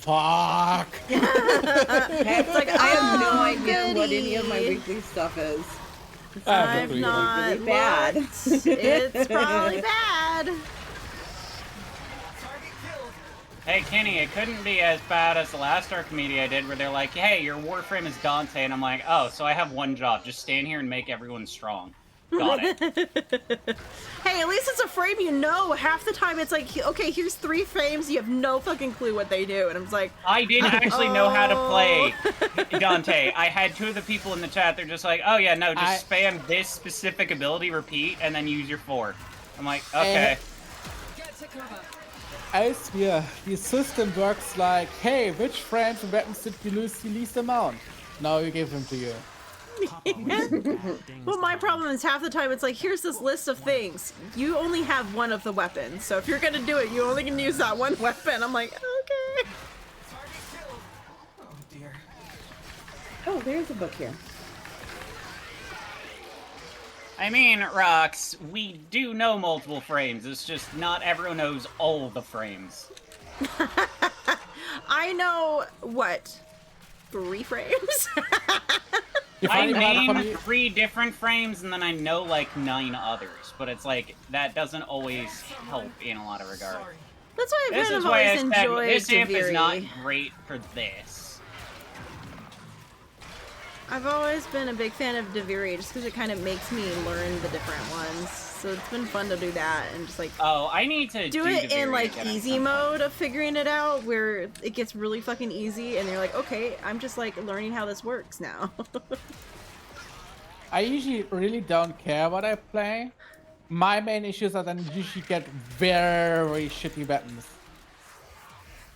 fuck. It's like I have no Oh, idea what any of my goody. weekly stuff is. I've Really not really bad. looked. It's probably bad. Hey Kenny, it couldn't be as bad as the last Archimedia I did where they're like, hey, your Warframe is Dante, and I'm like, oh, so I have one job, just stand here and make everyone strong. Got it. Hey, at least it's a frame you know. Half the time it's like, okay, here's 3 frames, you have no fucking clue what they do. And I'm just like, I didn't actually know how to play Dante. I had 2 of the people in the chat, they're just like, oh yeah, no, just spam this specific ability, repeat, and then use your 4. I'm like, okay. I swear, the system works like, hey, which frames and weapons did you lose the least amount? Now you give them to you. well, my problem is half the time it's like, here's this list of things. You only have one of the weapons. So if you're gonna do it, you only can use that one weapon. I'm like, okay. Oh dear. Oh, there's a book here. I mean, Rox, we do know multiple frames, it's just not everyone knows all the frames. I know, what, 3 frames? I name 3 different frames, and then I know, like, 9 others, but it's like, that doesn't always help in a lot of regards. That's why This I've is why I always said enjoyed this amp is not Deviri. great for this. I've always been a big fan of Deviri just because it kind of makes me learn the different ones. So it's been fun to do that and just like Oh, I need to do it in Deviri like again at easy some point. mode of figuring it out where it gets really fucking easy and you're like, okay, I'm just like learning how this works now. I usually really don't care what I play. My main issues are then usually get very shitty weapons.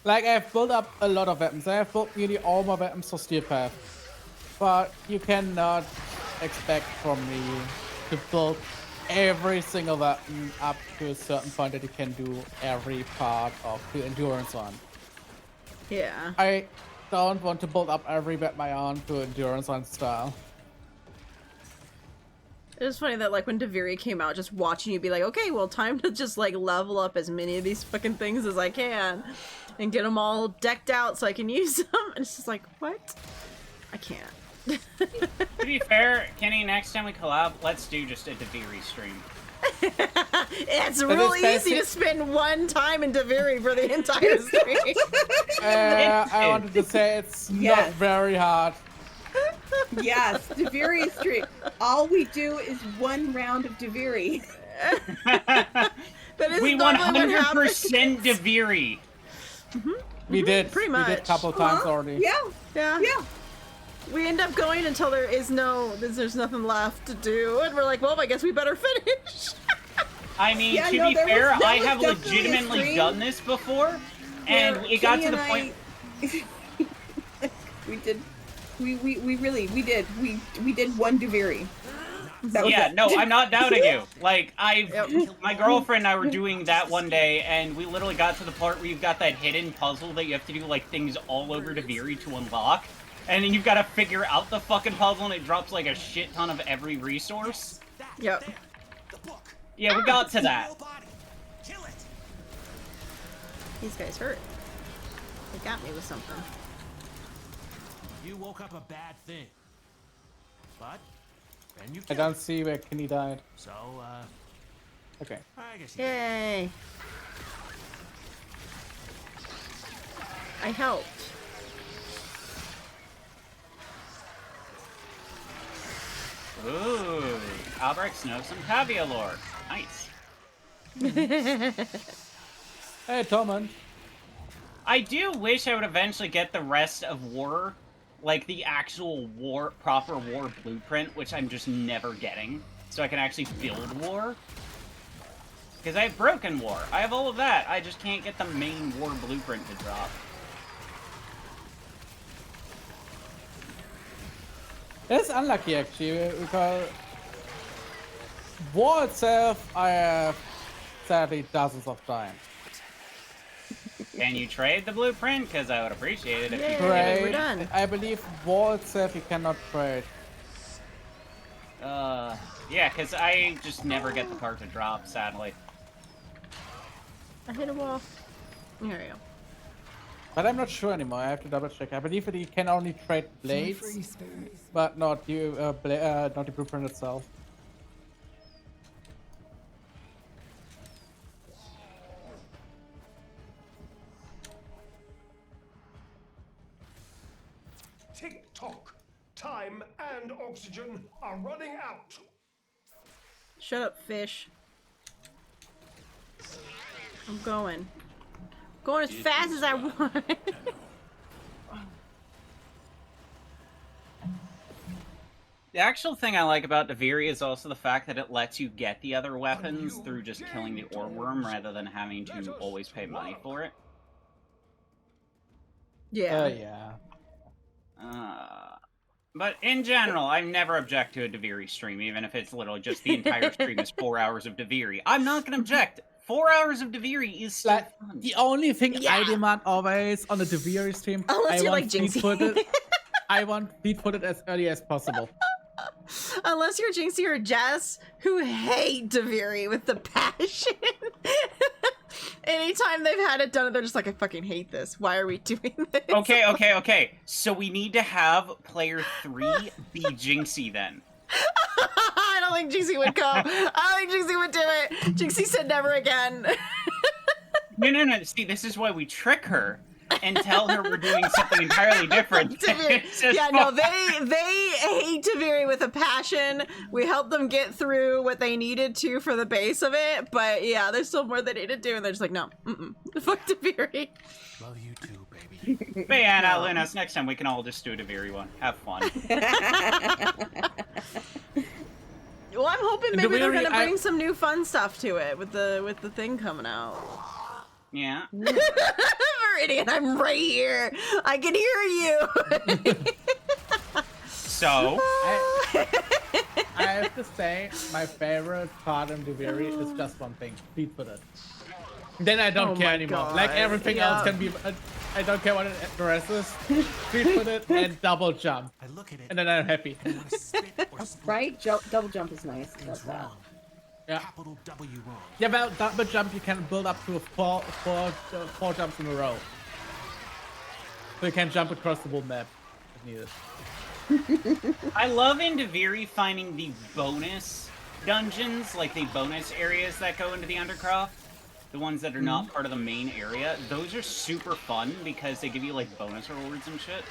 Like, I've built up a lot of weapons. I have built nearly all my weapons for Steel Path. But you cannot expect from me to build every single weapon up to a certain point that you can do every part of the endurance on. Yeah. I don't want to build up every weapon I own to endurance on style. It was funny that like when Deviri came out, just watching you be like, okay, well, time to just like level up as many of these fucking things as I can and get them all decked out so I can use them. And it's just like, what? I can't. To be fair, Kenny, next time we collab, let's do just a Deviri stream. It's real easy to spend one time in Deviri for the entire stream. I wanted to say it's not very hard. Yes, Deviri stream. All we do is 1 round of Deviri. That is We normally what 100% Deviri. We did. Pretty We did a much. couple times already. Yeah. We end up going until there's nothing left to do, and we're like, well, I guess we better finish. I mean, Yeah, to no, be there fair, was I have definitely a legitimately stream done this before, and where it got Kenny to the and point. We did. We did. We did one Duviri. Yeah, no, I'm not doubting you. Like, my girlfriend and I were doing that one day, and we literally got to the part where you've got that hidden puzzle that you have to do, like, things all over Duviri to unlock. And then you've got to figure out the fucking puzzle, and it drops, like, a shit ton of every resource. Yep. Yeah, we got to that. These guys hurt. They got me with something. You woke up a bad thing. But then you I killed don't see where Kenny died. So, Okay. I guess you Yay. I helped. Ooh, Albrecht knows some caviar lore. Nice. Hey, Tormund. I do wish I would eventually get the rest of War, like the actual War, proper War blueprint, which I'm just never getting, so I can actually build War. Because I have Broken War, I have all of that, I just can't get the main War blueprint to drop. It's unlucky actually, because War itself I have sadly dozens of times. Can you trade the blueprint? Because I would appreciate it if you Yay. could. Trade, we're done. I believe War itself you cannot trade. Yeah, because I just never get the part to drop, sadly. I hit a wall. There we go. But I'm not sure anymore, I have to double check. I believe that you can only trade blades, but not not the blueprint itself. Tick-tock. Time and oxygen are running out. Shut up, fish. I'm going. Going as fast as I want. The actual thing I like about Duviri is also the fact that it lets you get the other weapons through just killing the Orworm rather than having to always pay money for it. Yeah. Yeah. But in general, I never object to a Duviri stream, even if it's literally just the entire stream is 4 hours of Duviri. I'm not gonna object. 4 hours of Duviri is still Like, fun. the only thing I demand always on the Duviri stream, Unless I you're want like feed Jinxie. footed. I want feed footed as early as possible. Unless you're Jinxie or Jess, who hate Duviri with the passion. Anytime they've had it done, they're just like, I fucking hate this. Why are we doing this? Okay. So we need to have player 3 be Jinxie then. I don't think Jinxie would go. I don't think Jinxie would do it. Jinxie said never again. No. See, this is why we trick her and tell her we're doing something entirely different. It's just- Yeah, no, they hate Duviri with a passion. We helped them get through what they needed to for the base of it, but yeah, there's still more they need to do, and they're just like, no, fuck Duviri. love you too, baby. But yeah, now, Lunas, next time we can all just do a Duviri one. Have fun. Well, I'm hoping maybe they're Duviri, gonna bring some new fun stuff to it with the thing coming out. Yeah. Meridian, I'm right here. I can hear you. So, I have to say, my favorite part in Duviri is just one thing: feed footed. Then I don't Oh care my anymore. God, Like everything yeah. else can be. I don't care what it addresses. Feed footed and double jump, I look at it and then I'm happy. and want to spit or split. Right? Double jump is nice. I love Things that. wrong. Yeah. Capital W wrong. Yeah, well, double jump you can build up to four jumps in a row. So you can jump across the whole map if needed. I love in Duviri finding the bonus dungeons, like the bonus areas that go into the Undercroft. The ones that are not part of the main area. Those are super fun because they give you, like, bonus rewards and shit.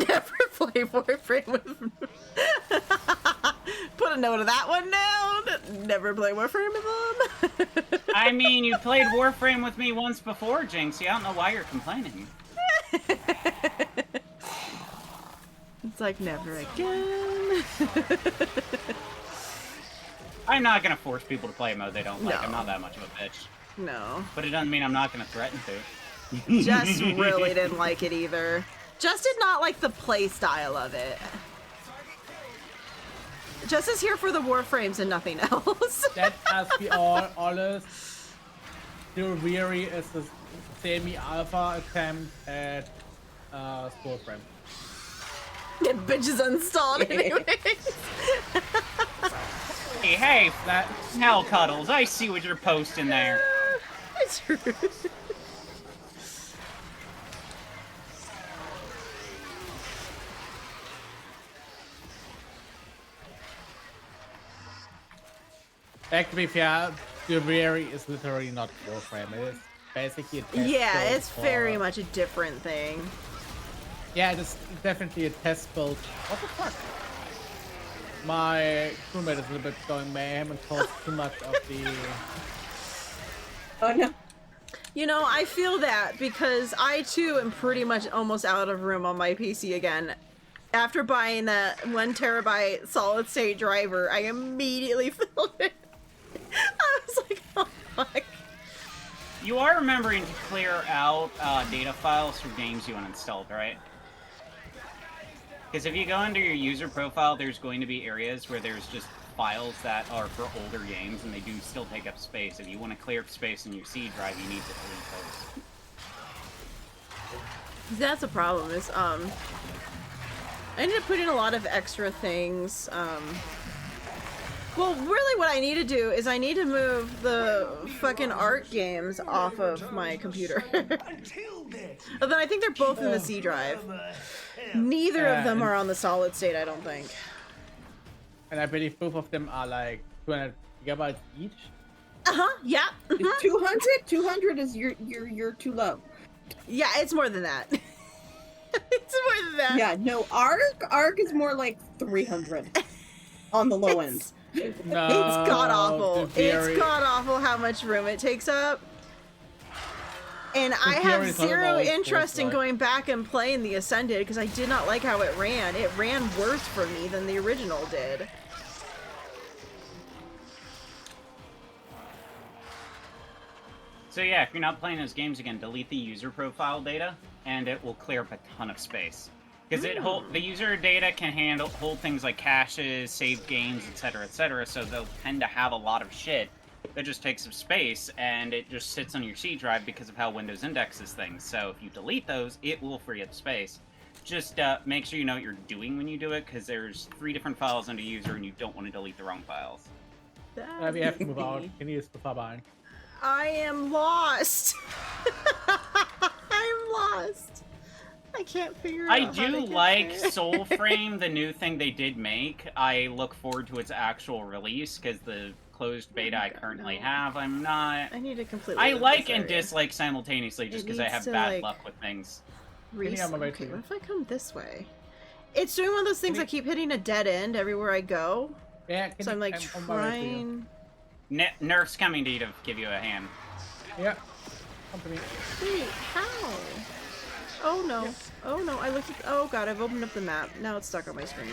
Never play Warframe with. Put a note of that one down. Never play Warframe with them. I mean, you played Warframe with me once before, Jinxie. I don't know why you're complaining. It's like never again. I'm not gonna force people to play a mode they don't like. No. I'm not that much of a bitch. No. But it doesn't mean I'm not gonna threaten to. Jess really didn't like it either. Jess did not like the play style of it. Jess is here for the Warframes and nothing else. That, as we all honest, still weary is a semi-alpha attempt at Warframe. Get bitches installed anyways. Hey, that hell cuddles. I see what you're posting there. It's true. Back to be fair, the weary is literally not Warframe. It is basically a test Yeah, build it's for- very much a different thing. Yeah, it is definitely a test build. What the fuck? My crewmate is a little bit going mayhem and caused too much of the... Oh no. You know, I feel that because I too am pretty much almost out of room on my PC again. After buying that 1 terabyte solid state driver, I immediately filled it. I was like, oh fuck. You are remembering to clear out data files for games you uninstalled, right? Because if you go under your user profile, there's going to be areas where there's just files that are for older games, and they do still take up space. If you want to clear up space in your C drive, you need to delete those. That's a problem, is, I ended up putting a lot of extra things, well, really what I need to do is I need to move the fucking art games off of my computer. But then I think they're both in the C drive. Neither of them are on the solid state, I don't think. And I believe both of them are like 200 gigabytes each. Uh-huh, yeah. Mhm. 200? 200 is you're too low. Yeah, it's more than that. It's more than that. Yeah, no, Arc is more like 300 on the low end. No, It's god awful. the It's god awful how much room it takes up. And I Fury have is not zero always interest in like- going back and playing the Ascended because I did not like how it ran. It ran worse for me than the original did. So yeah, if you're not playing those games again, delete the user profile data, and it will clear up a ton of space. Because the user data can hold things like caches, saved games, etc., so they'll tend to have a lot of shit that just takes up space, and it just sits on your C drive because of how Windows indexes things. So if you delete those, it will free up space. Just make sure you know what you're doing when you do it, because there's 3 different files under user, and you don't want to delete the wrong files. We have to move out. Can you just far behind? I am lost. I'm lost. I can't figure I out how do to get like there. Soulframe, the new thing they did make. I look forward to its actual release, because the closed beta I currently have, I'm not... I need to completely I leave like this and area. dislike simultaneously, just It because I needs have to, bad like, luck with things. on my way Okay, to what you. if I come this way? It's doing one of those things I keep hitting a dead end everywhere I go. Yeah, So I'm like on my way to you. trying... Nerf's coming to you to give you a hand. Yeah. Company. Wait, how? Oh no. Oh no, I looked at... Oh god, I've opened up the map. Now it's stuck on my screen.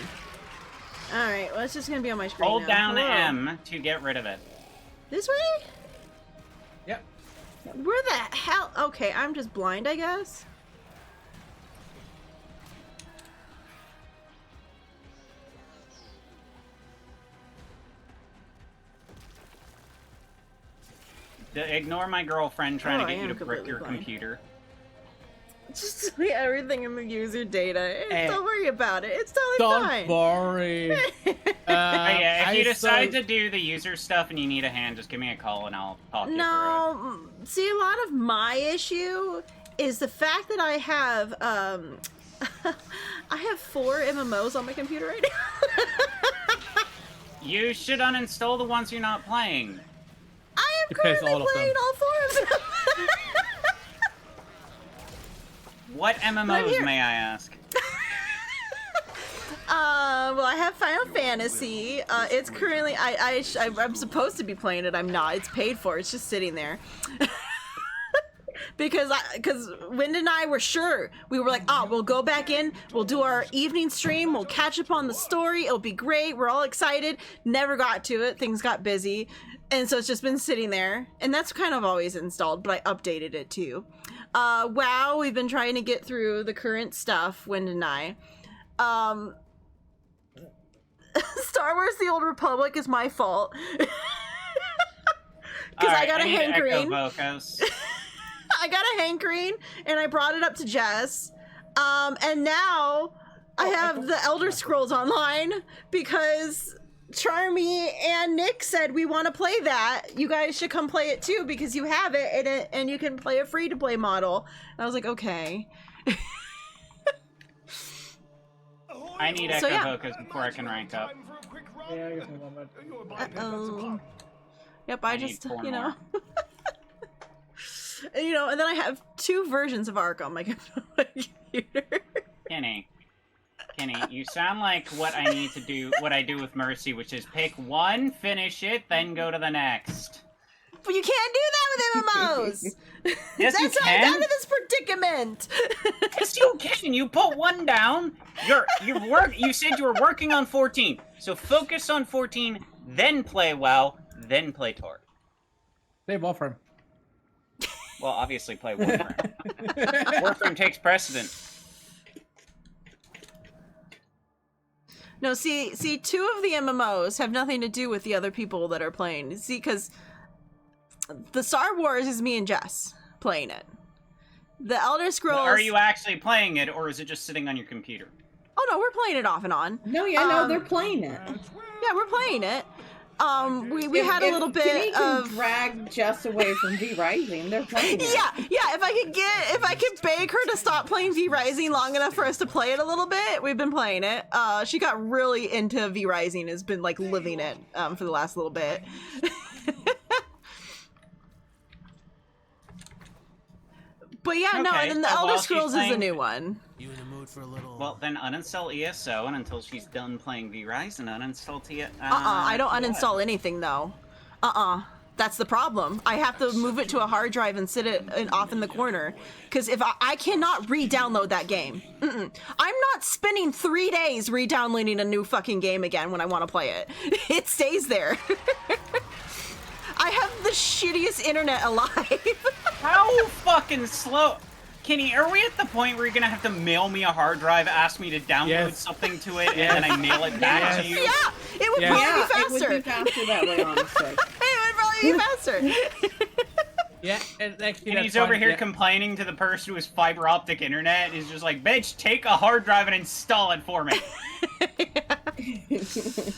Alright, well it's just gonna be on my screen Hold now. down Hello. M to get rid of it. This way? Yep. Where the hell? Okay, I'm just blind, I guess. Ignore my girlfriend trying Oh, to I get you am to brick your completely blind. computer. Just delete everything in the user data. Eh. Don't worry about it. It's totally Don't fine. worry. Yeah, if I you decide saw- to do the user stuff and you need a hand, just give me a call and I'll talk you through it. No, see, a lot of my issue is the fact that I have I have 4 MMOs on my computer right now. You should uninstall the ones you're not playing. I am Because currently all of playing them. all 4 of them. What MMOs, here. may I ask? Well, I have Final Fantasy. It's currently I'm supposed to be playing it. I'm not. It's paid for. It's just sitting there. Because Wind and I were sure. We were like, oh, we'll go back in. We'll do our evening stream. We'll catch up on the story. It'll be great. We're all excited. Never got to it. Things got busy. And so it's just been sitting there. And that's kind of always installed, but I updated it too. WoW, we've been trying to get through the current stuff, Wind and I. Star Wars The Old Republic is my fault. Because I got a hankering. I got a hankering, and I brought it up to Jess. And now I have the Elder Scrolls Online because Charmy and Nick said we want to play that. You guys should come play it too because you have it and you can play a free-to-play model. And I was like, okay. I need Echo Vocus before I can rank up. Yeah, give me a moment. Uh-oh. Yep, I just, need 4 you know. more. And, you know, and then I have 2 versions of Ark on my computer. Kenny, you sound like what I need to do, what I do with Mercy, which is pick one, finish it, then go to the next. But you can't do that with MMOs! Yes, That's you how I can. got in this predicament! Yes, you can. You put one down. You said you were working on 14, so focus on 14, then play WoW, then play Tor. Play Warframe. Well, obviously play Warframe. Warframe takes precedent. No, see, 2 of the MMOs have nothing to do with the other people that are playing. See, because the Star Wars is me and Jess playing it. The Elder Scrolls... Are you actually playing it, or is it just sitting on your computer? Oh, no, we're playing it off and on. No, yeah, no, they're playing it. Yeah, we're playing it. We had a little bit Kenny can of drag Jess away from V Rising. They're playing it. Yeah, if I could beg her to stop playing V Rising long enough for us to play it a little bit, we've been playing it. She got really into V Rising, has been like living it for the last little bit. But yeah, no, Okay, and then the so Elder while she's Scrolls is a playing- new one. You in the mood for a little? Well, then uninstall ESO, and until she's done playing V-Rise, and uninstall I don't uninstall anything though. That's the problem. I have to move it to a hard drive and sit it off in the corner. Because if I cannot re-download that game. I'm not spending 3 days re-downloading a new fucking game again when I want to play it. It stays there. I have the shittiest internet alive. How fucking slow? Kenny, are we at the point where you're gonna have to mail me a hard drive, ask me to download something to it, and then I mail it back to you? Yeah, it would probably be faster. It would be faster that way, honestly. It would probably be faster. Yeah, and actually, And he's over here complaining to the person who has fiber optic internet, and he's just like, bitch, take a hard drive and install it for me. Yeah,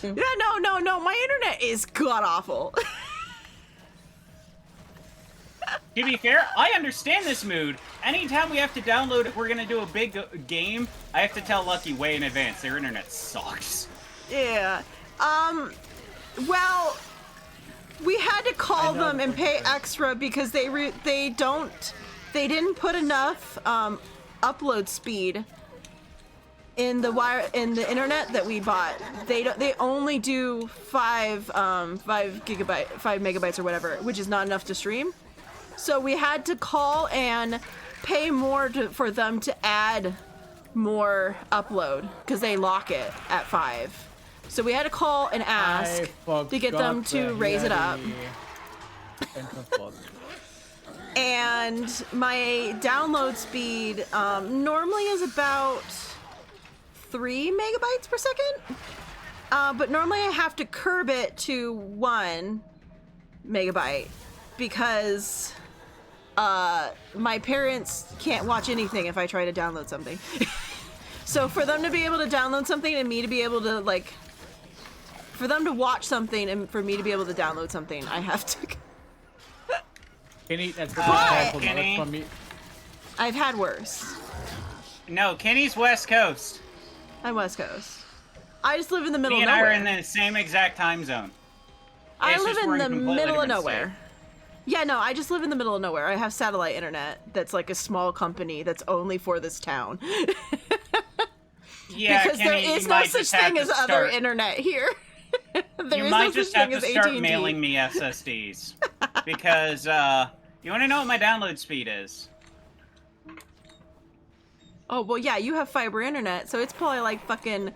no, my internet is god-awful. To be fair, I understand this mood. Anytime we have to download it, we're gonna do a big game, I have to tell Lucky way in advance. Their internet sucks. Yeah. Well, we had to call them and pay extra because they didn't put enough upload speed in the internet that we bought. They only do 5 megabytes or whatever, which is not enough to stream. So we had to call and pay more for them to add more upload because they lock it at 5. So we had to call and ask to get them to raise it up. And my download speed normally is about 3 megabytes per second. But normally I have to curb it to 1 megabyte because my parents can't watch anything if I try to download something. So for them to be able to download something and me to be able to for them to watch something and for me to be able to download something, I have to. Kenny, that's Kenny. from me. I've had worse. No, Kenny's West Coast. I'm West Coast. I just live in the middle Me of and I nowhere. are in the same exact time zone. I It's live just we're in the completely middle of different nowhere. state. Yeah, no, I just live in the middle of nowhere. I have satellite internet that's like a small company that's only for this town. Yeah, because Kenny, there is you no might such just have thing to as other start- internet here. You might just have to start mailing me SSDs. Because, you want to know what my download speed is? Oh, well, yeah, you have fiber internet, so it's probably like fucking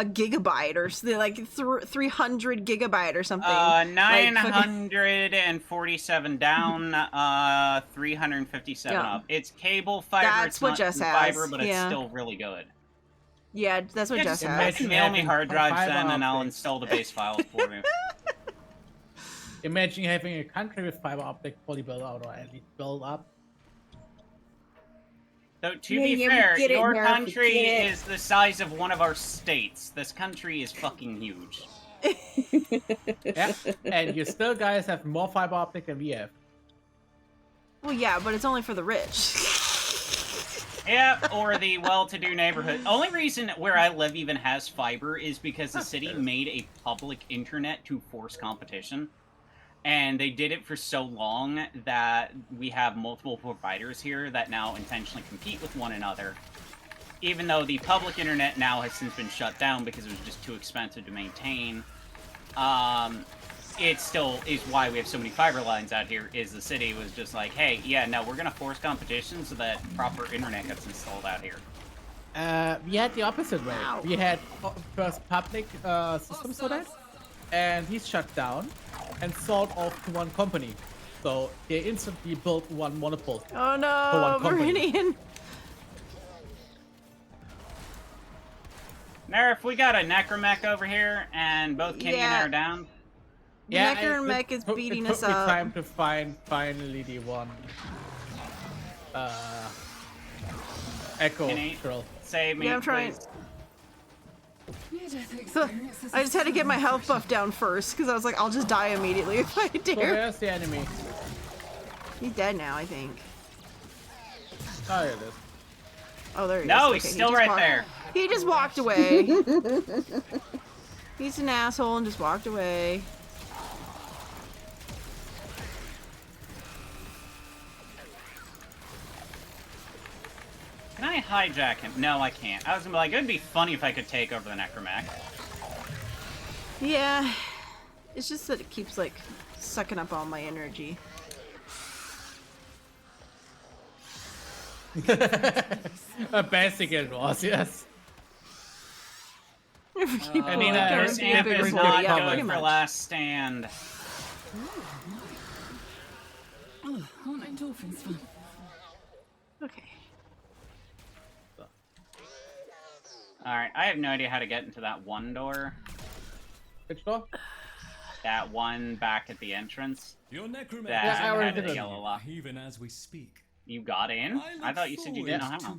a gigabyte or like 300 gigabyte or something. 947 down, 357 Yeah. up. It's cable fiber. That's it's what not Jess true has, fiber, but it's yeah. still really good. Yeah, that's what Yeah, Jess just has. mail me hard drives fiber then, and I'll optics. install the base files for you. Imagine having a country with fiber optic fully built out, or at least built up. So to Yeah, be yeah, we fair, get it, your Nerf, we country get it. is the size of one of our states. This country is fucking huge. Yeah, and you still guys have more fiber optic than we have. Well, yeah, but it's only for the rich. Yep, or the well-to-do neighborhood. Only reason where I live even has fiber is because the city made a public internet to force competition. And they did it for so long that we have multiple providers here that now intentionally compete with one another. Even though the public internet now has since been shut down because it was just too expensive to maintain. It still is why we have so many fiber lines out here, is the city was just like, hey, yeah, no, we're gonna force competition so that proper internet gets installed out here. We had the opposite way. Ow. We had first public systems for that, and these shut down and sold off to one company. So they instantly built one monopoly. Oh For no, one company. Meridian. Nerf, we got a necromech over here, and both Kenny and I are down. The Necromech is beating us It took me up. time to find finally the one. Echo Kenny, girl. save me, Yeah, I'm trying. please. So, I just had to get my health buff down first because I was like, I'll just die immediately if I So dare. where's the enemy? He's dead now, I think. Oh, here it is. Oh, there he is. No, Okay, he's he still just right walked- there. He just walked away. He's an asshole and just walked away. Can I hijack him? No, I can't. I was gonna be like, it'd be funny if I could take over the necromech. Yeah, it's just that it keeps like sucking up all my energy. Basic it was, yes. I mean, This yeah, amp bigger is than not the good public. for last stand. Aren't endorphins fun? Okay. Alright, I have no idea how to get into that one door. Which door? That one back at the entrance. Your necromancer That Yeah, I already had did a it. yellow lock. even as we speak. You got in? I thought you said you didn't know how.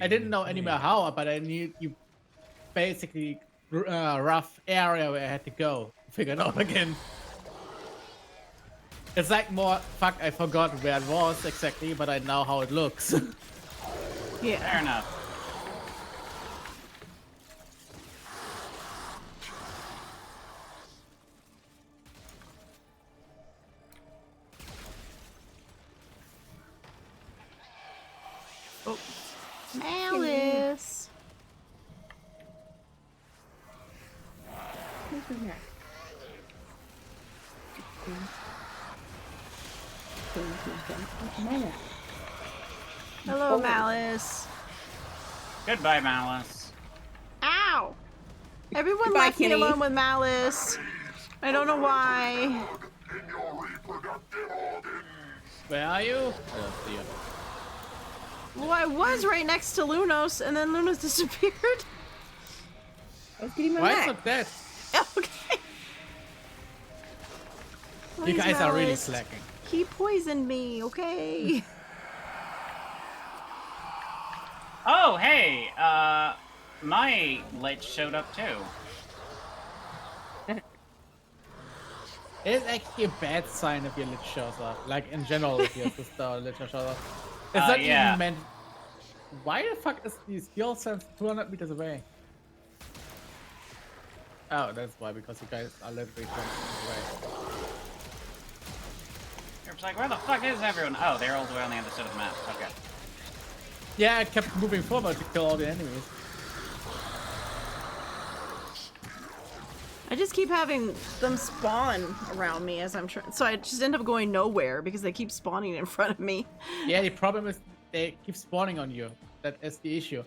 I didn't know anywhere how, but I knew you basically rough area where I had to go. Figured out again. It's like more, fuck, I forgot where it was exactly, but I know how it looks. Yeah. Fair enough. Oh. Malice. Hello, Malice. Goodbye, Malice. Ow! Everyone Goodbye, left me Kenny. alone with Malice. I don't know why. Where are you? I don't see you. Well, I was right next to Lunos, and then Lunos disappeared. I was getting my Why is back. it dead? Okay. You Please, guys are really Malice. slacking. He poisoned me, okay? Oh, hey, my lich showed up too. It's actually a bad sign if your lich shows up. Like, in general, if your sister or lich shows up. It's not yeah. even meant... Why the fuck is the skill sense 200 meters away? Oh, that's why, because you guys are literally 200 meters away. It's like, where the fuck is everyone? Oh, they're all the way on the other side of the map. Okay. Yeah, I kept moving forward to kill all the enemies. I just keep having them spawn around me as I'm trying, so I just end up going nowhere because they keep spawning in front of me. Yeah, the problem is they keep spawning on you. That is the issue.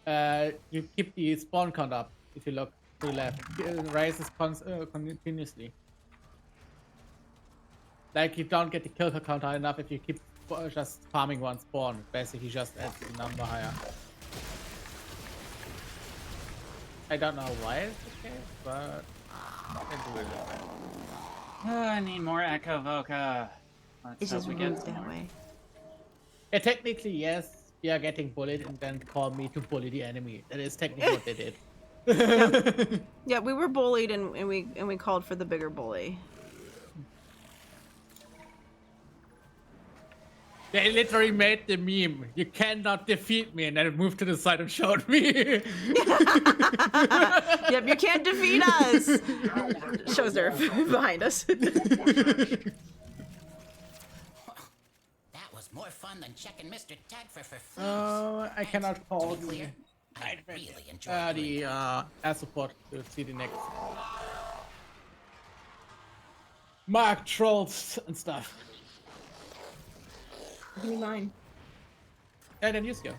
You keep the spawn count up. if you look to the left. It rises continuously. Like, you don't get the kill count high enough if you keep just farming one spawn. Basically, just adds the number higher. I don't know why it's the case, but it's weird. I need more Echo Voca. It's just moved that way. Yeah, technically, yes. We are getting bullied and then call me to bully the enemy. That is technically what they did. Yeah, we were bullied and we called for the bigger bully. They literally made the meme. You cannot defeat me, and then it moved to the side and showed me. Yep, you can't defeat us. Shows her behind us. That was more fun than checking Mr. Tagfer for fleas. I cannot call To be clear, I really enjoy the air support to see the next Mark trolls and stuff. Give me mine. Yeah, then you go.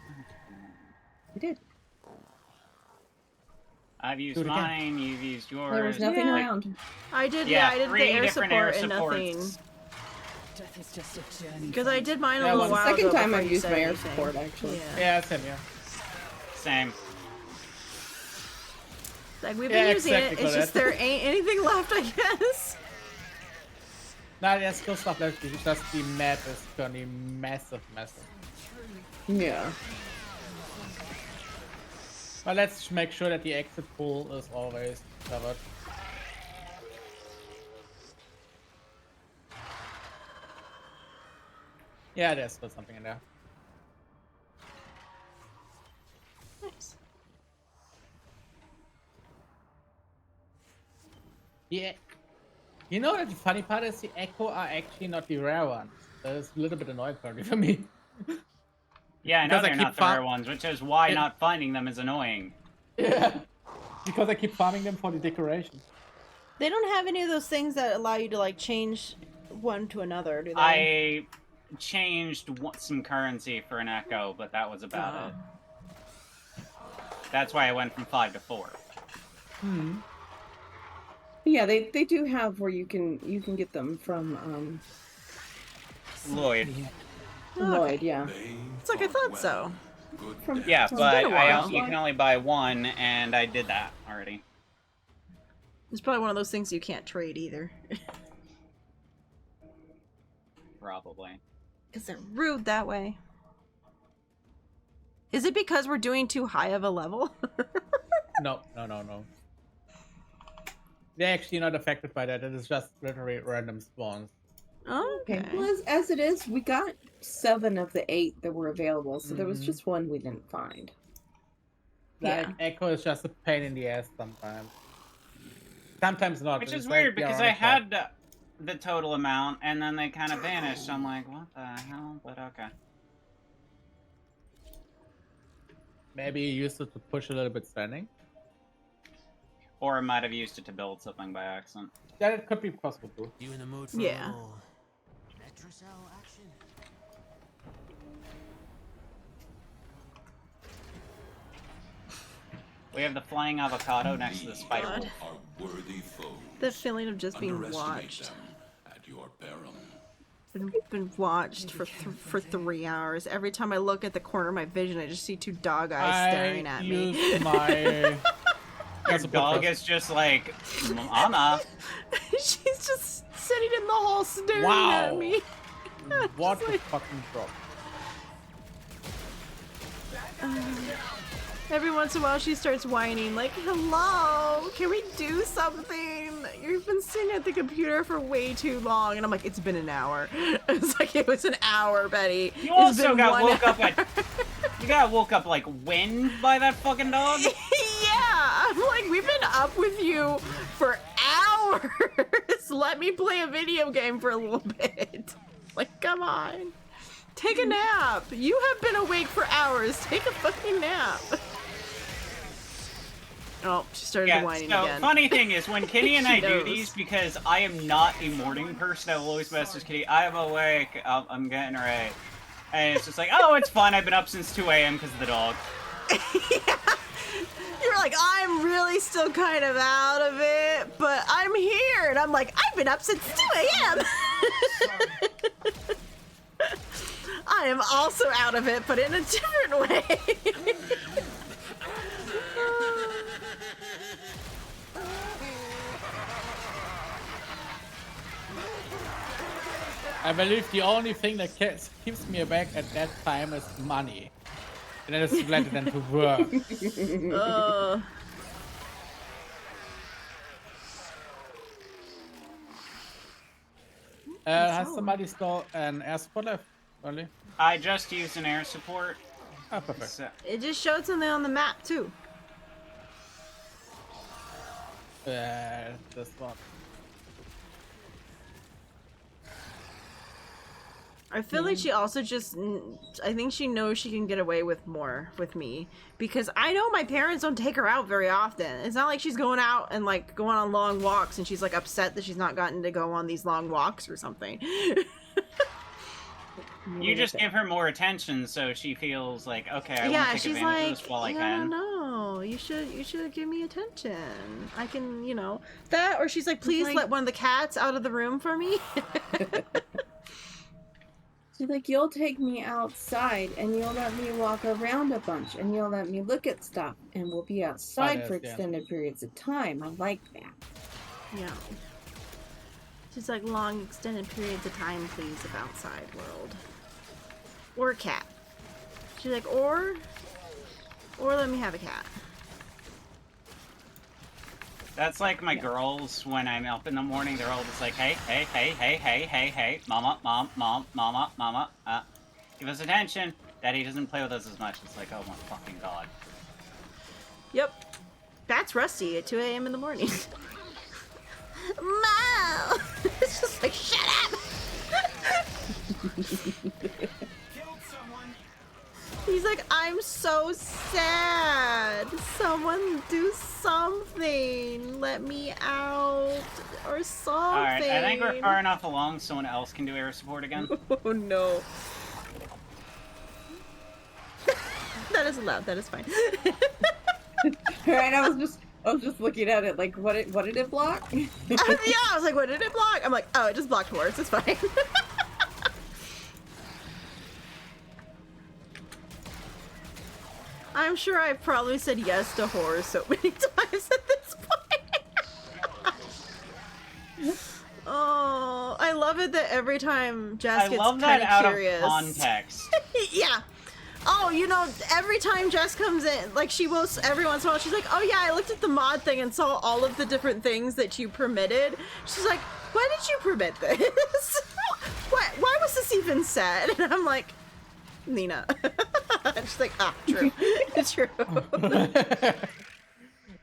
I did. I've used Do it again. mine, you've used yours. There was nothing Like, around. I did, Yeah, I did the 3 air different air support and nothing. supports. Death is just a journey. Because I did mine a Yeah, little well, while Second ago time before I've you used said my air anything. support, actually. Yeah. Yeah, same, yeah. Same. Like, we've Yeah, been using it, exactly it's for just that. there ain't anything left, I guess. Nah, there's still stuff left. It's just the map is gonna be massive. Yeah. But let's make sure that the exit pool is always covered. Yeah, there's still something in there. Nice. Yeah. You know that the funny part is the Echo are actually not the rare ones. That is a little bit annoying currently for me. Yeah, I know Because I they're keep not the rare ones, which is why not finding them is annoying. Yeah. Because I keep farming them for the decoration. They don't have any of those things that allow you to, like, change one to another, do they? I changed some currency for an Echo, but that was about it. That's why I went from 5 to 4. Hmm. Yeah, they do have where you can get them from Lloyd. Lloyd, yeah. It's like I thought so. From, Yeah, from but been a while. you can only buy one, and I did that already. It's probably one of those things you can't trade either. Probably. Because they're rude that way. Is it because we're doing too high of a level? No. They're actually not affected by that. It is just literally random spawns. Okay. Well, as it is, we got 7 of the 8 that were available, so there was just one we didn't find. Like, Yeah. Echo is just a pain in the ass sometimes. Sometimes not. Which It's is like weird, the because I ironic part. had the total amount, and then they kind of vanished. I'm like, what the hell? But okay. Maybe you used it to push a little bit standing. Or I might have used it to build something by accident. That it could be possible too. You in the mood for Yeah. a little Metrocell action? We have the flying avocado next to the spider God. wolf. Are worthy foes. The feeling of just being Underestimate watched. them at your peril. Been watched for 3 hours. Every time I look at the corner of my vision, I just see 2 dog eyes staring at me. Used my Your dog is just like, Mama. She's just sitting in the hall staring Wow. at me. What Just the like- fucking drop? Every once in a while, she starts whining, like, hello, can we do something? You've been sitting at the computer for way too long. And I'm like, it's been an hour. It's like, it was an hour, Betty. You It's also been got 1 woke hour. up at. You got woke up like when by that fucking dog? Yeah, I'm like, we've been up with you for hours. Let me play a video game for a little bit. Like, come on. Take a nap. You have been awake for hours. Take a fucking nap. Oh, she started whining so again. funny thing is when Kitty and She I do knows. these, because I am not a morning person, I will always message Kitty, I'm awake, I'm getting ready. And it's just like, oh, it's fine, I've been up since 2 a.m. because of the dog. You're like, I'm really still kind of out of it, but I'm here. And I'm like, I've been up since 2 a.m. I am also out of it, but in a different way. I believe the only thing that keeps me awake at that time is money. And then it's glad then to work. Has somebody stole an air support left? Only? I just used an air support. Oh, perfect. So, It just showed something on the map, too. This one. I feel like she also just, I think she knows she can get away with more with me, because I know my parents don't take her out very often. It's not like she's going out and like going on long walks and she's like upset that she's not gotten to go on these long walks or something. you just give her more attention so she feels like, okay, I Yeah, want to take she's advantage like, of this while I I can. don't know. You should give me attention. I can, you know, that, or she's like, please like- let one of the cats out of the room for me. She's like, you'll take me outside and you'll let me walk around a bunch and you'll let me look at stuff and we'll be outside for extended periods of time. I like that. Yeah. She's like, long extended periods of time, please, of outside world. Or a cat. She's like, or let me have a cat. That's like my girls when I'm up in the morning. They're all just like, hey, hey, hey, hey, hey, hey, hey, mama, mom, mom, mama, mama. Give us attention. Daddy doesn't play with us as much. It's like, oh my fucking god. Yep. That's Rusty at 2 a.m. in the morning. Mom! It's just like, shut up! He's like, I'm so sad. Someone do something. Let me out. Or something. Alright, I think we're far enough along so someone else can do air support again. Oh no. That is allowed. That is fine. Right, I was just looking at it like, what did it block? Yeah, I was like, what did it block? I'm like, oh, it just blocked horse. It's fine. I'm sure I've probably said yes to horror so many times at this point. Oh, I love it that every time Jess gets kind of curious. Out of context. Yeah. Oh, you know, every time Jess comes in, like she will, every once in a while, she's like, oh yeah, I looked at the mod thing and saw all of the different things that you permitted. She's like, why did you permit this? Why was this even said? And I'm like, Nina. She's like, ah, true. It's true.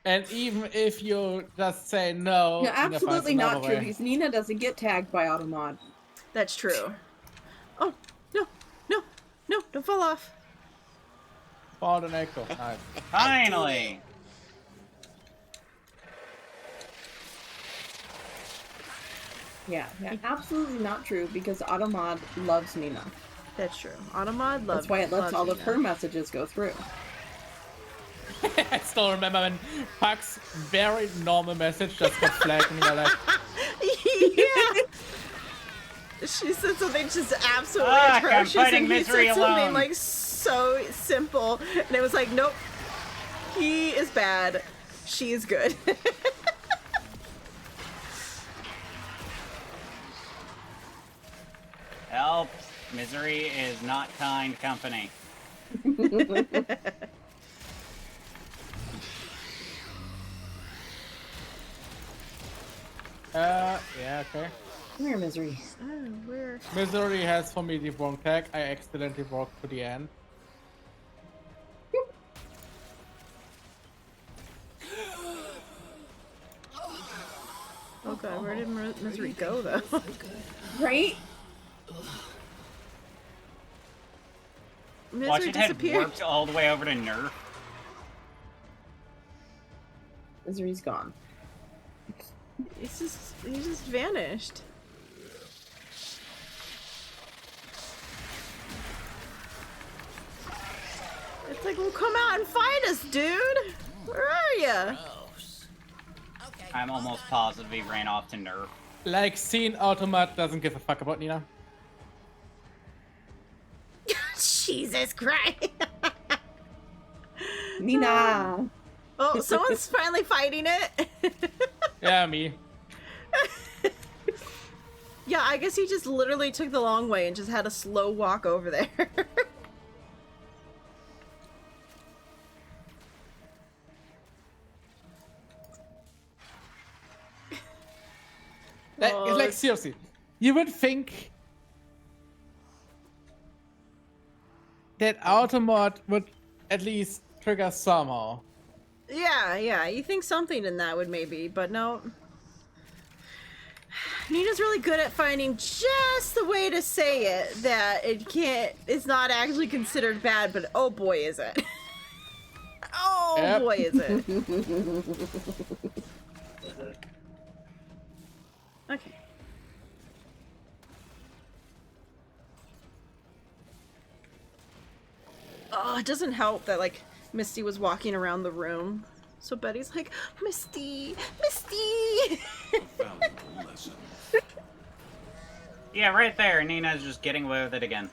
And even if you just say no, No, absolutely not true, because Nina doesn't get tagged by Automod. That's true. Oh, no, no, no, don't fall off. Fall an echo. Nice. Finally! Yeah, absolutely not true, because Automod loves Nina. That's true. Automod loves. That's why it lets all Nina. of her messages go through. I still remember when Puck's very normal message just got flagged and you're like, yeah. She said something just absolutely atrocious, and he said something like so simple, and it was like, nope, he is bad, she's good. Help! Misery is not kind company. yeah, okay. Come here, Misery. Oh, where? Misery has for me the wrong tag. I accidentally walked to the end. Oh god, where did Misery go though? Right? Watch Misery it had disappeared. warped all the way over to Nerf. Misery's gone. He just vanished. It's like, well, come out and fight us, dude. Where are ya? Gross. Okay. I'm almost positive he ran off to Nerf. Like, Scene Automat doesn't give a fuck about Nina. Jesus Christ. Nina. Oh, someone's finally fighting it. Yeah, me. Yeah, I guess he just literally took the long way and just had a slow walk over there. Like, seriously, you would think that Automod would at least trigger somehow. Yeah, you think something in that would maybe, but no. Nina's really good at finding just the way to say it that it's not actually considered bad, but oh boy is it. Oh boy is it. Okay. Oh, it doesn't help that, like, Misty was walking around the room. So Betty's like, Misty! Misty! Yeah, right there. Nina's just getting away with it again.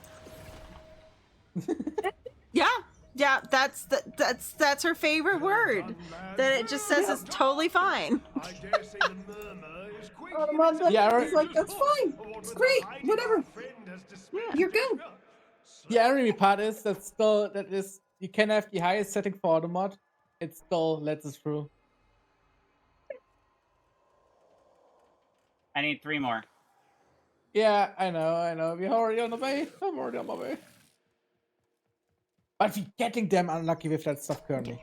Yeah, that's her favorite word. That it just says it's totally fine. I dare say the murmur is quick. It's like, that's fine. It's great. Whatever. You're good. The irony part is you can have the highest setting for Automod, it still lets us through. I need 3 more. Yeah, I know. We're already on the way. I'm already on my way. But we're getting them unlucky with that stuff currently.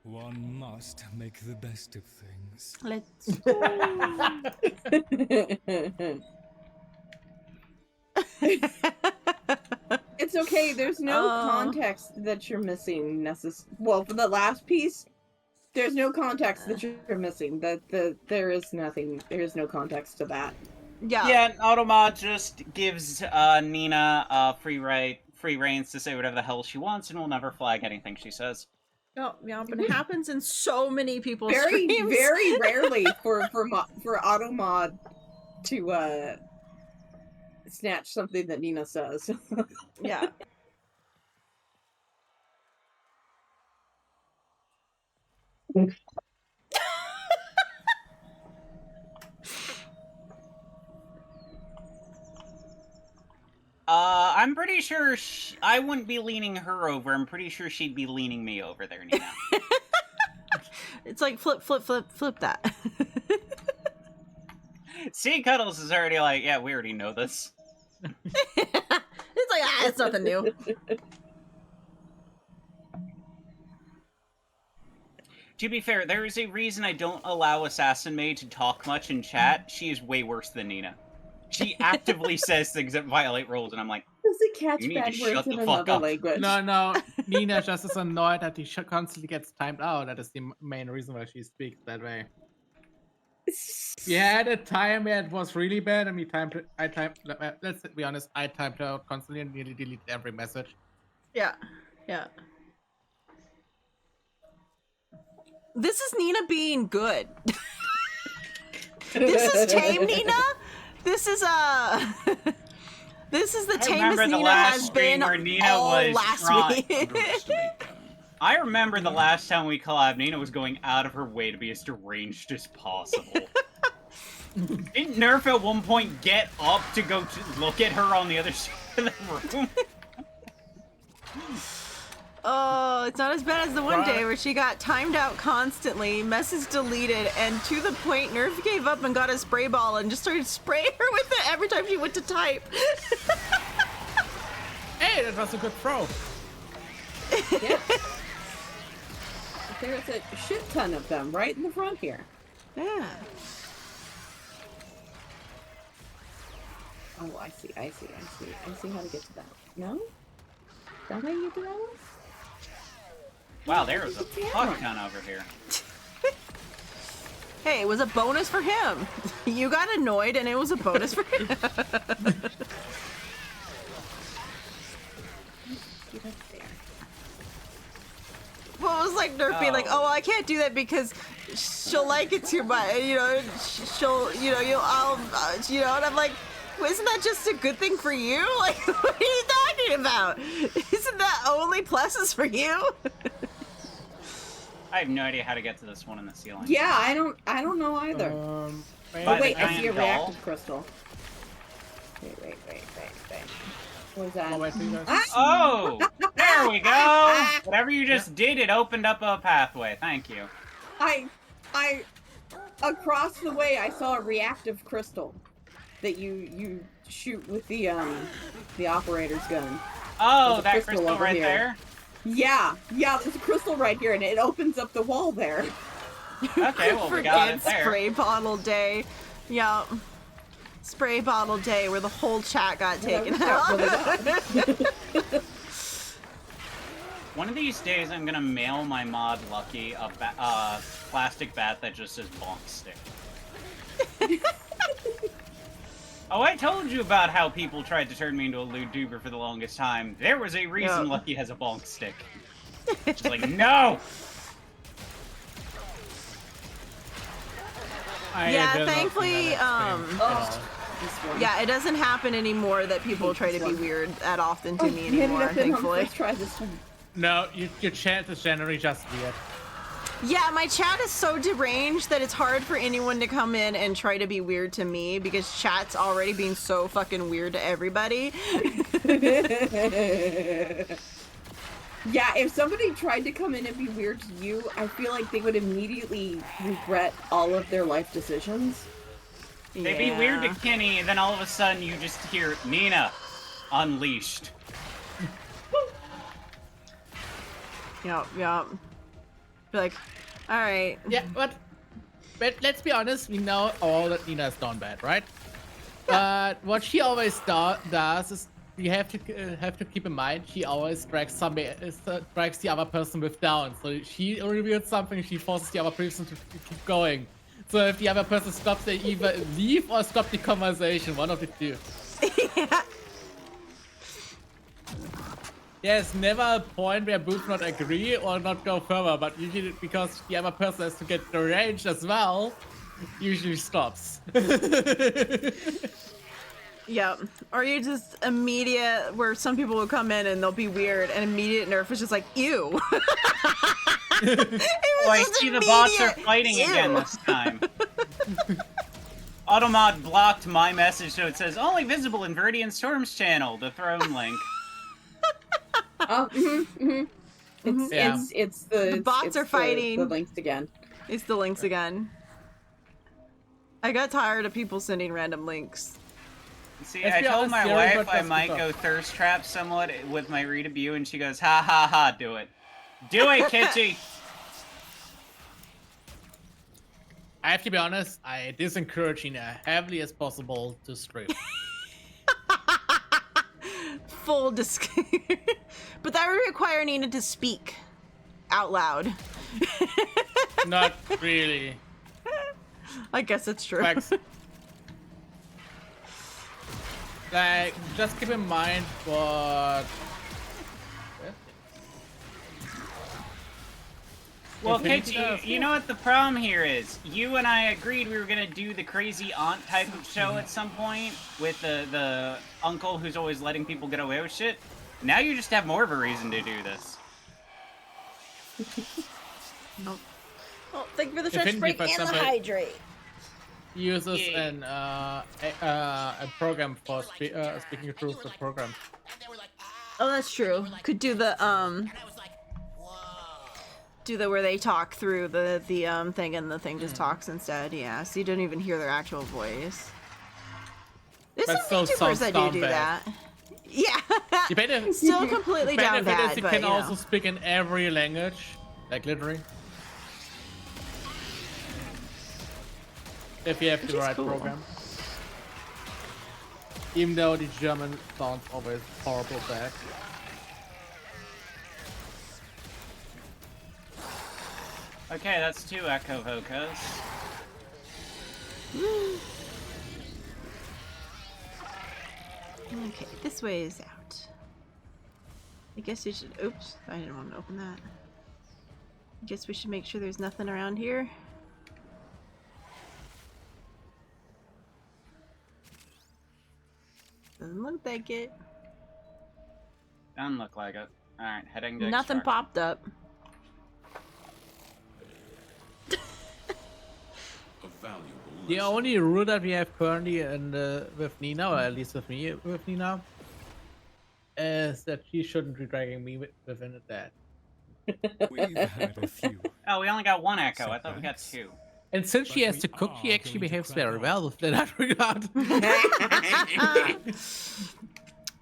One must make the best of things. Let's go. It's okay. There's no context that you're missing. Well, for the last piece, there's no context that you're missing. There is nothing. There is no context to that. Yeah, Automod just gives Nina free reins to say whatever the hell she wants, and will never flag anything she says. Oh, yeah, but it happens in so many people's Very, streams. very rarely for Automod to snatch something that Nina says. Yeah. I'm pretty sure I wouldn't be leaning her over. I'm pretty sure she'd be leaning me over there, Nina. It's like flip that. See, Cuddles is already like, yeah, we already know this. It's like, it's nothing new. To be fair, there is a reason I don't allow Assassin Maid to talk much in chat. She is way worse than Nina. She actively says things that violate rules, and I'm like, Does it catch you need bad to words shut in the fuck another up. language? No. Nina just is annoyed that he constantly gets timed out. That is the main reason why she speaks that way. We had a time where it was really bad, and let's be honest, I typed out constantly and nearly deleted every message. Yeah. This is Nina being good. This is tame Nina. This is the tamest Nina has been all last week. I remember the last time we collabed, Nina was going out of her way to be as deranged as possible. Didn't Nerf at one point get up to go to look at her on the other side of the room? Oh, it's not as bad as the one day where she got timed out constantly, message deleted, and to the point Nerf gave up and got a spray ball and just started spraying her with it every time she went to type. Hey, that was a good throw. Yeah. There's a shit ton of them right in the front here. Yeah. Oh, I see how to get to that. No? Is that how you do that one? Wow, there was a fuck ton over here. Hey, it was a bonus for him. You got annoyed and it was a bonus for him. Get up there. was like Nerf being like, oh, well, I can't do that because she'll like it too much. You know, she'll, you know, you know, and I'm like, well, isn't that just a good thing for you? Like, what are you talking about? Isn't that only pluses for you? I have no idea how to get to this one in the ceiling. Yeah, I don't know either. Oh wait, I see a reactive crystal. Wait. What was that? Oh, there we go. Whatever you just did, it opened up a pathway. Thank you. I across the way I saw a reactive crystal that you shoot with the operator's gun. Oh, that crystal right there? Yeah, there's a crystal right here, and it opens up the wall there. Okay, well, we got it there. Spray bottle day. Yup. Spray bottle day where the whole chat got taken out. One of these days, I'm gonna mail my mod Lucky a plastic bat that just says bonk stick. Oh, I told you about how people tried to turn me into a lewd duper for the longest time. There was a reason Lucky has a bonk stick. Just like, no! Yeah, thankfully, yeah, it doesn't happen anymore that people try to be weird that often to me anymore, thankfully. Let's try this one. No, your chat is generally just weird. Yeah, my chat is so deranged that it's hard for anyone to come in and try to be weird to me because chat's already being so fucking weird to everybody. Yeah, if somebody tried to come in and be weird to you, I feel like they would immediately regret all of their life decisions. They'd be weird to Kenny, and then all of a sudden you just hear Nina unleashed. Yup. Be like, alright. Yeah, but let's be honest, we know all that Nina's done bad, right? But what she always does is you have to keep in mind she always drags the other person with down. So she reveals something, she forces the other person to keep going. So if the other person stops, they either leave or stop the conversation. One of the two. Yeah. There's never a point where both not agree or not go further, but usually because the other person has to get deranged as well, usually stops. Yep. Or you just immediate, where some people will come in and they'll be weird, and immediate nerf is just like, ew. I see the bots are fighting again this time. Automod blocked my message, so it says, only visible in Viridian Storm's channel, the throne link. It's the bots are fighting. The links again. It's the links again. I got tired of people sending random links. See, I told my wife I might go thirst trap somewhat with my Rita Bew, and she goes, ha ha ha, do it. Do it, Kitty! I have to be honest, I disencourage Nina heavily as possible to stream. Full but that would require Nina to speak out loud. Not really. I guess it's true. Like, just keep in mind what... Well, Kitty, you know what the problem here is? You and I agreed we were gonna do the crazy aunt type of show at some point with the uncle who's always letting people get away with shit. Now you just have more of a reason to do this. Well, thank you for the stretch break and the hydrate. Uses a program for speaking through the program. Oh, that's true. Could do the where they talk through the thing and the thing just talks instead. Yeah, so you don't even hear their actual voice. There's some YouTubers that do that. Yeah. Still completely down bad, you but can also speak in every language, like literally. If you have the right program. Even though the German sounds always horrible back. Okay, that's 2 Echo Vocos. Okay, this way is out. I guess you should. Oops, I didn't want to open that. Guess we should make sure there's nothing around here. Doesn't look like it. Doesn't look like it. Alright, heading to Nothing extraction. popped up. The only rule that we have currently with Nina, or at least with me with Nina, is that she shouldn't be dragging me within that. We've had a few. Oh, we only got one echo. I thought we got two. And since she has to cook, she actually behaves very well in that regard.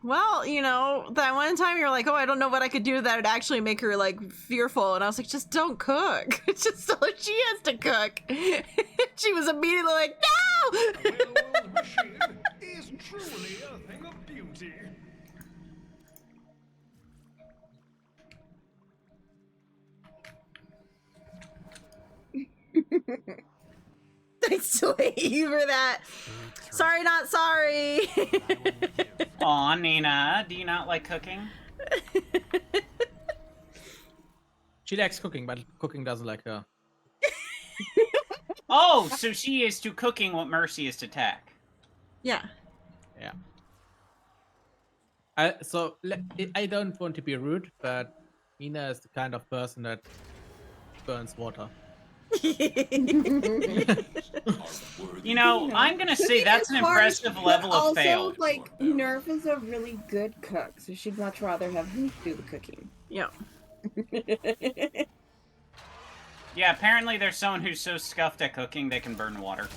Well, you know, that one time you were like, oh, I don't know what I could do that would actually make her, like, fearful. And I was like, just don't cook. Just tell her she has to cook. She was immediately like, no! A well-oiled machine is truly a thing of beauty. Thanks to you for that. Sorry, not sorry. Aw, Nina, do you not like cooking? She likes cooking, but cooking doesn't like her. Oh, so she is to cooking what Mercy is to tech. Yeah. Yeah. I don't want to be rude, but Nina is the kind of person that burns water. You know, I'm gonna say that's an impressive level of fail. Also, like, Nerf is a really good cook, so she'd much rather have me do the cooking. Yeah. Yeah, apparently there's someone who's so scuffed at cooking they can burn water.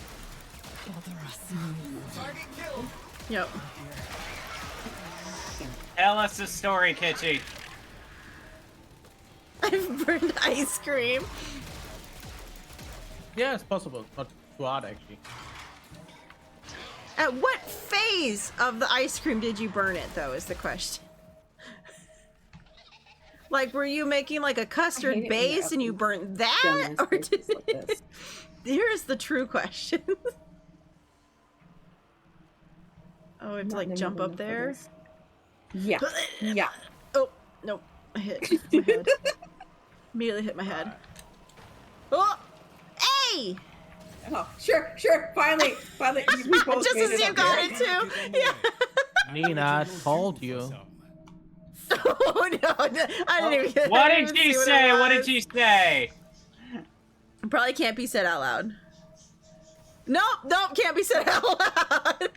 Yep. Tell us the story, Kitschy. I've burned ice cream. Yeah, it's possible. Not too hard, actually. At what phase of the ice cream did you burn it, though, is the question. Like, were you making, like, a custard base and you burnt that? Or did it... Here's the true question. Oh, I have to, like, jump up there? Yeah. Yeah. Oh, nope. I hit my head. Immediately hit my head. Oh! Hey! Oh, sure. Finally. We both Just made as you up got there. it too. Yeah. Nina told you. Oh no! I didn't even. What I didn't did she see say? it What did was. she say? Probably can't be said out loud. Nope, can't be said out loud.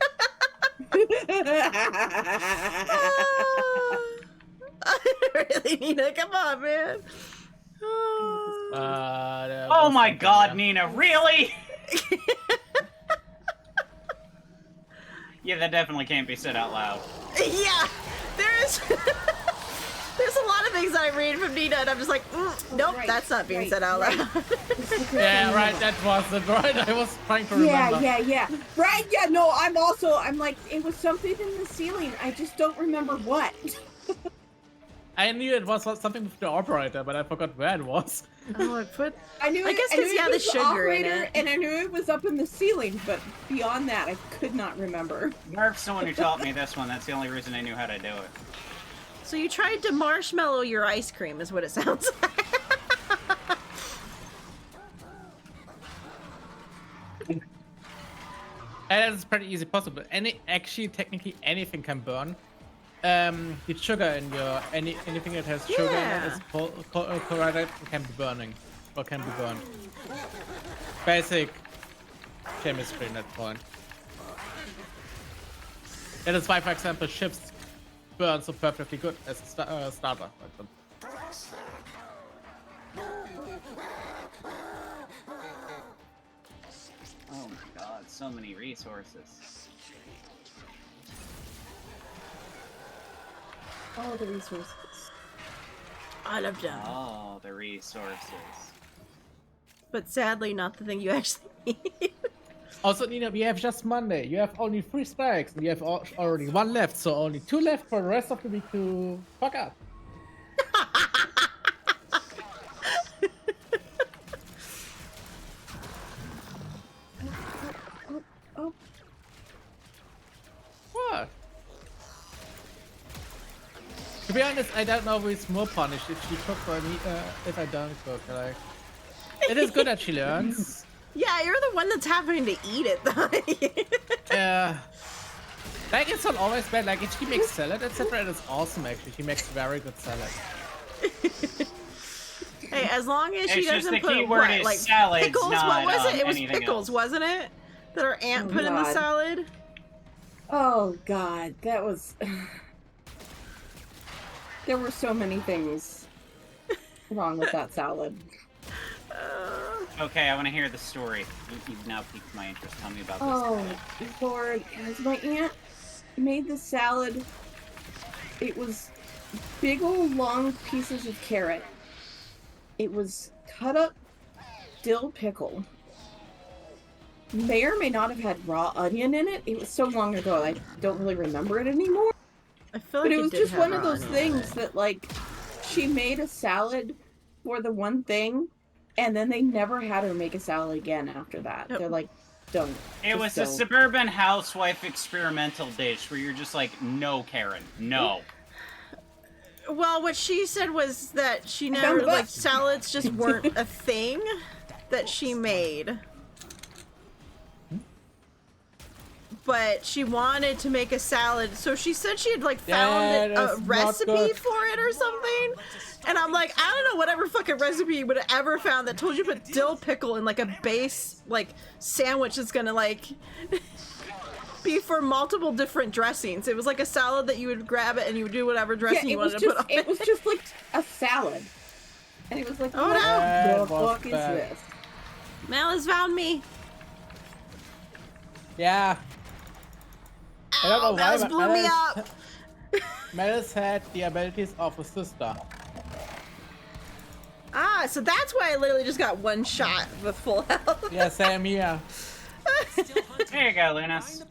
Really, Nina? Come on, man. Oh my god, Nina, really? Yeah, that definitely can't be said out loud. Yeah, there's a lot of things I read from Nina, and I'm just like, nope, that's not being said out loud. Yeah, right, that was it, right? I was trying to remember. Yeah. Right, yeah, no, I'm like, it was something in the ceiling. I just don't remember what. I knew it was something with the operator, but I forgot where it was. Oh, I knew I guess I knew because, yeah, it the was sugar in operator, it. and I knew it was up in the ceiling, but beyond that, I could not remember. Nerf's the one who taught me this one. That's the only reason I knew how to do it. So you tried to marshmallow your ice cream, is what it sounds like. And it's pretty easy possible. Technically anything can burn. The sugar in your anything that has sugar in it is corroded can be burning or can be burned. Basic chemistry in that point. That is why, for example, ships burn so perfectly good as a starter. Oh my god, so many resources. All the resources. I love them. Oh, the resources. But sadly, not the thing you actually need. Also, Nina, we have just Monday. You have only 3 strikes, and you have already 1 left, so only 2 left for the rest of the week to fuck up. Oh. What? To be honest, I don't know who's more punished, if she cooks or me, if I don't cook. Like, it is good that she learns. Yeah, you're the one that's having to eat it, though. Like, it's not always bad. Like, if she makes salad, etc., it is awesome, actually. She makes very good salad. Hey, as long as she It's just doesn't the put key word is like salads, pickles. not, What was it? It was anything pickles, else. wasn't it? That our aunt put in the God. salad. Oh God, that was. There were so many things wrong with that salad. Okay, I want to hear the story. You've now piqued my interest. Tell me about this. Oh Lord, guys, my aunt made the salad. It was big old long pieces of carrot. It was cut up dill pickle. May or may not have had raw onion in it. It was so long ago, I don't really remember it anymore. I feel like But it was did just have one of raw those onion in things it. that, like, she made a salad for the one thing, and then they never had her make a salad again after that. Yep. They're like, don't. It was a don't. suburban housewife experimental dish where you're just like, no, Karen, no. Well, what she said was that she found never the like best. salads just weren't a thing that she made. But she wanted to make a salad, so she said she had like found a that's not recipe good. for it or something. And I'm like, I don't know whatever fucking recipe you would have ever found that told you to put dill pickle in like a base like sandwich that's gonna like be for multiple different dressings. It was like a salad that you would grab it and you would do whatever dressing you wanted to put on it was just like a salad. And it was like, Oh, what no. That the was fuck is bad. this? Malice found me. Yeah. I don't know why, Malice but blew me Malice- up. Malice had the abilities of a sister. Ah, so that's why I literally just got one shot with full health. Yeah, same here. There you go, Lunas.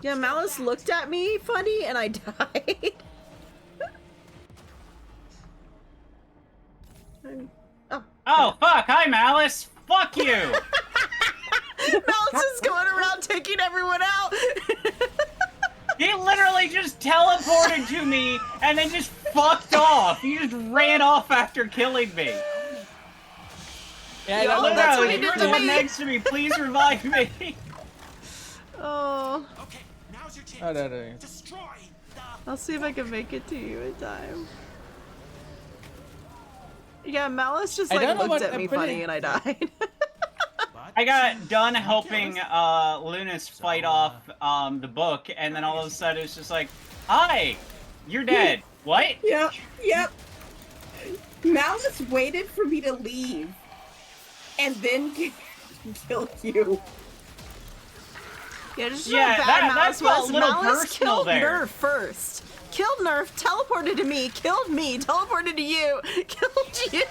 Yeah, Malice looked at me funny and I died. Oh, fuck, hi, Malice. Fuck you. Malice is going around taking everyone out. He literally just teleported to me and then just fucked off. He just ran off after killing me. Yeah, Yo, that that's Luna, what he you're did the to one me. next to me. Please revive me. Oh, Okay, now's your chance. Oh, that is. Destroy the. I'll see if I can make it to you in time. Yeah, Malice just I like don't know looked what at me ability- funny and I died. I got done helping Lunas fight off the book, and then all of a sudden it's just like, hi, you're dead. What? Yep, yep. Malice waited for me to leave. And then killed you. Yeah, just Yeah, how bad that Malice felt a was. little Malice personal killed there. Nerf first. Killed Nerf, teleported to me, killed me, teleported to you, killed you.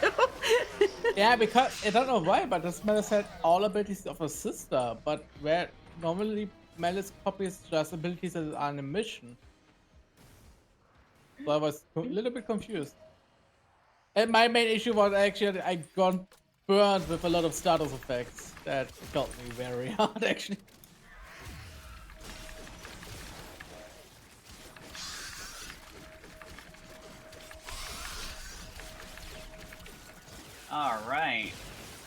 Yeah, because I don't know why, but this Malice had all abilities of a sister, but where normally Malice copies just abilities that are on a mission. So I was a little bit confused. And my main issue was actually I got burned with a lot of status effects. That got me very hard, actually. Alright.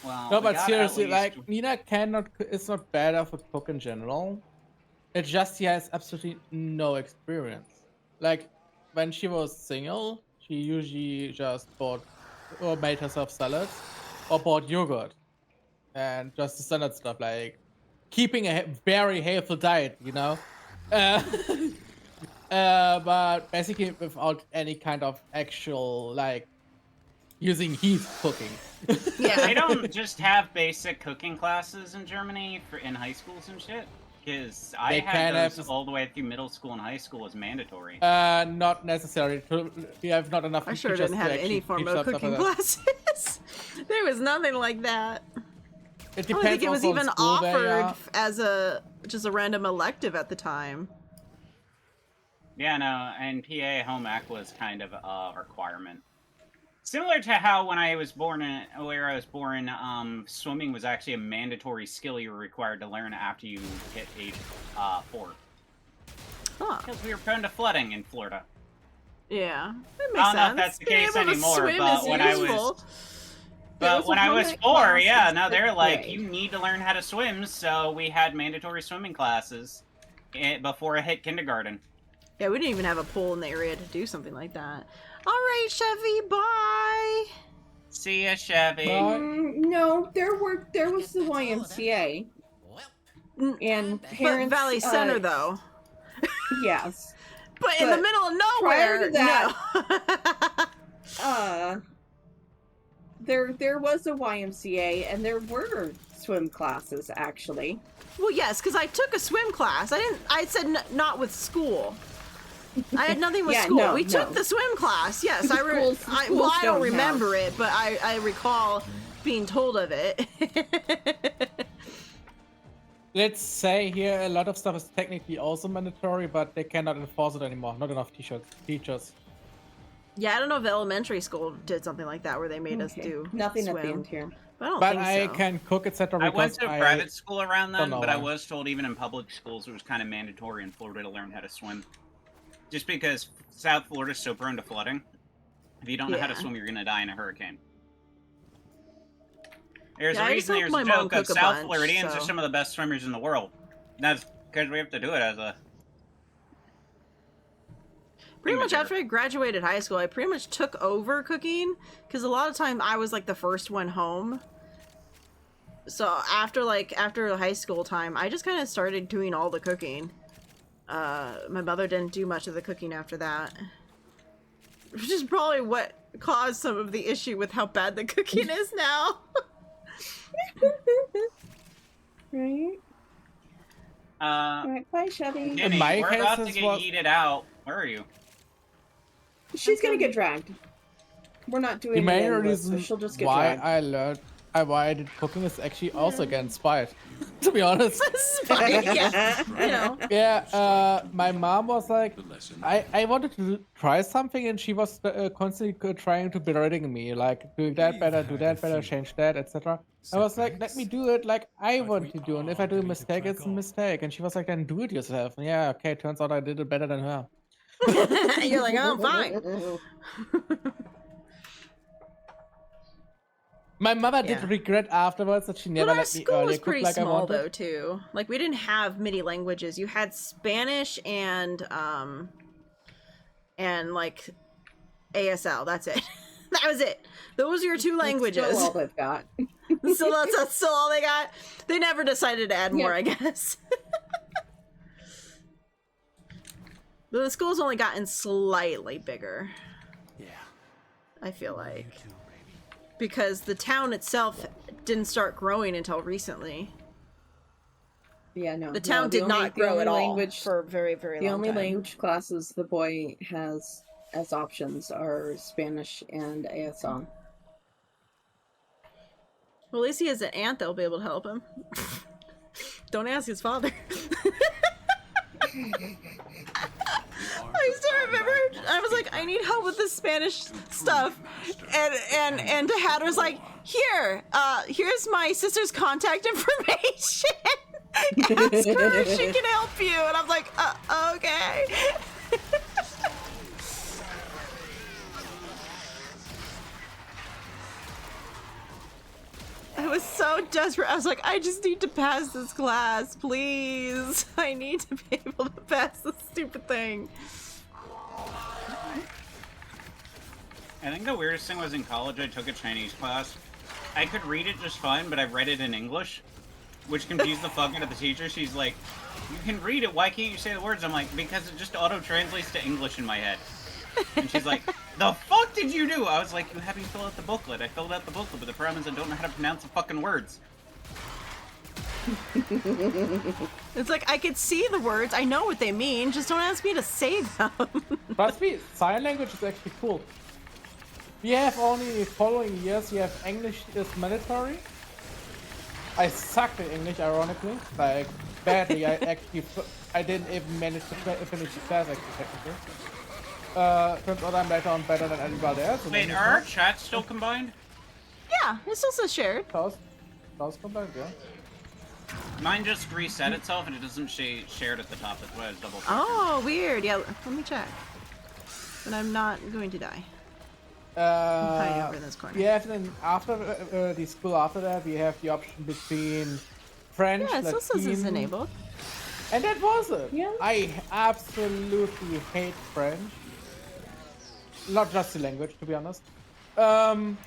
Well, No, we but got seriously, at least- like, Nina is not bad of a cook in general. It just she has absolutely no experience. Like, when she was single, she usually just bought or made herself salads or bought yogurt. And just the standard stuff, like keeping a very healthy diet, you know? But basically without any kind of actual, like, using heat cooking. Yeah. They don't just have basic cooking classes in Germany in high schools and shit? Because I They had can those have- all the way through middle school and high school as mandatory. Not necessarily. We have not enough. I sure teachers didn't to have actually any form teach of stuff like cooking that. classes. There was nothing like that. It I depends don't think it was also on even school where you offered are. as just a random elective at the time. Yeah, no, and PA home ec was kind of a requirement. Similar to how when I was born, swimming was actually a mandatory skill you were required to learn after you hit age 4. Huh. Because we were prone to flooding in Florida. Yeah, that I makes don't know if sense. that's the Being case able to anymore, swim but is when I useful. But when I was permanent 4, class yeah, in no, they're fifth like, grade. you need to learn how to swim, so we had mandatory swimming classes before I hit kindergarten. Yeah, we didn't even have a pool in the area to do something like that. All right, Chevy, bye. See ya, Chevy. No, there was the YMCA. And But parents, Valley Center, though. Yes. But in the middle of nowhere, prior to that, no. There was a YMCA, and there were swim classes, actually. Well, yes, because I took a swim class. I said not with school. I had nothing with school. No, we took the swim class. Yes, I don't remember it, but I recall being told of it. Let's say here a lot of stuff is technically also mandatory, but they cannot enforce it anymore. Not enough teachers. Yeah, I don't know if elementary school did something like that where they made us do nothing swim. at the end here. But I don't But think I so. can cook, etc. I went to a private school around then, don't know but I why. was told even in public schools it was kind of mandatory in Florida to learn how to swim. Just because South Florida is so prone to flooding. If you don't know how to Yeah. swim, you're going to die in a hurricane. There's Yeah, a I just reason helped there's a my mom joke of cook a South bunch, Floridians are so- some of the best swimmers in the world. That's because we have to do it as a... Pretty much after I graduated high school, I pretty much took over cooking because a lot of time I was like the first one home. So after high school time, I just kind of started doing all the cooking. My mother didn't do much of the cooking after that, which is probably what caused some of the issue with how bad the cooking is now. Right? Right, bye, Chevy. Jenny, my we're case about to is get what- yeeted out. Where are you? She's gonna get dragged. We're not doing The main it anyway, reason so she'll just get why dragged. I learned why I did cooking is actually also against spite. To be honest. Spite, yeah. You know. Yeah, my mom was like, I wanted to try something, and she was constantly trying to berating me, like, do that better, change that, etc. I was like, let me do it like I want to do, and if I do a mistake, it's a mistake. And she was like, then do it yourself. And yeah, okay, turns out I did it better than her. You're like, oh, fine. My mother did Yeah. regret afterwards that she But never our let me school was earlier cook pretty like I small wanted. though too. Like we didn't have many languages. You had Spanish and like ASL. That's it. That was it. Those are your two languages. That's still all they've got. So that's still all they got. They never decided to add more, I guess. The school's only gotten slightly bigger. Yeah. I feel like. Because the town itself didn't start growing until recently. Yeah, no. The town did not grow at all for a very, very The long only time. language classes the boy has as options are Spanish and ASL. Well, at least he has an aunt that'll be able to help him. Don't ask his father. I still remember I was like, I need help with this Spanish stuff. And Dad was like, here's my sister's contact information. Ask her if she can help you. And I'm like, okay. I was so desperate. I was like, I just need to pass this class, please. I need to be able to pass this stupid thing. I think the weirdest thing was in college, I took a Chinese class. I could read it just fine, but I read it in English, which confused the fuck out of the teacher. She's like, you can read it, why can't you say the words? I'm like, because it just auto-translates to English in my head. And she's like, the fuck did you do? I was like, you have me fill out the booklet. I filled out the booklet, but the problem is I don't know how to pronounce the fucking words. It's like, I could see the words, I know what they mean, just don't ask me to say them. Trust me, sign language is actually cool. We have only following years, you have English is mandatory. I sucked at English, ironically. Like, badly. I didn't even manage to finish the class, actually, technically. Turns out I'm better than everybody else. Wait, are our chats still combined? Yeah, it still says shared. Those combined, yeah. Mine just reset itself and it doesn't say shared at the top. That's why I was double checking. Oh, weird. Yeah, let me check. But I'm not going to die. I'm hiding over in this corner. Yeah, then after the school after that, we have the option between French, Yeah, it still says it's Latin, enabled. and that was it. Yeah. I absolutely hate French. Not just the language, to be honest. Sorry,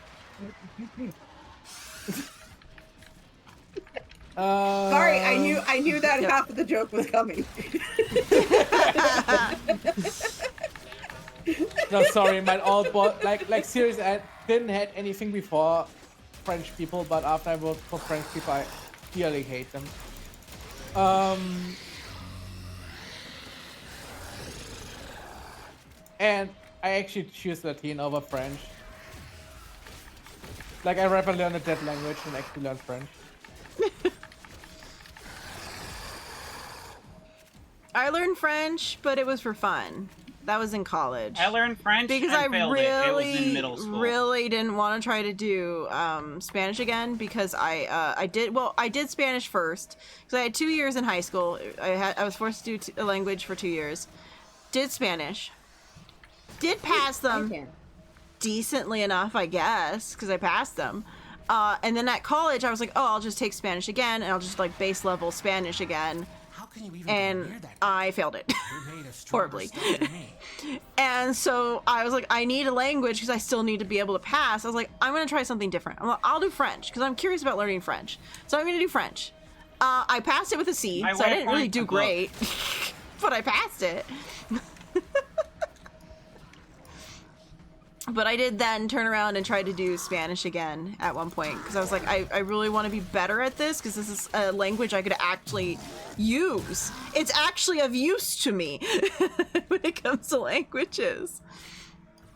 I knew that half of the joke was coming. No, sorry, my old boy. Like seriously, I didn't hate anything before French people, but after I worked for French people, I really hate them. And I actually choose Latin over French. Like, I'd rather learn a dead language than actually learn French. I learned French, but it was for fun. That was in college. I learned French because and I failed it. It was in middle school. really didn't want to try to do Spanish again because I did Spanish first because I had 2 years in high school. I was forced to do a language for 2 years. Did Spanish. Did pass them decently enough, I guess, because I passed them. And then at college, I was like, oh, I'll just take Spanish again, and I'll just like base level Spanish again. And I failed it horribly. And so I was like, I need a language because I still need to be able to pass. I was like, I'm going to try something different. I'm like, I'll do French because I'm curious about learning French. So I'm going to do French. I passed it with a C, so I didn't really do great, but I passed it. But I did then turn around and try to do Spanish again at one point because I was like, I really want to be better at this because this is a language I could actually use. It's actually of use to me when it comes to languages.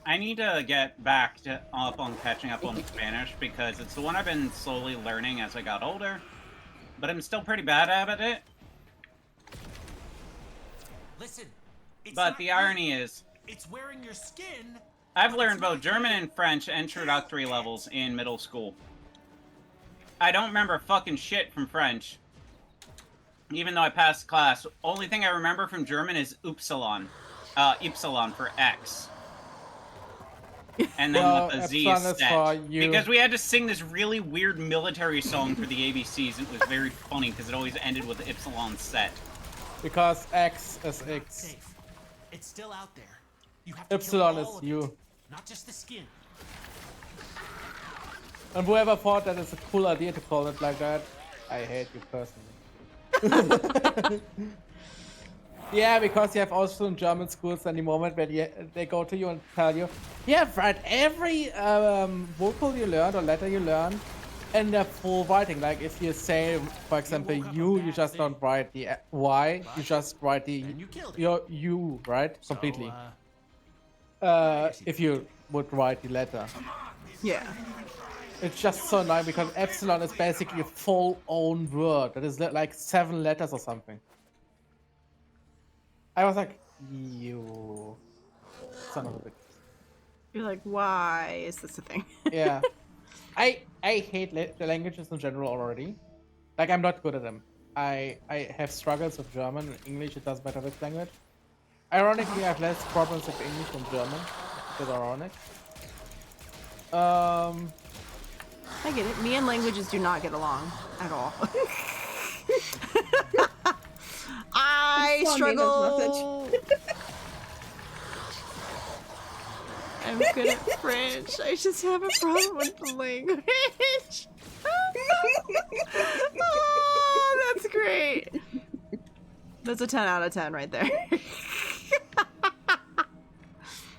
I need to get back up on catching up on Spanish because it's the one I've been slowly learning as I got older, but I'm still pretty bad at it. Listen, but the irony is, it's wearing your skin. I've learned both German and French introductory levels in middle school. I don't remember fucking shit from French, even though I passed class. Only thing I remember from German is Upsilon. Ypsilon for X. And then with the Z is set. Because we had to sing this really weird military song for the ABCs, and it was very funny because it always ended with the Ypsilon set. Because X is X. It's still out there. You have to Epsilon is you. Not just the skin. And whoever thought that it's a cool idea to call it like that, I hate you personally. Yeah, because you have also in German schools at the moment where they go to you and tell you, yeah, write every vocal you learned or letter you learned in the full writing. Like if you say, for example, you just don't write the Y, you just write the your U, right? Completely. If you would write the letter. Yeah. It's just so annoying because epsilon is basically a full own word. That is like 7 letters or something. I was like, you son of a bitch. You're like, why is this a thing? Yeah. I hate the languages in general already. Like, I'm not good at them. I have struggles with German and English. It doesn't matter which language. Ironically, I have less problems with English than German. It's ironic. I get it. Me and languages do not get along at all. I struggle. I'm good at French. I just have a problem with the language. Oh, that's great. That's a 10 out of 10 right there.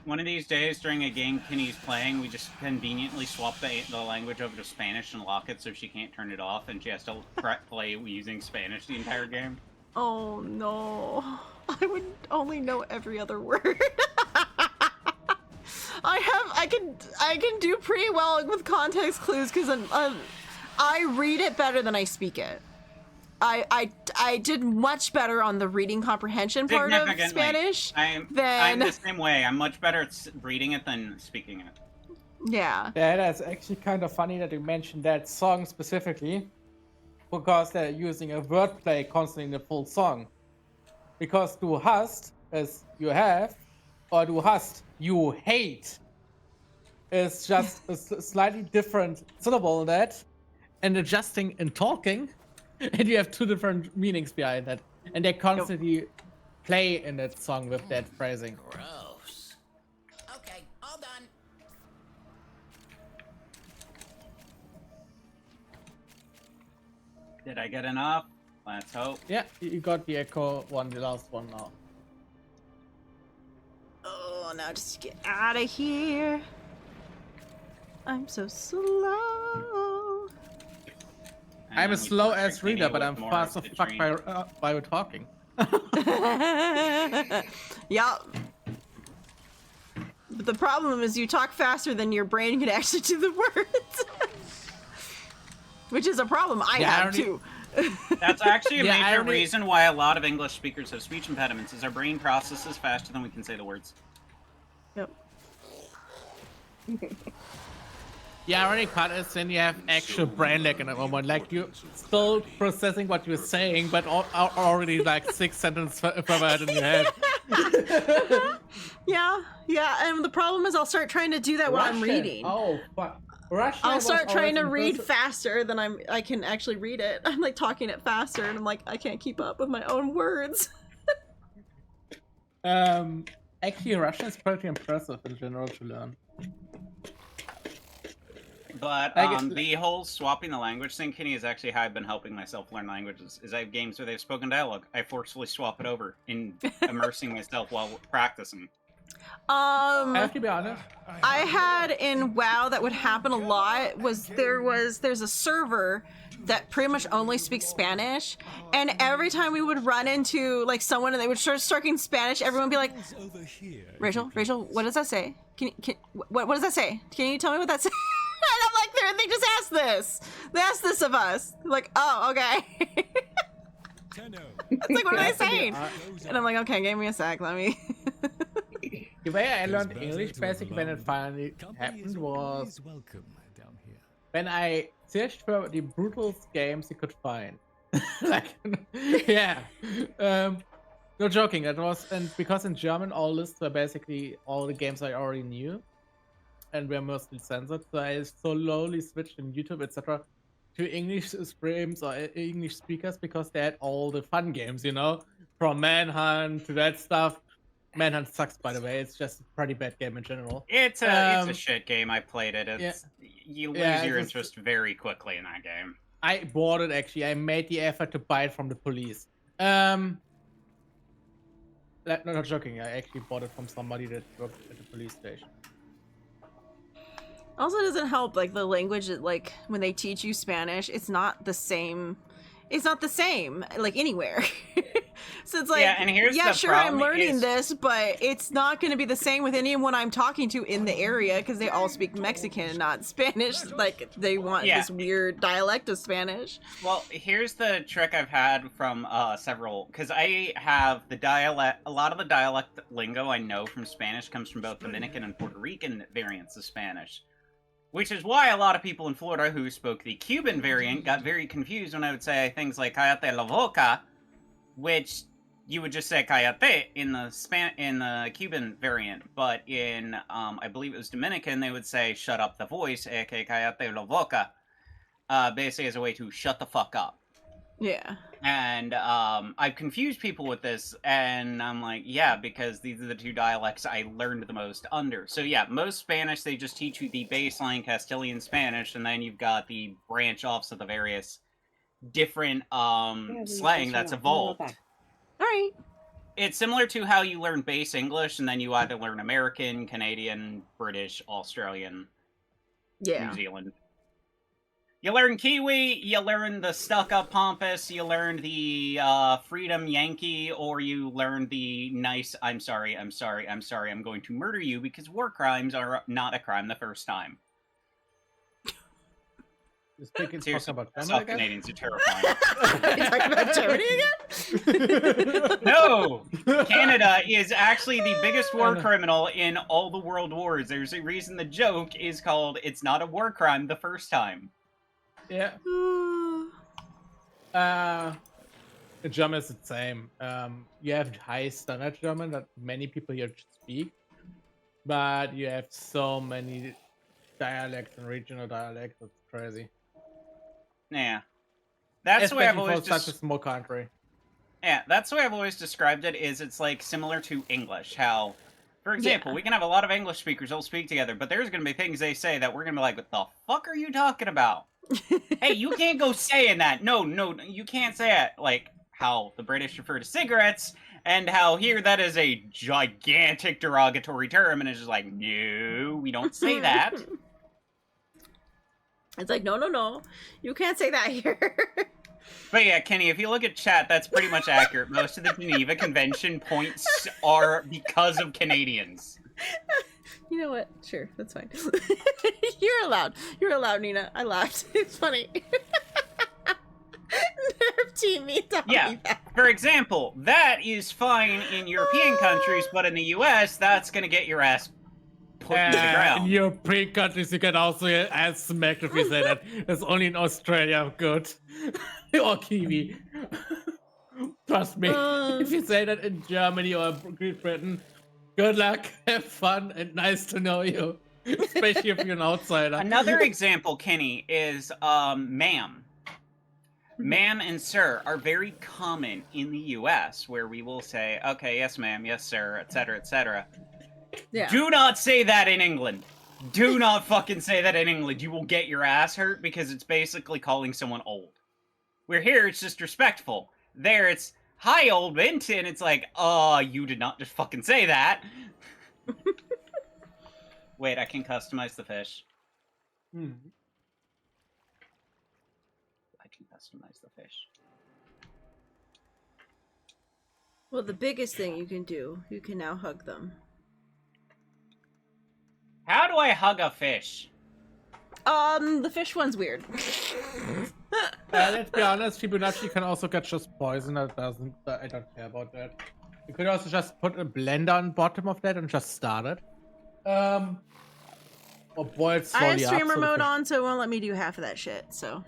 One of these days during a game Kenny's playing, we just conveniently swap the language over to Spanish and lock it so she can't turn it off, and she has to play using Spanish the entire game. Oh no. I would only know every other word. I can do pretty well with context clues because I read it better than I speak it. I did much better on the reading comprehension part of Spanish. I'm the same way. I'm much better at reading it than speaking it. Yeah. Yeah, that's actually kind of funny that you mentioned that song specifically, because they're using a wordplay constantly in the full song. Because du hast, as you have, or du hast, you hate, is just a slightly different syllable in that, and adjusting and talking, and you have two different meanings behind that, and they constantly play in that song with that phrasing. Gross. Okay, all done. Did I get enough? Let's hope. Yeah, you got the echo one, the last one now. Oh, now just get out of here. I'm so slow. And I'm a then we slow can ass reader, continue but with I'm more fast as fuck Citrine. by talking. Yup. But the problem is you talk faster than your brain can actually do the words. Which is a problem I have too. That's actually a Yeah, major reason why a lot of English speakers have speech impediments, is our brain processes faster than we can say the words. Yep. Yeah, irony part is then you have actual brain lag in a moment. Like you're still processing what you're saying, but already like 6 sentences further ahead in your head. Yeah, and the problem is I'll start trying to do that while I'm reading. Oh, fuck. Russian I'll start trying to always read impressive. faster than I can actually read it. I'm like talking it faster, and I'm like I can't keep up with my own words. Actually, Russian is pretty impressive in general to learn. But the whole swapping the language thing, Kenny, is actually how I've been helping myself learn languages. Is I have games where they have spoken dialogue. I forcefully swap it over in immersing myself while practicing. I have to be honest. I had in WoW that would happen a lot there's a server that pretty much only speaks Spanish, and every time we would run into like someone and they would start speaking Spanish, everyone would be like, Rachel, what does that say? What does that say? Can you tell me what that says? And I'm like, they just asked this. They asked this of us. Like, oh, okay. It's like, what are they saying? And I'm like, okay, give me a sec. Let me. The way I learned English basically when it finally happened was when I searched for the brutalest games you could find. Like, yeah. No joking, it was, and because in German all lists were basically all the games I already knew and were mostly censored, so I slowly switched in YouTube, etc., to English streams or English speakers because they had all the fun games, you know, from Manhunt to that stuff. Manhunt sucks, by the way. It's just a pretty bad game in general. It's a shit game. I played it. It's, you lose your it's interest very quickly in that game. I bought it actually. I made the effort to buy it from the police. Not joking. I actually bought it from somebody that worked at the police station. Also, it doesn't help, like, the language, like, when they teach you Spanish, it's not the same, like, anywhere. So it's like, yeah, and here's the sure, I'm problem learning is- this, but it's not going to be the same with anyone I'm talking to in the area, because they all speak Mexican, not Spanish. Like, they want this weird dialect of Spanish. Well, here's the trick I've had from several, because I have the dialect, a lot of the dialect lingo I know from Spanish comes from both Dominican and Puerto Rican variants of Spanish. Which is why a lot of people in Florida who spoke the Cuban variant got very confused when I would say things like "cállate la boca," which you would just say "cállate" in the Cuban variant, but in I believe it was Dominican, they would say "shut up the voice," aka "cállate la boca," basically as a way to shut the fuck up. Yeah. And I've confused people with this, and I'm like, yeah, because these are the two dialects I learned the most under. So yeah, most Spanish, they just teach you the baseline Castilian Spanish, and then you've got the branch-offs of the various different slang that's evolved. Alright. It's similar to how you learn base English, and then you either learn American, Canadian, British, Australian, New Zealand. You learn Kiwi, you learn the stuck-up pompous, you learn the freedom Yankee, or you learn the nice, I'm sorry, I'm going to murder you, because war crimes are not a crime the first time. Seriously, South Canadians are terrifying. Are you talking about Germany again? No! Canada is actually the biggest war criminal in all the world wars. There's a reason the joke is called "It's not a war crime the first time." Yeah. In German is the same. You have high standard German that many people here speak, but you have so many dialects and regional dialects. It's crazy. Yeah. That's the way I've Especially always for such a small country. Yeah, that's the way I've always described it, is it's like similar to English. How, for example, Yeah. we can have a lot of English speakers all speak together, but there's going to be things they say that we're going to be like, what the fuck are you talking about? Hey, you can't go saying that. No, you can't say it. Like how the British refer to cigarettes, and how here that is a gigantic derogatory term, and it's just like, no, we don't say that. It's like, no, you can't say that here. But yeah, Kenny, if you look at chat, that's pretty much accurate. Most of the Geneva Convention points are because of Canadians. You know what? Sure, that's fine. You're allowed. You're allowed, Nina. I laughed. It's funny. Nerf team me tell me that. For example, that is fine in European countries, but in the US, that's gonna get your ass put to the ground. In European countries, you can also get ass smacked if you say that. That's only in Australia. Good. Or Kiwi. Trust me. If you say that in Germany or Great Britain, good luck, have fun, and nice to know you. Especially if you're an outsider. Another example, Kenny, is ma'am. Ma'am and sir are very common in the US, where we will say, okay, yes ma'am, yes sir, etc., etc. Yeah. Do not say that in England. Do not fucking say that in England. You will get your ass hurt because it's basically calling someone old. Where here, it's just respectful. There, it's, hi, old Benton. It's like, you did not just fucking say that. Wait, I can customize the fish. I can customize the fish. Well, the biggest thing you can do, you can now hug them. How do I hug a fish? The fish one's weird. Let's be honest, Fibonacci can also get just poison. I don't care about that. You could also just put a blender on bottom of that and just start it. Or boil it slowly I have streamer up, so mode on, so it won't let me do half of that shit, so.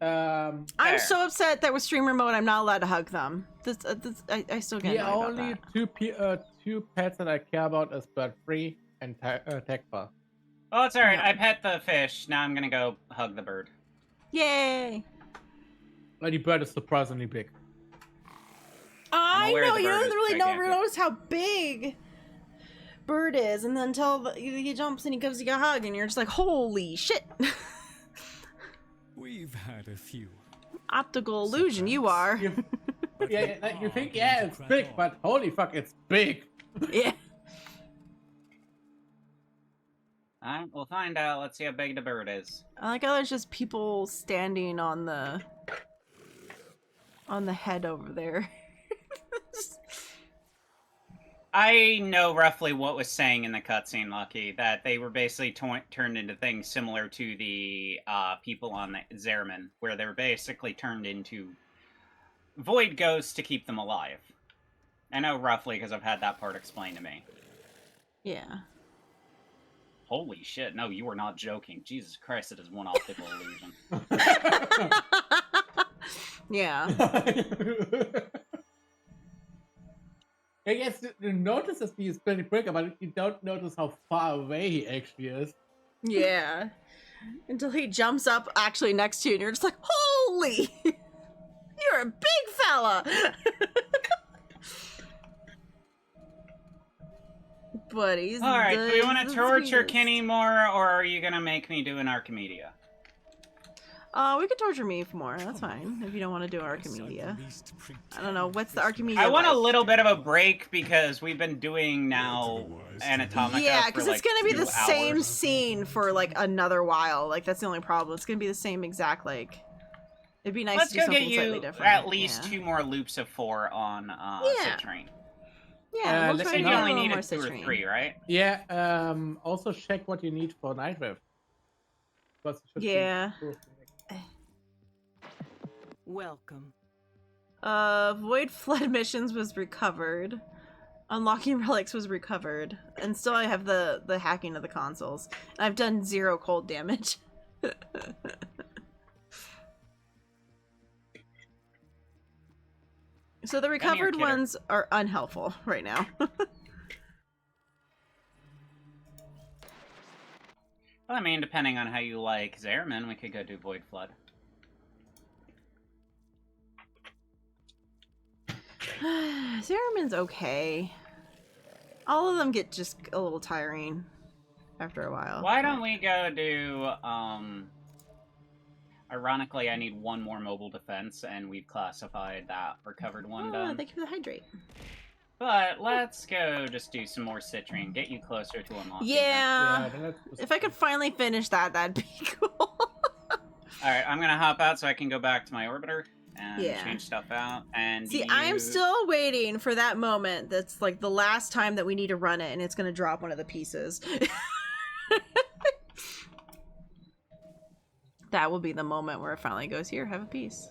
I'm so upset that with streamer mode, I'm not allowed to hug them. I still get the annoyed only about that. two pets that I care about is bird free and tech bar. Oh, it's alright. I pet the fish. Now I'm gonna go hug the bird. Yay! But the bird is surprisingly big. I aware know, the you bird don't is really gigantic. notice how big bird is, and then until he jumps and he gives you a hug, and you're just like, holy shit! We've had a few. Optical illusion, you are. Yeah, like, you think, yeah, it's big, but holy fuck, it's big. Yeah. Alright, we'll find out. Let's see how big the bird is. I like how there's just people standing on the head over there. I know roughly what was saying in the cutscene, Lucky, that they were basically turned into things similar to the people on the Zerman, where they were basically turned into void ghosts to keep them alive. I know roughly because I've had that part explained to me. Yeah. Holy shit, no, you are not joking. Jesus Christ, it is one optical illusion. Yeah. I guess you notice that he is pretty big, but you don't notice how far away he actually is. Yeah. Until he jumps up actually next to you and you're just like, holy! You're a big fella! But he's Alright, do we want to the torture sweetest. Kenny more, or are you gonna make me do an Archimedia? We could torture me more. That's fine. If you don't want to do Archimedia. I don't know. What's the Archimedia I want a like? little bit of a break because we've been doing now Anatomica Yeah, because because it's gonna be the same scene for like another while. Like that's the only problem. It's gonna be the same exact like. It'd be nice Let's to do go something get slightly you different. at least yeah. 2 more loops of 4 on Yeah. Citrine. Yeah, we'll let's try You to get a only little more needed 2 or Citrine. 3, right? Yeah, also check what you need for Nightwave. Because it should be Yeah. cool. Welcome. Void Flood missions was recovered. Unlocking relics was recovered. And still I have the hacking of the consoles. And I've done 0 cold damage. So the recovered kidder. ones are unhelpful right now. Well, I mean, depending on how you like Zariman, we could go do Void Flood. Zariman's okay. All of them get just a little tiring after a while. Why don't we go do, Ironically, I need one more mobile defense, and we've classified that recovered one done. Thank you for the hydrate. But let's go just do some more Citrine, get you closer to unlocking. Yeah. If I could finally finish that, that'd be cool. Alright, I'm gonna hop out so I can go back to my orbiter and Yeah. change stuff out. And See, I am still waiting for that moment that's like the last time that we need to run it, and it's gonna drop one of the pieces. That will be the moment where it finally goes, here, have a piece.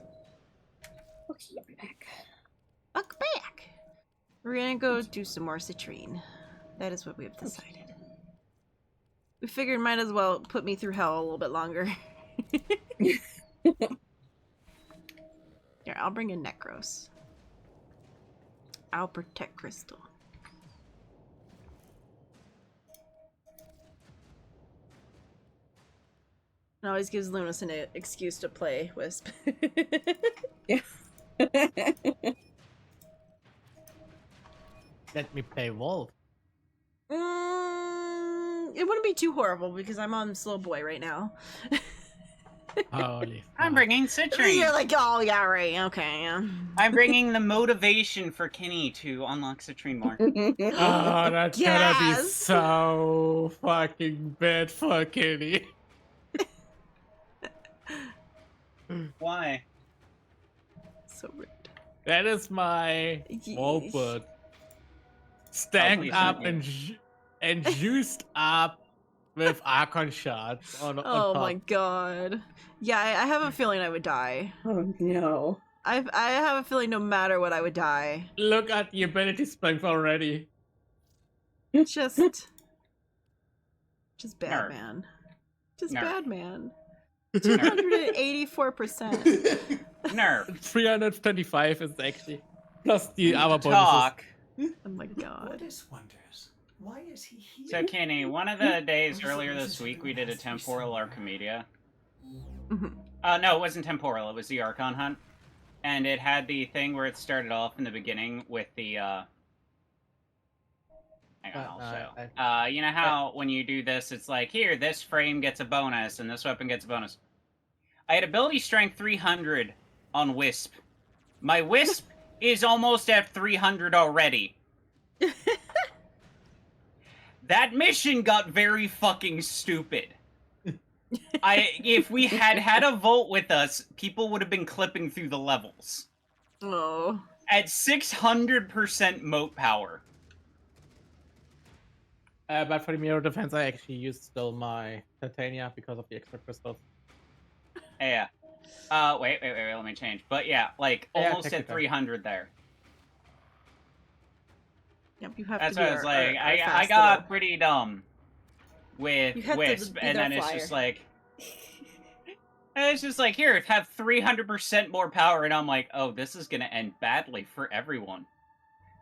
Okay, I'll be back. Look back! We're gonna go do some more Citrine. That is what we have decided. We figured might as well put me through hell a little bit longer. Here, I'll bring in Necros. I'll protect Crystal. It always gives Lunas an excuse to play Wisp. Yeah. Let me play Wolf. It wouldn't be too horrible because I'm on slow boy right now. Holy I'm bringing Citrine! You're like, oh yeah, right, okay, yeah. I'm bringing the motivation for Kenny to unlock Citrine more. Oh, that's gonna be Yes. so fucking bad for Kenny. Why? So rude. That is my Wolfwood. Stacked please up don't and and juiced up with Archon shots on Oh top. my god. Yeah, I have a feeling I would die. Oh no. I have a feeling no matter what I would die. Look at the ability strength already. Just bad Nerf. man. Just Nerf. bad man. 284%. Nerf. 325 is actually plus the other bonuses. Talk. Oh my god. Goddess wonders. Why is he here? So, Kenny, one of the days earlier this week, we did a temporal Archimedia. Mhm. No, it wasn't temporal. It was the Archon hunt. And it had the thing where it started off in the beginning with the, hang on, I'll show. You know how when you do this, it's like, here, this frame gets a bonus, and this weapon gets a bonus. I had ability strength 300 on Wisp. My Wisp is almost at 300 already. That mission got very fucking stupid. If we had had a Volt with us, people would have been clipping through the levels. Oh. At 600% moat power. But for the mirror defense, I actually used still my Titania because of the extra crystals. Yeah. Wait, let me change. But yeah, like, Yeah, almost at technically. 300 there. Yep, you have That's to be what I was like. our I fast got little- pretty dumb with You had to Wisp, be and their then it's flyer. just like... And it's just like, here, have 300% more power, and I'm like, oh, this is gonna end badly for everyone.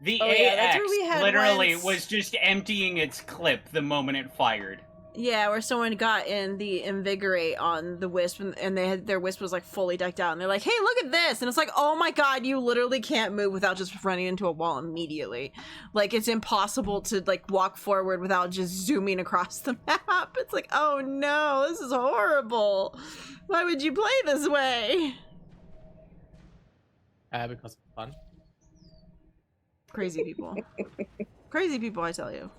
The Oh, yeah, that's AX where we had literally once- was just emptying its clip the moment it fired. Yeah, where someone got in the Invigorate on the Wisp, and they had their Wisp was like fully decked out, and they're like, "Hey, look at this!" And it's like, "Oh my god, you literally can't move without just running into a wall immediately. Like it's impossible to like walk forward without just zooming across the map." It's like, "Oh no, this is horrible. Why would you play this way?" Because it's fun. Crazy people. Crazy people, I tell you.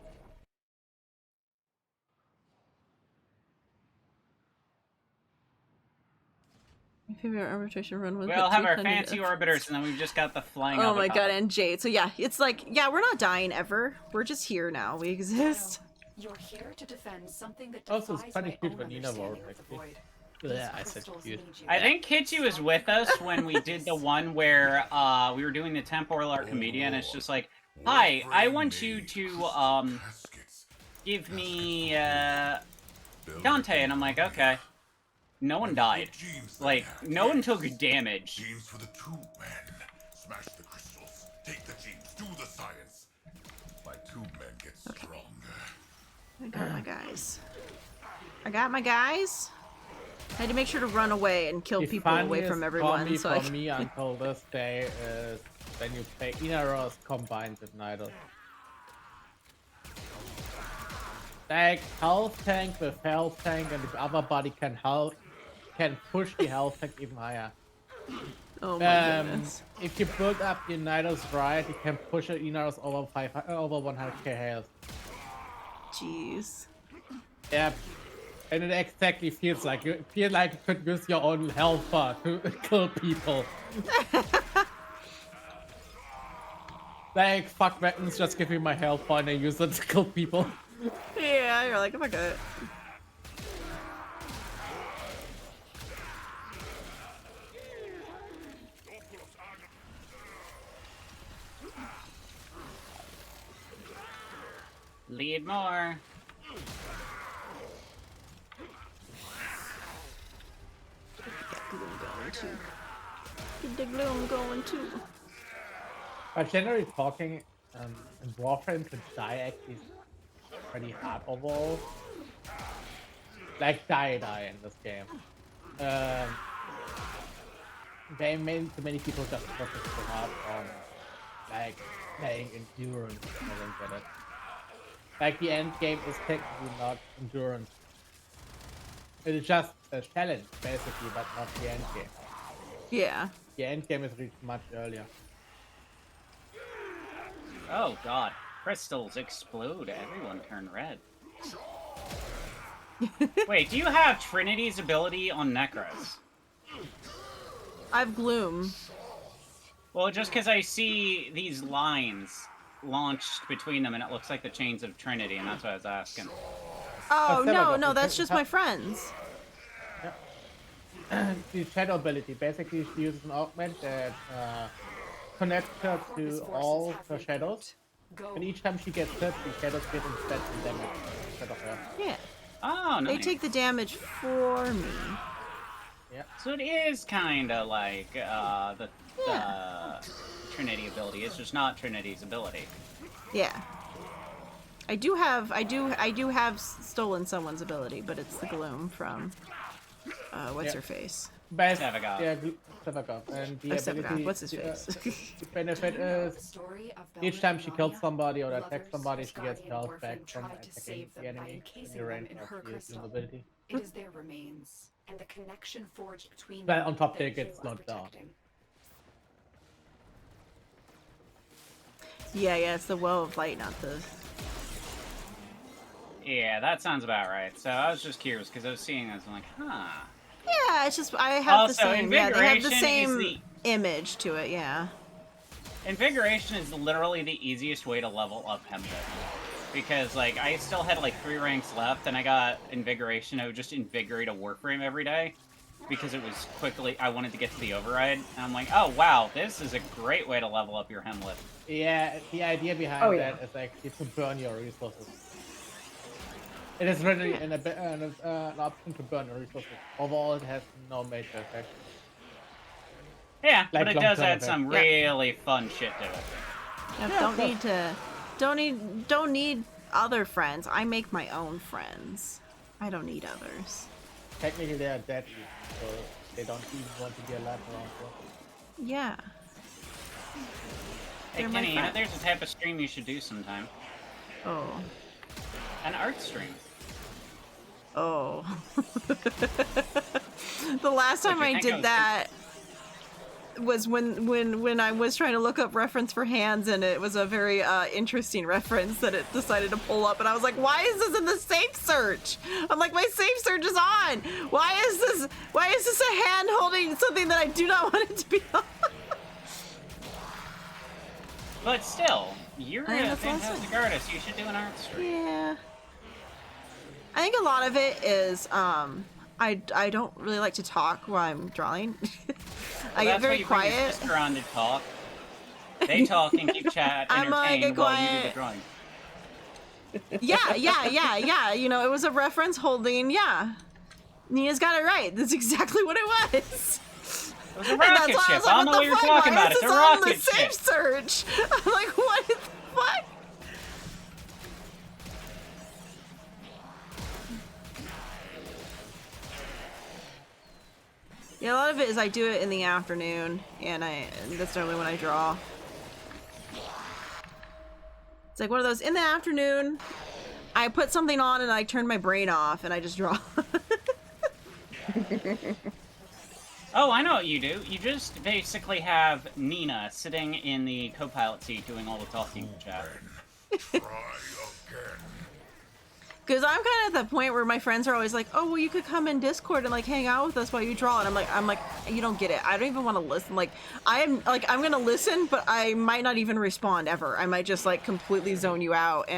My favorite arbitration run was We'll the have our 200 fancy of- orbiters, and then we've just got the flying Oh my avocado. god, and Jade. So yeah, it's like, yeah, we're not dying ever. We're just here now. We exist. You're here to defend something that Also, it's defies pretty my cute own when Nina understanding wrote, of the actually. void. Yeah, These I said crystals cute. need you. I think Kitchi was with us when we did the one where we were doing the temporal Archimedia, and it's just like, hi, I want you to give me Dante, and I'm like, okay. No one died. Like, no one took damage. Genes for the tube men. Smash the crystals. Take the genes. Do the science. My tube men get stronger. I got my guys. I got my guys. I had to make sure to run away and kill people away from everyone. So for me until this day is when you play Inaros combined with Nidus. Like health tank with health tank, and the other body can push the health tank even higher. Oh my goodness. If you build up your Nidus right, you can push your Inaros over 100k health. Jeez. Yeah. And it exactly feels like you could use your own health bar to kill people. Like, fuck weapons, just give me my health bar and I use it to kill people. Yeah, you're like, oh my god. Lead more. Get the gloom going too. But generally talking, in Warframe to die actually is pretty hard overall. Like die in this game. Too many people just focus too hard on like playing endurance. I don't get it. Like the end game is technically not endurance. It is just a challenge basically, but not the end game. Yeah. The end game is reached much earlier. Oh god. Crystals explode. Everyone turn red. Wait, do you have Trinity's ability on Necros? I've gloom. Well, just because I see these lines launched between them and it looks like the chains of Trinity, and that's what I was asking. Oh, no, that's just my friends. Yeah. The shadow ability, basically she uses an augment that connects her to all her shadows. And each time she gets hit, the shadows get instead of damage instead of her. Yeah. Oh, nice. They take the damage for me. Yeah. So it is kind of like the Trinity ability. It's just not Trinity's ability. Yeah. I do have stolen someone's ability, but it's the gloom from what's her face? Sevagoth. Yeah, Sevagoth. And the ability, what's his face? the benefit is each time she kills somebody or attacks somebody, she gets health back from attacking the enemy in the range of the ability. It is their remains, and the connection forged between But on top they get slowed down. Yeah, it's the Well of Light, not the... Yeah, that sounds about right. So I was just curious because I was seeing this and I'm like, huh. Yeah, it's just I have the Also, same. Yeah, they have the Invigoration same is the- image to it. Yeah. Invigoration is literally the easiest way to level up Hemlet. Because, like, I still had, like, 3 ranks left, and I got Invigoration. I would just invigorate a Warframe every day. Because it was quickly, I wanted to get to the override. And I'm like, oh, wow, this is a great way to level up your Hemlet. Yeah, the idea behind that is actually to burn your resources. It is really an option to burn your resources. Overall, it has no major effect. Yeah, Like but it does add effect. some really fun shit to it. Yeah, don't need other friends. I make my own friends. I don't need others. Technically, they are dead, so they don't even want to be alive around you. Yeah. Hey, They're my Kenny, you know, friends. there's a type of stream you should do sometime. Oh. An art stream. Oh. The last time I did that was when I was trying to look up reference for hands, and it was a very interesting reference that it decided to pull up, and I was like, why is this in the safe search? I'm like, my safe search is on. Why is this a hand holding something that I do not want it to be on? But still, you're I know, a that's awesome. fantastic artist. You should do an art stream. Yeah. I think a lot of it is I don't really like to talk while I'm drawing. I get very That's why you bring your quiet. sister on to talk. They talk and keep chat I'm entertained get while you do quiet. the drawing. Yeah. You know, it was a reference holding. Yeah, Nina's got it right. That's exactly what it was. It was a rocket ship. I don't know what you're talking about. It's a Why is rocket this on the ship. safe search? I'm like, what the fuck? Yeah, a lot of it is I do it in the afternoon, and that's normally when I draw. It's like one of those, in the afternoon, I put something on and I turn my brain off and I just draw. Oh, I know what you do. You just basically have Nina sitting in the co-pilot seat doing all the talking in chat. Because I'm kind of at the point where my friends are always like, "Oh, well, you could come in Discord and like hang out with us while you draw." And I'm like, you don't get it. I don't even want to listen. Like, I'm gonna listen, but I might not even respond ever. I might just like completely zone you out,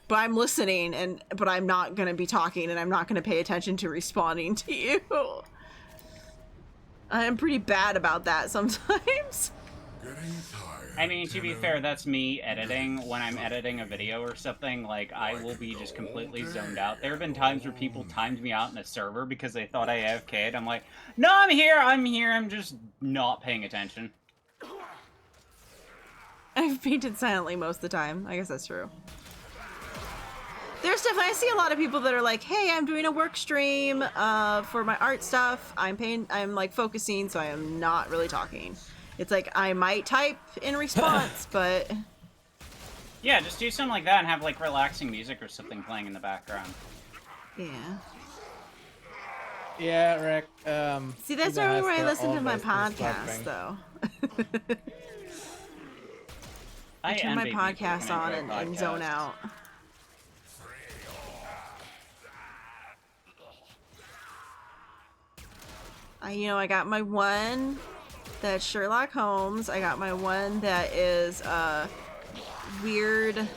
but I'm listening, but I'm not gonna be talking, and I'm not gonna pay attention to responding to you. I'm pretty bad about that sometimes. I mean, to be fair, that's me editing. When I'm editing a video or something, like, I will be just completely zoned out. There have been times where people timed me out in a server because they thought I AFK'd. I'm like, no, I'm here, I'm just not paying attention. I've painted silently most of the time. I guess that's true. There's definitely, I see a lot of people that are like, hey, I'm doing a work stream for my art stuff. I'm like focusing, so I am not really talking. It's like, I might type in response, but... Yeah, just do something like that and have like relaxing music or something playing in the background. Yeah. Yeah, Rick. See, that's the only way I listen to my podcast, though. I turn my podcast on and zone out. I got my one that's Sherlock Holmes. I got my one that is weird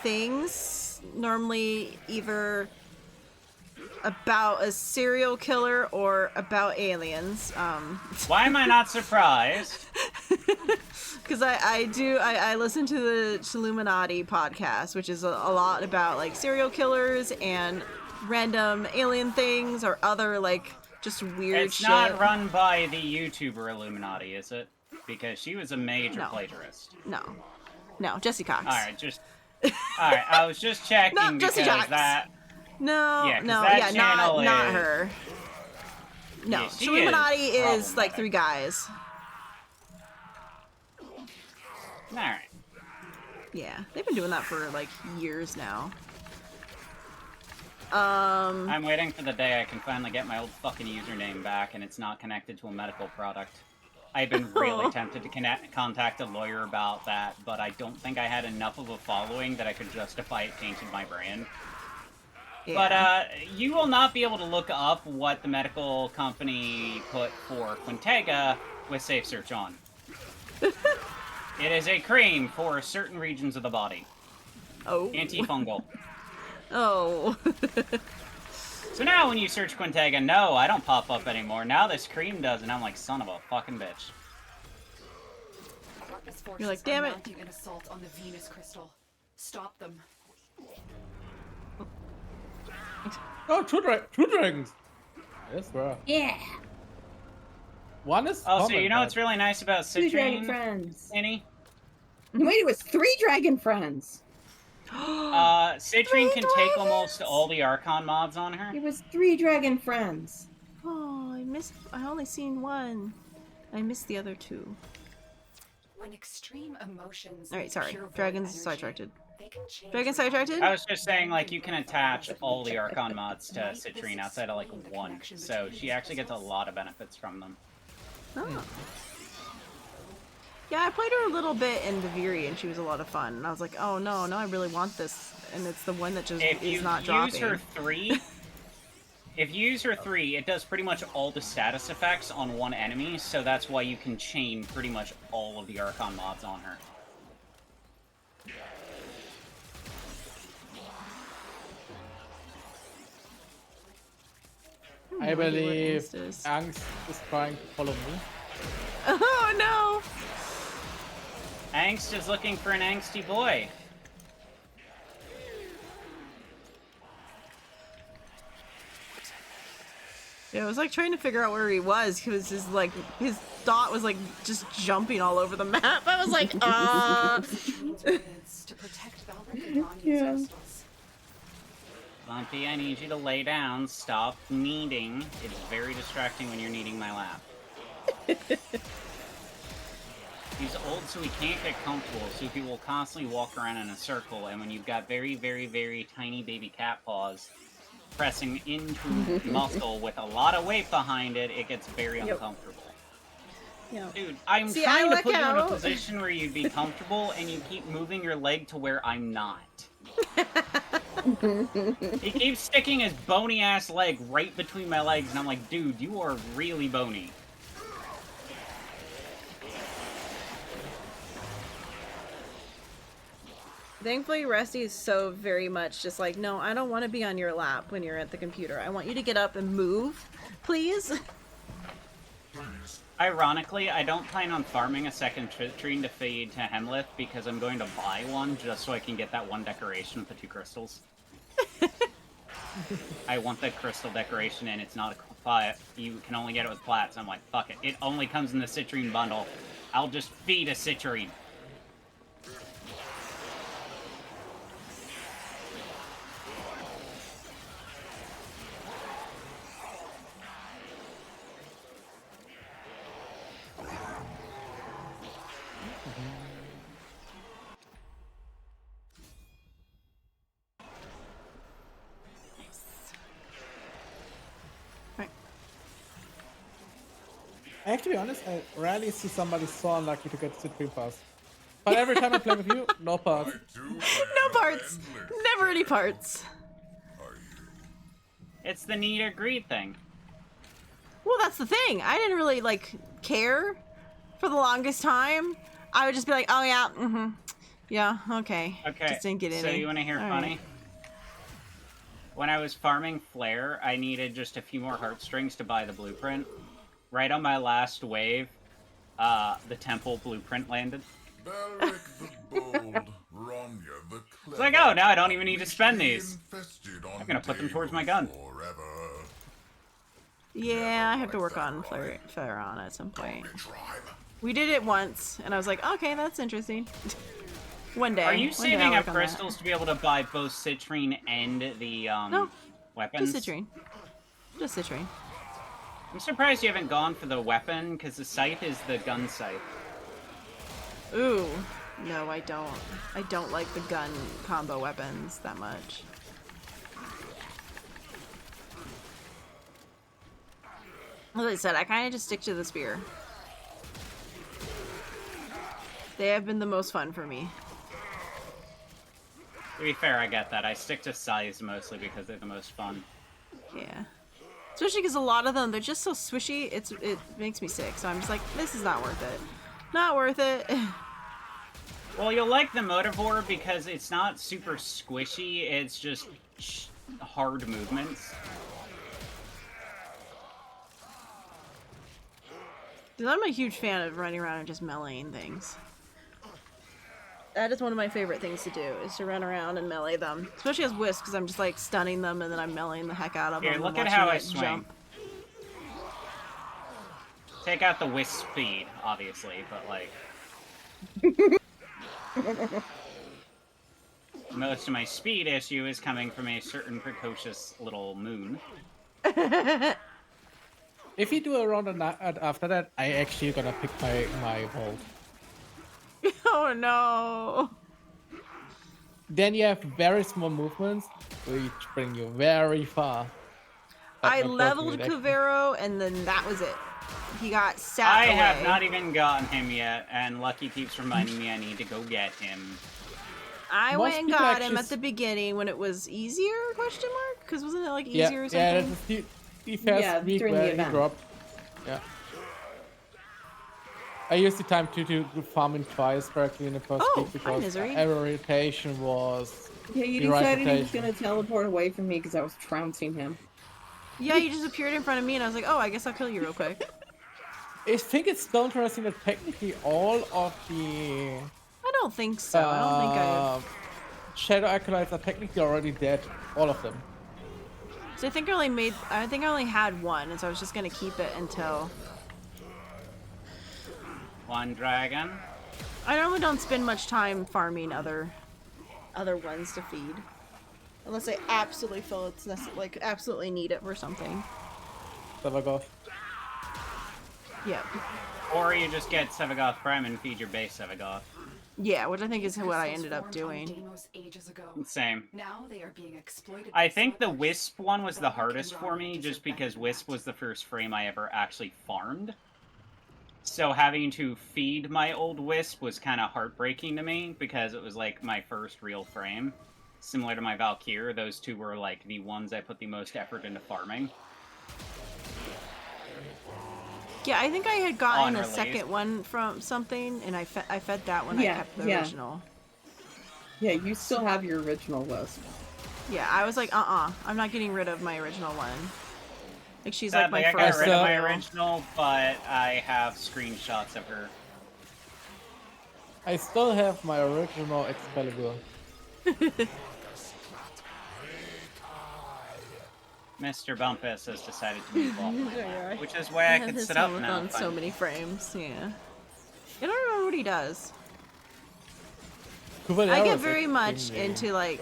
things, normally either about a serial killer or about aliens. Why am I not surprised? Because I listen to the Illuminati podcast, which is a lot about like serial killers and random alien things or other like just weird It's shit. not run by the YouTuber Illuminati, is it? Because she was a major plagiarist. No, Jesse Cox. Alright, alright, I was just checking No, because Jesse Cox. that... not her. No, Yeah, she Illuminati is is like 3 guys. Alright. Yeah, they've been doing that for like years now. I'm waiting for the day I can finally get my old fucking username back and it's not connected to a medical product. I've been really tempted to contact a lawyer about that, but I don't think I had enough of a following that I could justify it tainted my brand. Yeah. But you will not be able to look up what the medical company put for Quintega with Safe Search on. It is a cream for certain regions of the body. Oh. Antifungal. Oh. So now when you search Quintega, no, I don't pop up anymore. Now this cream does, and I'm like, son of a fucking bitch. You're like, damn it. An assault on the Venus crystal. Stop them. Oh, two dragons. Yes, bro. Yeah. One is. Oh, so you know what's really nice about Citrine? 2 dragon friends. Annie? Wait, it was 3 dragon friends. Citrine can take almost all the Archon mods on her. It was 3 dragon friends. Oh, I only seen one. I missed the other 2. When extreme emotions. Alright, sorry. Dragons sidetracked. Dragon sidetracked? I was just saying, like, you can attach all the Archon mods to Citrine outside of, like, 1. So she actually gets a lot of benefits from them. Oh. Yeah, I played her a little bit in Deviri, and she was a lot of fun. And I was like, oh no, I really want this. And it's the one that just is not dropping. If you use her 3, it does pretty much all the status effects on one enemy, so that's why you can chain pretty much all of the Archon mods on her. I believe Angst is trying to follow me. Oh no! Angst is looking for an angsty boy. Yeah, I was like trying to figure out where he was because his dot was like just jumping all over the map. I was like, to protect Valric and Vanya's crystals. Lumpy, I need you to lay down. Stop kneading. It's very distracting when you're kneading my lap. He's old, so he can't get comfortable, so he will constantly walk around in a circle, and when you've got very, very, very tiny baby cat paws pressing into muscle with a lot of weight behind it, it gets very uncomfortable. Yeah. Dude, I'm trying to put you in a position where you'd be comfortable, and you keep moving your leg to where I'm not. He keeps sticking his bony-ass leg right between my legs, and I'm like, dude, you are really bony. Thankfully, Rusty is so very much just like, no, I don't want to be on your lap when you're at the computer. I want you to get up and move, please. Ironically, I don't plan on farming a second Citrine to feed to Hemlith because I'm going to buy one just so I can get that one decoration with the 2 crystals. I want the crystal decoration and it's not a plat. You can only get it with plats. I'm like, fuck it. It only comes in the Citrine bundle. I'll just feed a Citrine. I have to be honest, I rarely see somebody so unlucky to get Citrine pass. But every time I play with you, no parts. No parts! Never any parts. It's the need or greed thing. Well, that's the thing. I didn't really, like, care for the longest time. I would just be like, oh yeah, yeah, okay. Okay, just didn't get any. So you want to hear funny? When I was farming Flare, I needed just a few more heartstrings to buy the blueprint. Right on my last wave, the temple blueprint landed. Balric the bold, Ronya the clever. It's like, oh, now I don't even need to spend these. I'm gonna put them towards my gun. Yeah, I have to work on Flare on at some point. We did it once, and I was like, okay, that's interesting. One day. Are you One day saving I'll up work on that. crystals to be able to buy both Citrine and the No, weapons? just Citrine. Just Citrine. I'm surprised you haven't gone for the weapon, because the scythe is the gun scythe. Ooh, no, I don't. I don't like the gun combo weapons that much. As I said, I kind of just stick to the spear. They have been the most fun for me. To be fair, I get that. I stick to scythes mostly because they're the most fun. Yeah. Especially because a lot of them, they're just so swishy, it makes me sick. So I'm just like, this is not worth it. Not worth it. Well, you'll like the Motivore because it's not super squishy, it's just hard movements. Because I'm a huge fan of running around and just meleeing things. That is one of my favorite things to do, is to run around and melee them. Especially as Wisp, because I'm just like stunning them and then I'm meleeing the heck out of them. Here, look and at how I watching it swing. jump. Take out the Wisp speed, obviously, but like... Most of my speed issue is coming from a certain precocious little moon. If you do a round after that, I actually gonna pick my Volt. Oh no! Then you have very small movements, which bring you very far. I leveled Cavero and then that was it. He got sat I away. have not even gotten him yet, and Lucky keeps reminding me I need to go get him. I Most went and people got actually him at the beginning when it was easier, question mark? Because wasn't it like easier or something? Yeah, that's the first week during the where he event. dropped. Yeah. I used the time to do farming twice correctly in the first Oh, week hi, because Misery. every rotation was Yeah, you the right decided he was rotation. gonna teleport away from me because I was trouncing him. Yeah, you just appeared in front of me and I was like, oh, I guess I'll kill you real quick. I think it's still interesting that technically all of the I don't think so. I don't think I... Shadow Acolytes are technically already dead. All of them. So I think I only had one, and so I was just gonna keep it until... One dragon. I normally don't spend much time farming other ones to feed. Unless I absolutely feel it's like absolutely need it for something. Sevagoth. Yeah. Or you just get Sevagoth Prime and feed your base Sevagoth. Yeah, which I think is what I Crystals ended up formed on doing. Deimos ages ago. Same. Now they are being exploited. I by think the smugglers. Wisp one was the Belloc hardest and for me, Ravage just are because better Wisp than was the first frame I ever actually farmed. So having to feed my old Wisp was kind of heartbreaking to me, because it was like my first real frame. Similar to my Valkyr, those two were like the ones I put the most effort into farming. Yeah, I think I had gotten a Unreleased. second one from something, and I fed that one. Yeah, I kept the yeah. original. Yeah, you still have your original Wisp. Yeah, I was like, I'm not getting rid of my original one. Like, she's like Sadly, my I got first. rid of my original, but I have screenshots of her. I still have my original Excalibur. Mr. Bumpus has decided to move off my lap, which is why I have could his sit up helmet now. on so many frames. Yeah. I don't remember what he does. I get very much into like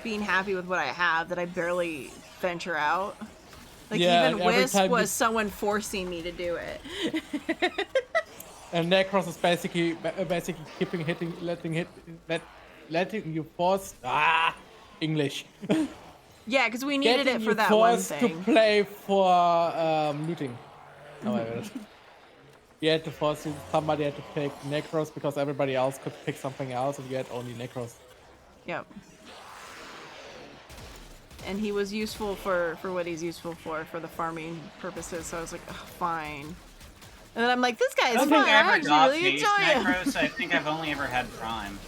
being happy with what I have that I barely venture out. Like Yeah, even and every Wisp time was you- someone forcing me to do it. And Necros is basically keeping letting you force English. Yeah, because we needed Getting it you for that one forced to thing. play for looting. No, I will. You had to force somebody had to pick Necros because everybody else could pick something else, and you had only Necros. Yep. And he was useful for what he's useful for the farming purposes. So I was like, oh, fine. And then I'm like, this guy I is don't fun. think I I ever actually got really base enjoy him. Necros. I think I've only ever had Prime.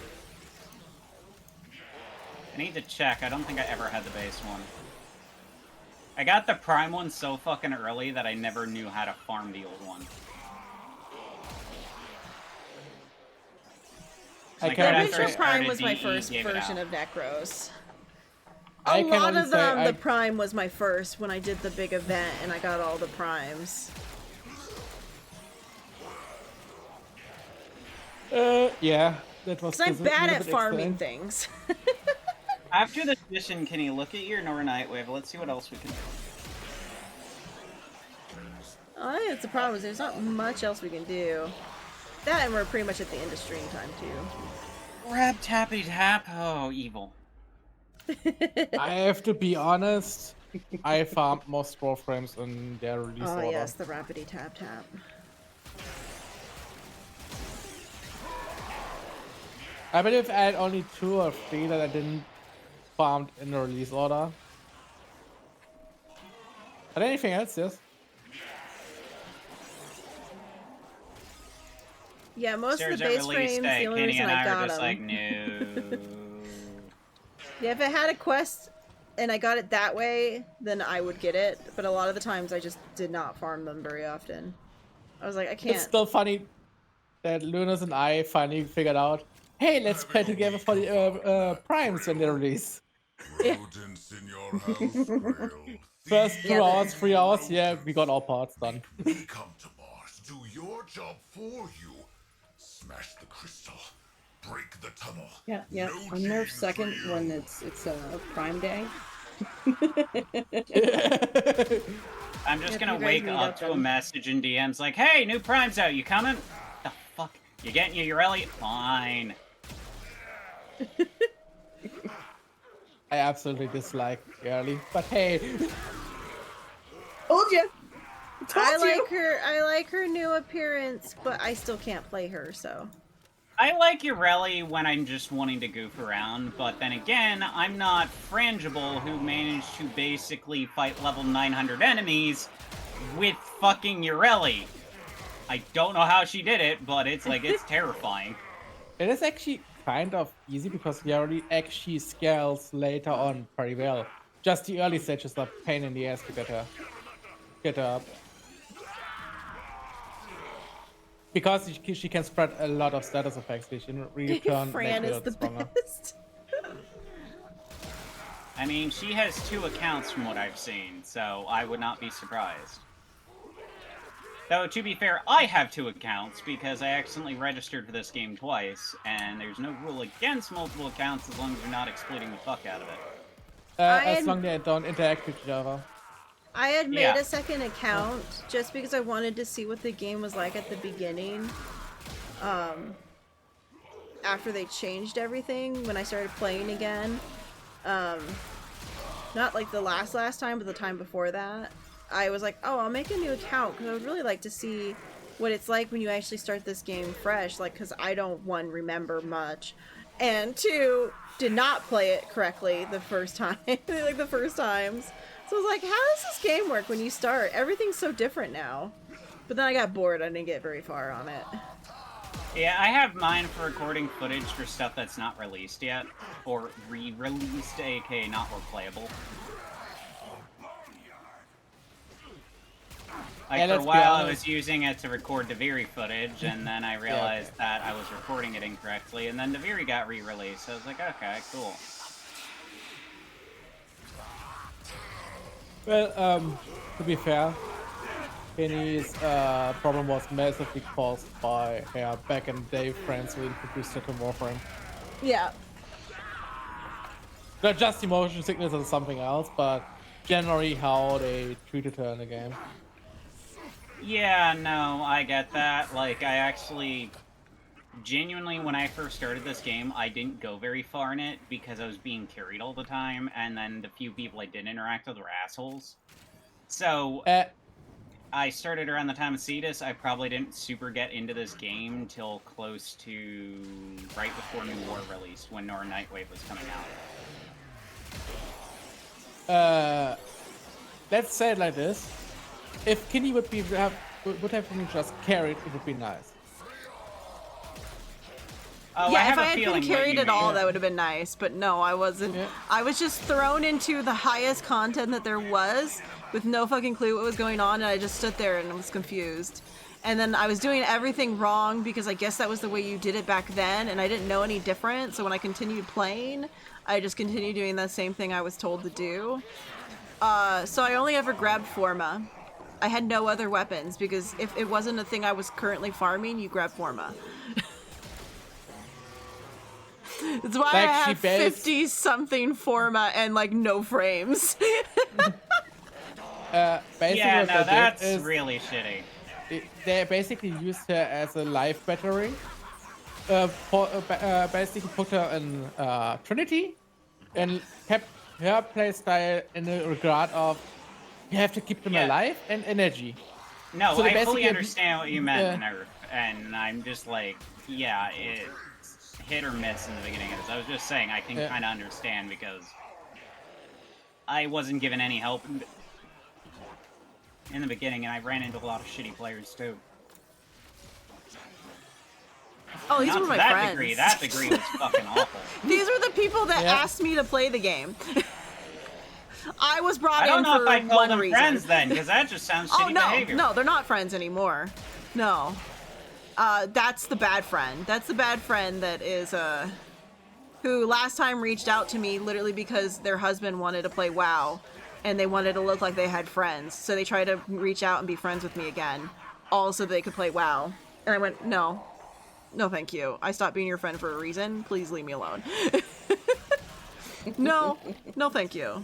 I need to check. I don't think I ever had the base one. I got the Prime one so fucking early that I never knew how to farm the old one. Like, right I'm after sure I Prime started was my DE, first gave it version out. of Necros. I A can lot only of say them, I- the Prime was my first when I did the big event and I got all the Primes. Yeah, that was. Because I'm a bad little at bit farming explained. things. After this mission, can you look at your Nora Nightwave? Let's see what else we can do. I think that's the problem is there's not much else we can do. That and we're pretty much at the end of stream time too. Grab tappy tap. Oh, evil. I have to be honest. I farmed most Warframes in their release Oh order. yes, the rapidy tap tap. I believe I had only 2 or 3 that I didn't farm in the release order. But anything else, yes? Yeah, most of Stairs the at base release frames, day. the only Kenny reason and I I got are just them. like, no. Yeah, if it had a quest and I got it that way, then I would get it. But a lot of the times I just did not farm them very often. I was like, I can't. It's still funny that Lunas and I finally figured out, hey, let's play together for the Primes when they release. Rodents in your house will First thief. 2 hours, 3 hours, yeah, we got all parts done. We come to Mars, do your job for you. Smash the crystal, break the tunnel. Yeah, yeah. No On Nerf cheating for second you. when it's Prime Day. I'm just Yep, gonna you guys wake meet up up to a then. message in DMs like, hey, new Prime's out, you coming? The fuck? You getting your Elliot? Fine. I absolutely dislike Early, but hey. Told you. I like her new appearance, but I still can't play her, so. I like Ureli when I'm just wanting to goof around, but then again, I'm not Frangible who managed to basically fight level 900 enemies with fucking Ureli. I don't know how she did it, but it's like, it's terrifying. It is actually kind of easy because he already actually scales later on very well. Just the early stages are a pain in the ass to get her up. Because she can spread a lot of status effects, which in return Fran make is her the stronger. best. I mean, she has 2 accounts from what I've seen, so I would not be surprised. Though, to be fair, I have 2 accounts because I accidentally registered for this game twice, and there's no rule against multiple accounts as long as you're not exploiting the fuck out of it. as long as they don't interact with each other. I had made a second account just because I wanted to see what the game was like at the beginning. After they changed everything, when I started playing again. Not like the last time, but the time before that. I was like, oh, I'll make a new account because I would really like to see what it's like when you actually start this game fresh. Like, because I don't, one, remember much, and two, did not play it correctly the first time. Like, the first times. So I was like, how does this game work when you start? Everything's so different now. But then I got bored. I didn't get very far on it. Yeah, I have mine for recording footage for stuff that's not released yet. Or re-released, aka not replayable. Like, for a while I was using it to record Daviri footage, and then I realized that I was recording it incorrectly, and then Daviri got re-released, so I was like, okay, cool. Well, to be fair, Penny's problem was massively caused by her back in the day friends who introduced her to Warframe. Yeah. Not just emotion sickness or something else, but generally how they treated her in the game. Yeah, no, I get that. Like, I actually, genuinely, when I first started this game, I didn't go very far in it because I was being carried all the time, and then the few people I did interact with were assholes. So, I started around the time of Cetus. I probably didn't super get into this game till close to right before New War released, when Nor Nightwave was coming out. Let's say it like this. If Kinney would have been just carried, it would be nice. Oh, yeah, if I had been carried at all, that would have been nice. But no, I wasn't. Yeah. I was just thrown into the highest content that there was with no fucking clue what was going on, and I just stood there and was confused. And then I was doing everything wrong because I guess that was the way you did it back then, and I didn't know any different. So when I continued playing, I just continued doing the same thing I was told to do. So I only ever grabbed Forma. I had no other weapons because if it wasn't a thing I was currently farming, you grab Forma. That's why I have 50-something Forma and, like, no frames. Basically yeah, no, that's really shitty. They basically used her as a life battery. Basically put her in Trinity and kept her playstyle in the regard of you have to keep them alive and energy. No, so I fully understand what you meant, and I'm just like, yeah, it's hit or miss in the beginning of this. I was just saying I can kind of understand because I wasn't given any help in the beginning, and I ran into a lot of shitty players too. Oh, these were my friends. That degree was fucking awful. These were the people that asked me to play the game. I was brought in for one reason. I don't know if I call them friends then, because that just sounds shitty behavior. No, they're not friends anymore. No. That's the bad friend. That's the bad friend that is, who last time reached out to me literally because their husband wanted to play WoW, and they wanted to look like they had friends. So they tried to reach out and be friends with me again, all so they could play WoW. And I went, no. No, thank you. I stopped being your friend for a reason. Please leave me alone. No, thank you.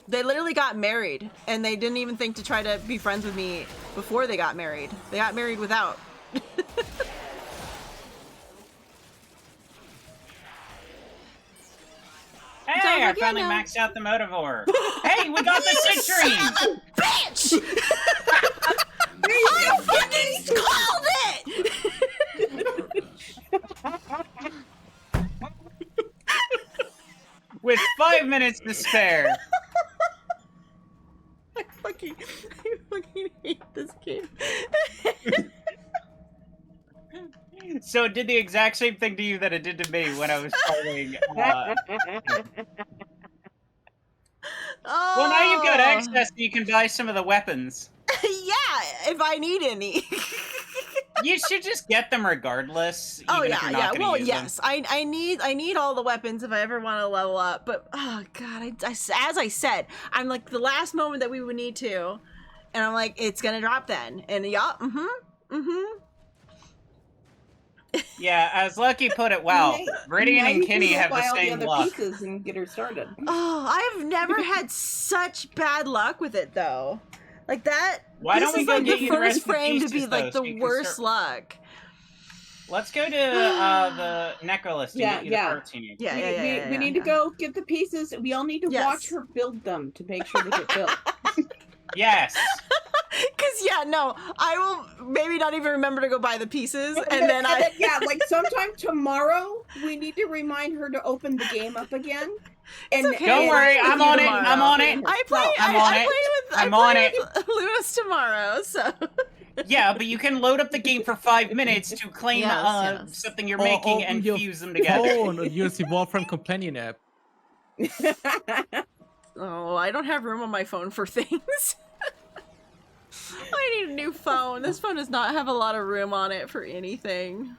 They literally got married, and they didn't even think to try to be friends with me before they got married. They got married without. Hey, I finally maxed out the Motivore. Hey, we got the Citrine! Bitch! I fucking called it! With 5 minutes to spare. I fucking hate this game. So it did the exact same thing to you that it did to me when I was playing. Well, now you've got access, you can buy some of the weapons. Yeah, if I need any. You should just get them regardless. Even if you're not Well, use yes, them. I need all the weapons if I ever want to level up. But oh god, as I said, I'm like the last moment that we would need to, and I'm like, it's gonna drop then, and Yeah, as Lucky put it well, Hey, Viridian now and you can Kenny go have buy the all same other luck. pieces and get her started. Oh, I've never had such bad luck with it though. Like that. Why this don't we is go like get the you the rest first of the frame to pieces, be like though, so the you can worst start- luck. Let's go to the necrolist and Yeah, get you yeah. the parts you need. Yeah, We need to go get the pieces. We all need to Yes. watch her build them to make sure they get built. Yes. Cause yeah, no, I will maybe not even remember to go buy the pieces, And and then I yeah, like sometime tomorrow, we need to remind her to open the game up again. And okay. Don't worry, I'm on it. I'm on it. I play. I'm on it. I'm on it. With Lewis tomorrow, so. Yeah, but you can load up the game for 5 minutes to claim Yes. something you're Or making open and your fuse them together. phone and use the Warframe companion app. Oh, I don't have room on my phone for things. I need a new phone. This phone does not have a lot of room on it for anything.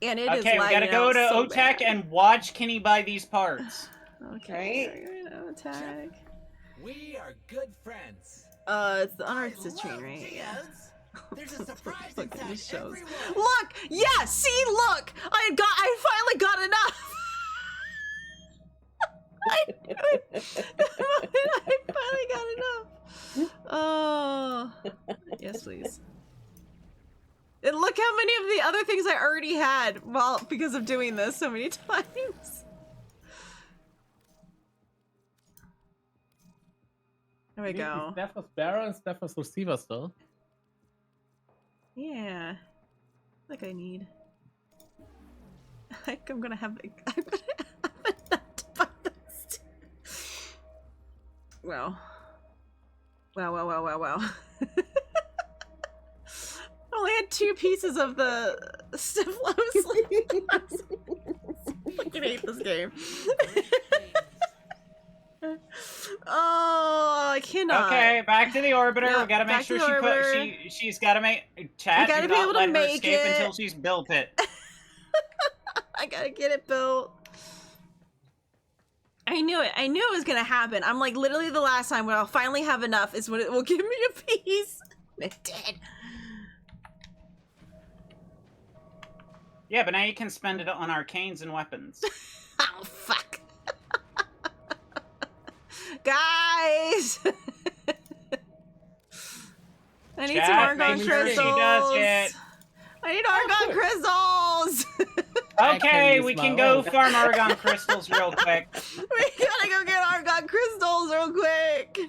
And it is Okay, we gotta lagging go out to so OTEC bad. and watch Kenny buy these parts. Okay. OTEC. We are good friends. It's the unearthed Citrine, right? Yeah. There's a surprise Look, it inside just shows. everyone. Look! Yeah, see, look! I finally got enough! I finally got enough! Oh. Yes, please. And look how many of the other things I already had, well, because of doing this so many times. There we go. Stepha's bearer and Stepha's receiver still. Yeah. Like I need. Like I'm gonna have enough to buy this. Wow. Wow. I only had 2 pieces of the stuff. I was like, I fucking hate this game. Oh, I cannot. Okay, back to the orbiter. Yeah, we gotta make back to sure the orbiter. she's gotta make chat. We gotta Do be not able to let her make escape it. until she's built it. I gotta get it built. I knew it. I knew it was gonna happen. I'm like, literally the last time when I'll finally have enough is when it will give me a piece. It did. Yeah, but now you can spend it on arcanes and weapons. Oh, fuck. Guys! I need some Chat, argon make crystals. sure she does it. I need argon crystals. Okay, use we my can go own. farm argon crystals real quick. We gotta go get argon crystals real quick.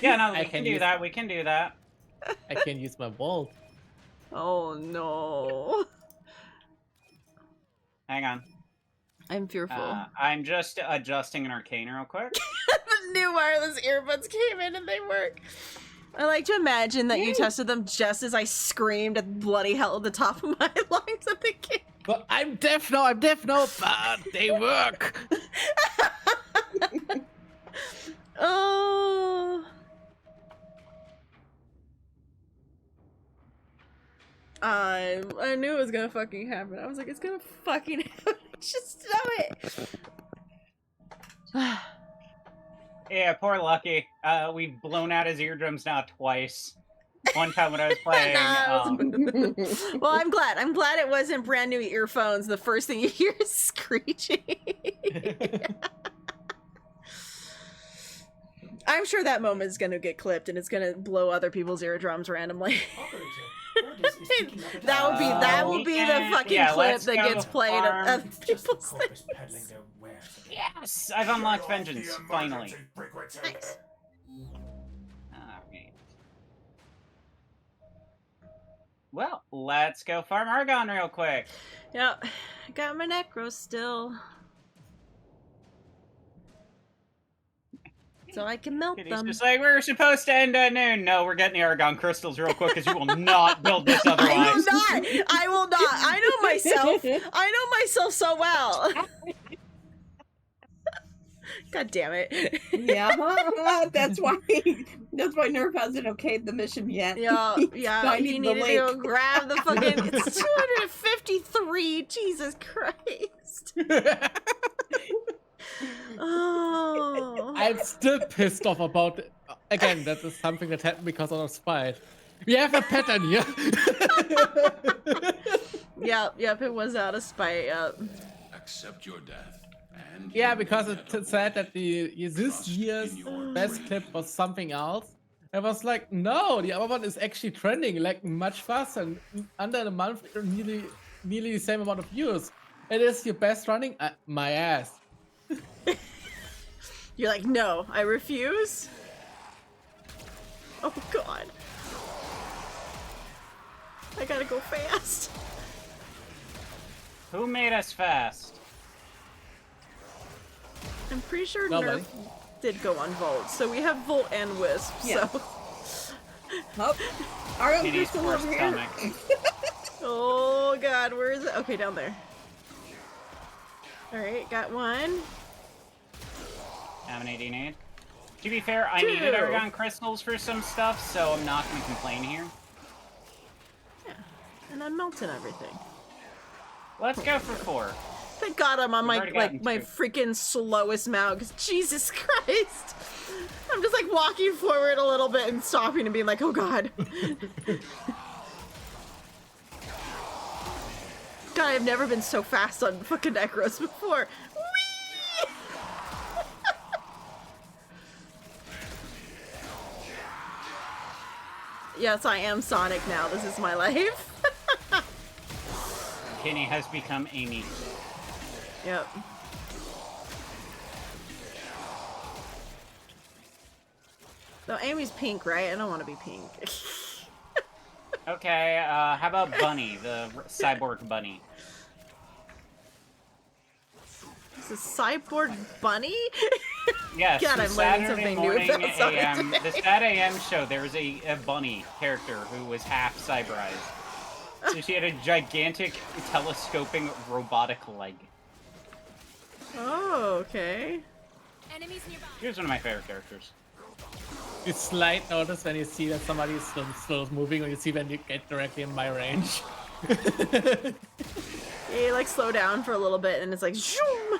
Yeah, no, we I can can do use- that. We can do that. I can use my vault. Oh no. Hang on. I'm fearful. I'm just adjusting an arcane real quick. The new wireless earbuds came in and they work. I like to imagine that you tested them just as I screamed at bloody hell at the top of my lungs at the game. But I'm deaf now, but they work. Oh. I knew it was gonna fucking happen. I was like, it's gonna fucking happen. Just know it. Yeah, poor Lucky. We've blown out his eardrums now twice. One time when I was playing. Well, I'm glad. I'm glad it wasn't brand new earphones. The first thing you hear is screeching. I'm sure that moment is gonna get clipped and it's gonna blow other people's eardrums randomly. Operator, Ordis is picking up a that will we be can- the fucking yeah, clip let's that go gets played at farm. other Just the people's corpus things. peddling their wares. Yes, I've unlocked Vengeance, finally. Nice. Alright. Well, let's go farm argon real quick. Yep, got my necros still. So I can melt He's them. just like, we're supposed to end at noon. No, we're getting the argon crystals real quick because you will not build this I will otherwise. not! I will not! I know myself! I know myself so well! God damn it. Yeah, that's why Nerf hasn't okayed the mission yet. Yeah, He's he finding the needed to go link. grab the fucking. It's 253. Jesus Christ. Oh. I'm still pissed off about it. Again, that is something that happened because of spite. We have a pattern here. Yep, it was out of spite, yep. Accept your death. And Yeah, because it said that this year's best clip was something else. I was like, no, the other one is actually trending like much faster. And under a month, nearly the same amount of views. It is your best running. My ass. You're like, no, I refuse. Oh god. I gotta go fast. Who made us fast? I'm pretty sure Nobody. Nerf did go on Volt, so we have Volt and Wisp, Yeah. so... Oh, our own Kitty's crystal poor over here. stomach. Oh god, where is it? Okay, down there. Alright, got one. How many do you need? To be fair, I 2. needed Argon crystals for some stuff, so I'm not going to complain here. Yeah, and I'm melting everything. Let's go for 4. Thank god I'm on We've already gotten my 2. freaking slowest mount, because Jesus Christ! I'm just like walking forward a little bit and stopping and being like, oh god. God, I've never been so fast on fucking Necros before. Whee! Yes, I am Sonic now. This is my life. Kenny has become Amy. Yep. No, Amy's pink, right? I don't want to be pink. Okay, how about Bunny, the cyborg bunny? Is a cyborg bunny? Yes, God, the I'm learning Saturday something new morning about Sonic AM, today. the Sat AM show, there was a bunny character who was half cyberized. So she had a gigantic telescoping robotic leg. Oh, okay. Enemies nearby. She was one of my favorite characters. You slight notice when you see that somebody is still moving, or you see when you get directly in my range. Yeah, you like slow down for a little bit and it's like zoom.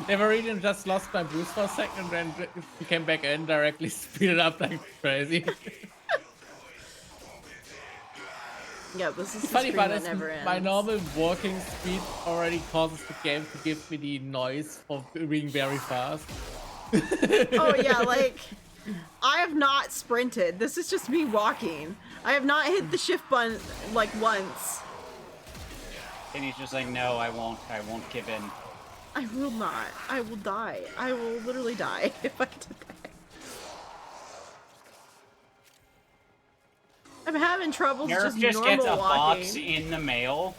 Everino just lost my boost for a second, then he came back in, directly speeded up like crazy. Yeah, this is the Funny stream part that is never ends. my normal walking speed already causes the game to give me the noise of being very fast. Oh yeah, like I have not sprinted. This is just me walking. I have not hit the shift button like once. And he's just like, no, I won't give in. I will not. I will die. I will literally die if I did that. I'm having troubles Nerf just just normal gets a walking. box in the mail,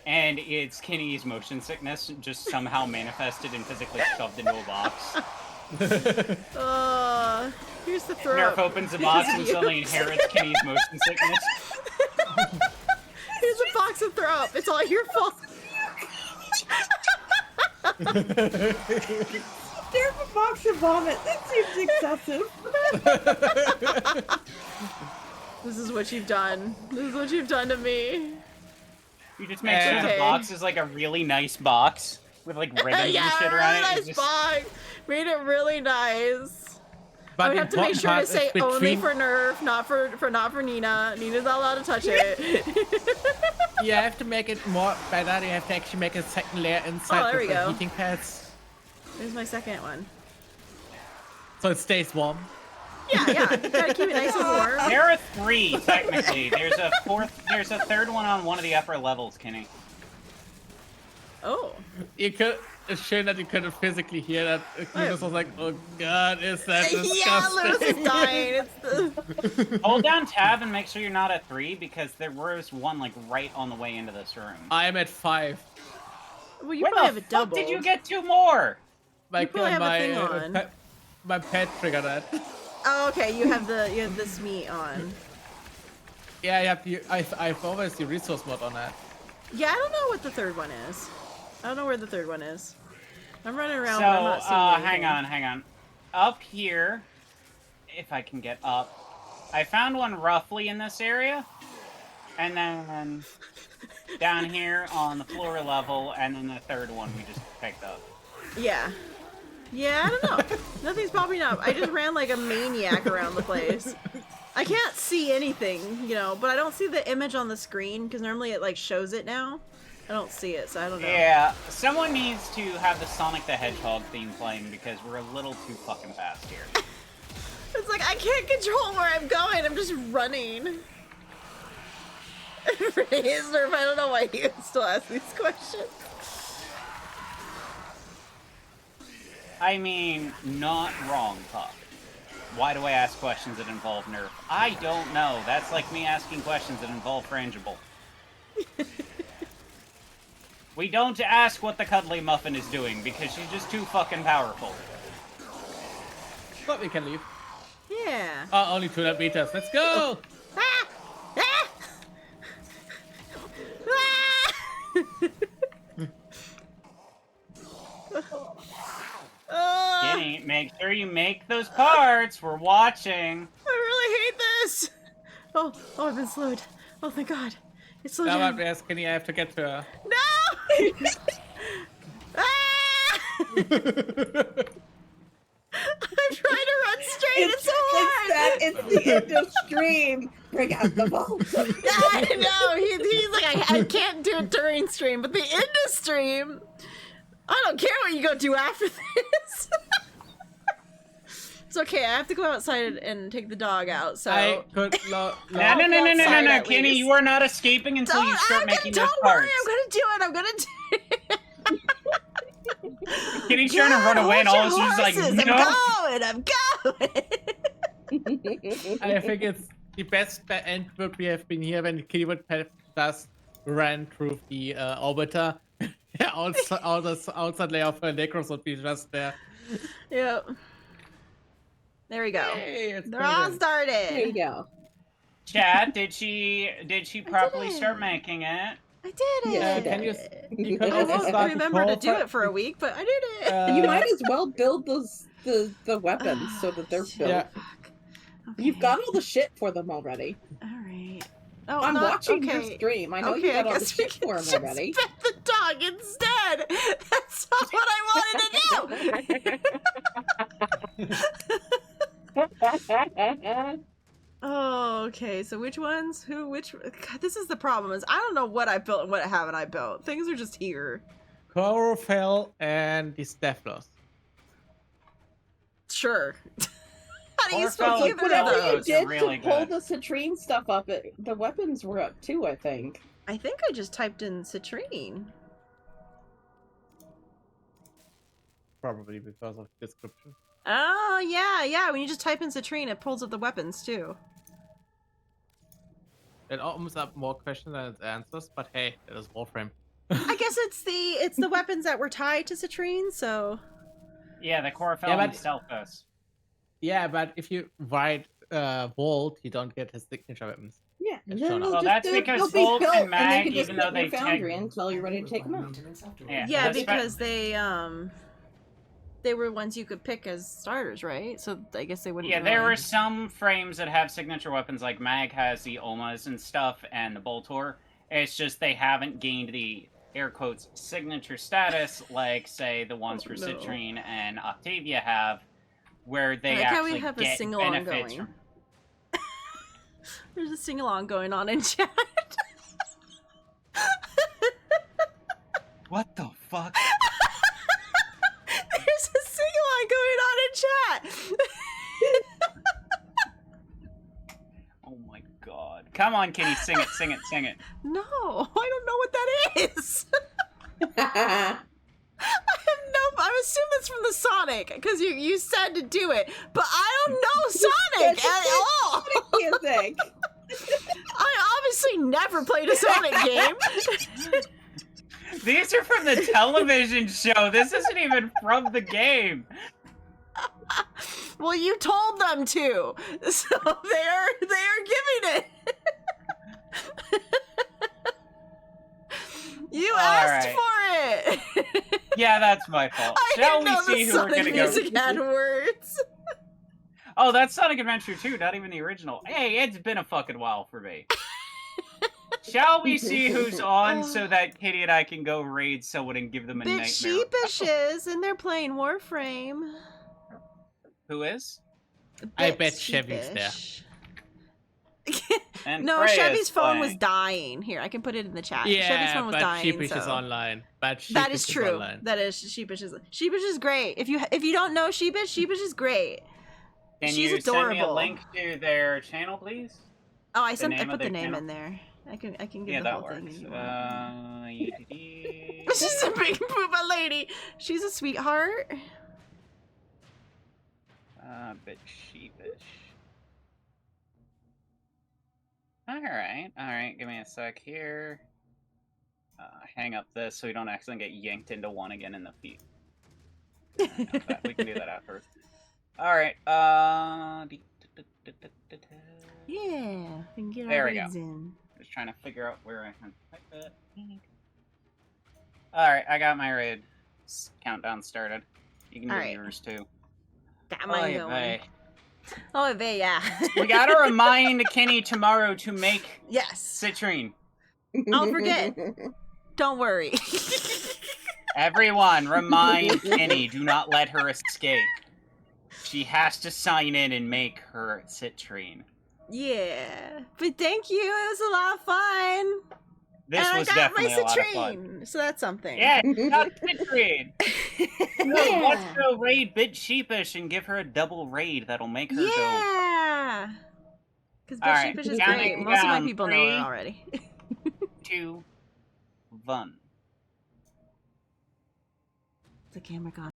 and it's Kenny's motion sickness just somehow manifested and physically shoved into a box. Here's the throw. Nerf opens the box and suddenly inherits Kenny's motion sickness. Here's a box of throw up. It's all your fault. There's a box of vomit. That seems excessive. This is what you've done. This is what you've done to me. You just make sure Okay. the box is like a really nice box with like ribbons Yeah, and shit really around it. nice It's just- box. Made it really nice. But I would the have to make important sure to part say is only between- for Nerf, not for Nina. Nina's not allowed to touch it. You have to make it more better. You have to actually make a second layer inside there with we the go. heating pads, There's my second one. so it stays warm. Yeah, yeah. Gotta keep it nice and warm. There are 3 technically. There's a third one on one of the upper levels, Kenny. Oh. You could. It's shame that you couldn't physically hear that. Lucas was like, "Oh God, is that disgusting?" Yeah, Lewis is dying. It's the... Hold down tab and make sure you're not at 3 because there was one like right on the way into this room. I am at 5. Well, you Where probably the have it fuck doubled. did you get 2 more? My probably have a thing on. My pet triggered that. Oh, okay. You have this meat on. Yeah, you have to. I've always the resource mod on that. Yeah, I don't know what the third one is. I don't know where the third one is. I'm running around, So, but I'm not seeing anything. hang on. Up here, if I can get up, I found one roughly in this area, and then down here on the floor level, and then the third one we just picked up. Yeah. Yeah, I don't know. Nothing's popping up. I just ran like a maniac around the place. I can't see anything, you know, but I don't see the image on the screen because normally it like shows it now. I don't see it, so I don't know. Yeah, someone needs to have the Sonic the Hedgehog theme playing because we're a little too fucking fast here. It's like I can't control where I'm going. I'm just running. Razor, I don't know why you still ask these questions. I mean, not wrong, Puck. Why do I ask questions that involve Nerf? I don't know. That's like me asking questions that involve Frangible. We don't ask what the Cuddly Muffin is doing because she's just too fucking powerful. But we can leave. Yeah. Oh, only 200 meters. Let's go! Ah! Ah! Kenny, make sure you make those parts. We're watching. I really hate this. Oh, I've been slowed. Oh, thank God. It's slowed Now down. I'm asking you, I have to get to her. No! Ah! I'm trying to run straight. It's so hard. It's the end of stream. Bring out the vault. I know. He's like, I can't do it during stream, but the end of stream, I don't care what you go do after this. It's okay. I have to go outside and take the dog out. So I could No, outside at Kenny, least. you are not escaping until you start making those Don't parts. worry. I'm gonna do it. I'm gonna do it. Kenny's trying to run away, and all of a sudden she's like, no. I'm going. I think it's the best end would we have been here when Kitty would have just ran through the orbiter. outside layer of her Necros would be just there. Yep. There we go. Hey, it's They're all brilliant. started. There you go. Chad, did she properly it. start making it? I did it. Yeah, Can you could I also won't start remember to do profile- it for a week, but I did it. You might as well build the weapons so that they're built. Yeah. Okay. You've got all the shit for them already. All right. Oh, I'm watching okay. your stream. I know Okay, you got I all the guess we shit can for them just already. pet the dog instead. That's not what I wanted to do. Oh, okay. So which ones? Which? God, this is the problem. Is I don't know what I built and what haven't I built. Things are just here. Chlorophyll and the Staphylos. Sure. How do you Chlorophyll spell and either of Whatever you those? did really to pull good. the Citrine stuff up, the weapons were up too, I think. I think I just typed in Citrine. Probably because of description. Oh, yeah. When you just type in Citrine, it pulls up the weapons too. It opens up more questions than it answers, but hey, it is Warframe. I guess it's the weapons that were tied to Citrine, so Yeah, the chlorophyll Yeah, and but- Stelphos. Yeah, but if you write Volt, you don't get his signature weapons. Yeah, and It's then shown they'll up. Well, just, that's because they'll be Volt built, and Mag, can just even put though in they your foundry until you're ready to take them out. Maintenance afterwards. Yeah. yeah, that's because they were ones you could pick as starters, right? So I guess they wouldn't. Yeah, there really- are some frames that have signature weapons, like Mag has the Omas and stuff, and the Boltor. It's just they haven't gained the, air quotes, signature status, like, say, the ones for no. Citrine and Octavia have, where they I like how actually we have a get sing-along benefits going. from... There's a sing along going on in chat. What the fuck? There's a sing along going on in chat. Oh my god. Come on, Kitty, sing it, sing it, sing it. No, I don't know what that is. I assume it's from the Sonic because you said to do it, but I don't know Sonic at all. Music. I obviously never played a Sonic game. These are from the television show. This isn't even from the game. Well, you told them to, so they are giving it. You asked for it. Yeah, that's my fault. I Shall didn't know we see the who we're Sonic gonna go? music had words. Oh, that's Sonic Adventure 2, not even the original. Hey, it's been a fucking while for me. Shall we see who's on so that Kitty and I can go raid someone and give them a Bit nightmare? sheepishes, and they're playing Warframe. Who is? I Bit bet Chevy's there. sheepish. And No, Freya's Chevy's phone was playing. dying. Here, I can put it in the chat. Chevy's Yeah, phone was but dying. Sheepish so. is online. But Sheepish That is true. online. That is Sheepish is great. If you don't know Sheepish is great. Can She's you adorable. send me a link to their channel, please? Oh, I name put of the their name channel? in there. I can give Yeah, the that whole works. thing. If you want. Uh, She's a big poopa lady. She's a sweetheart. Bit sheepish. Alright, give me a sec here. Hang up this so we don't accidentally get yanked into one again in the feed. We can do that afterwards. Alright, Yeah, we can get There our we go. raids in. just trying to figure out where I can type it. Alright, I got my raid countdown started. You can do Alright. yours too. Got mine Oy going. vey. Oh, yeah. We gotta remind Kenny tomorrow to make Yes. Citrine. I'll forget. Don't worry. Everyone, remind Kenny, do not let her escape. She has to sign in and make her Citrine. Yeah. But thank you. It was a lot of fun. This and was I got definitely my a lot of fun. Citrine, so that's something. Yeah, you got Citrine. Yeah. Let's go raid Bit Sheepish and give her a double raid that'll make her go. Yeah. Because Bit Alright, Sheepish is counting great. Most of my down. people know 3, her already. 2, 1. The camera gone.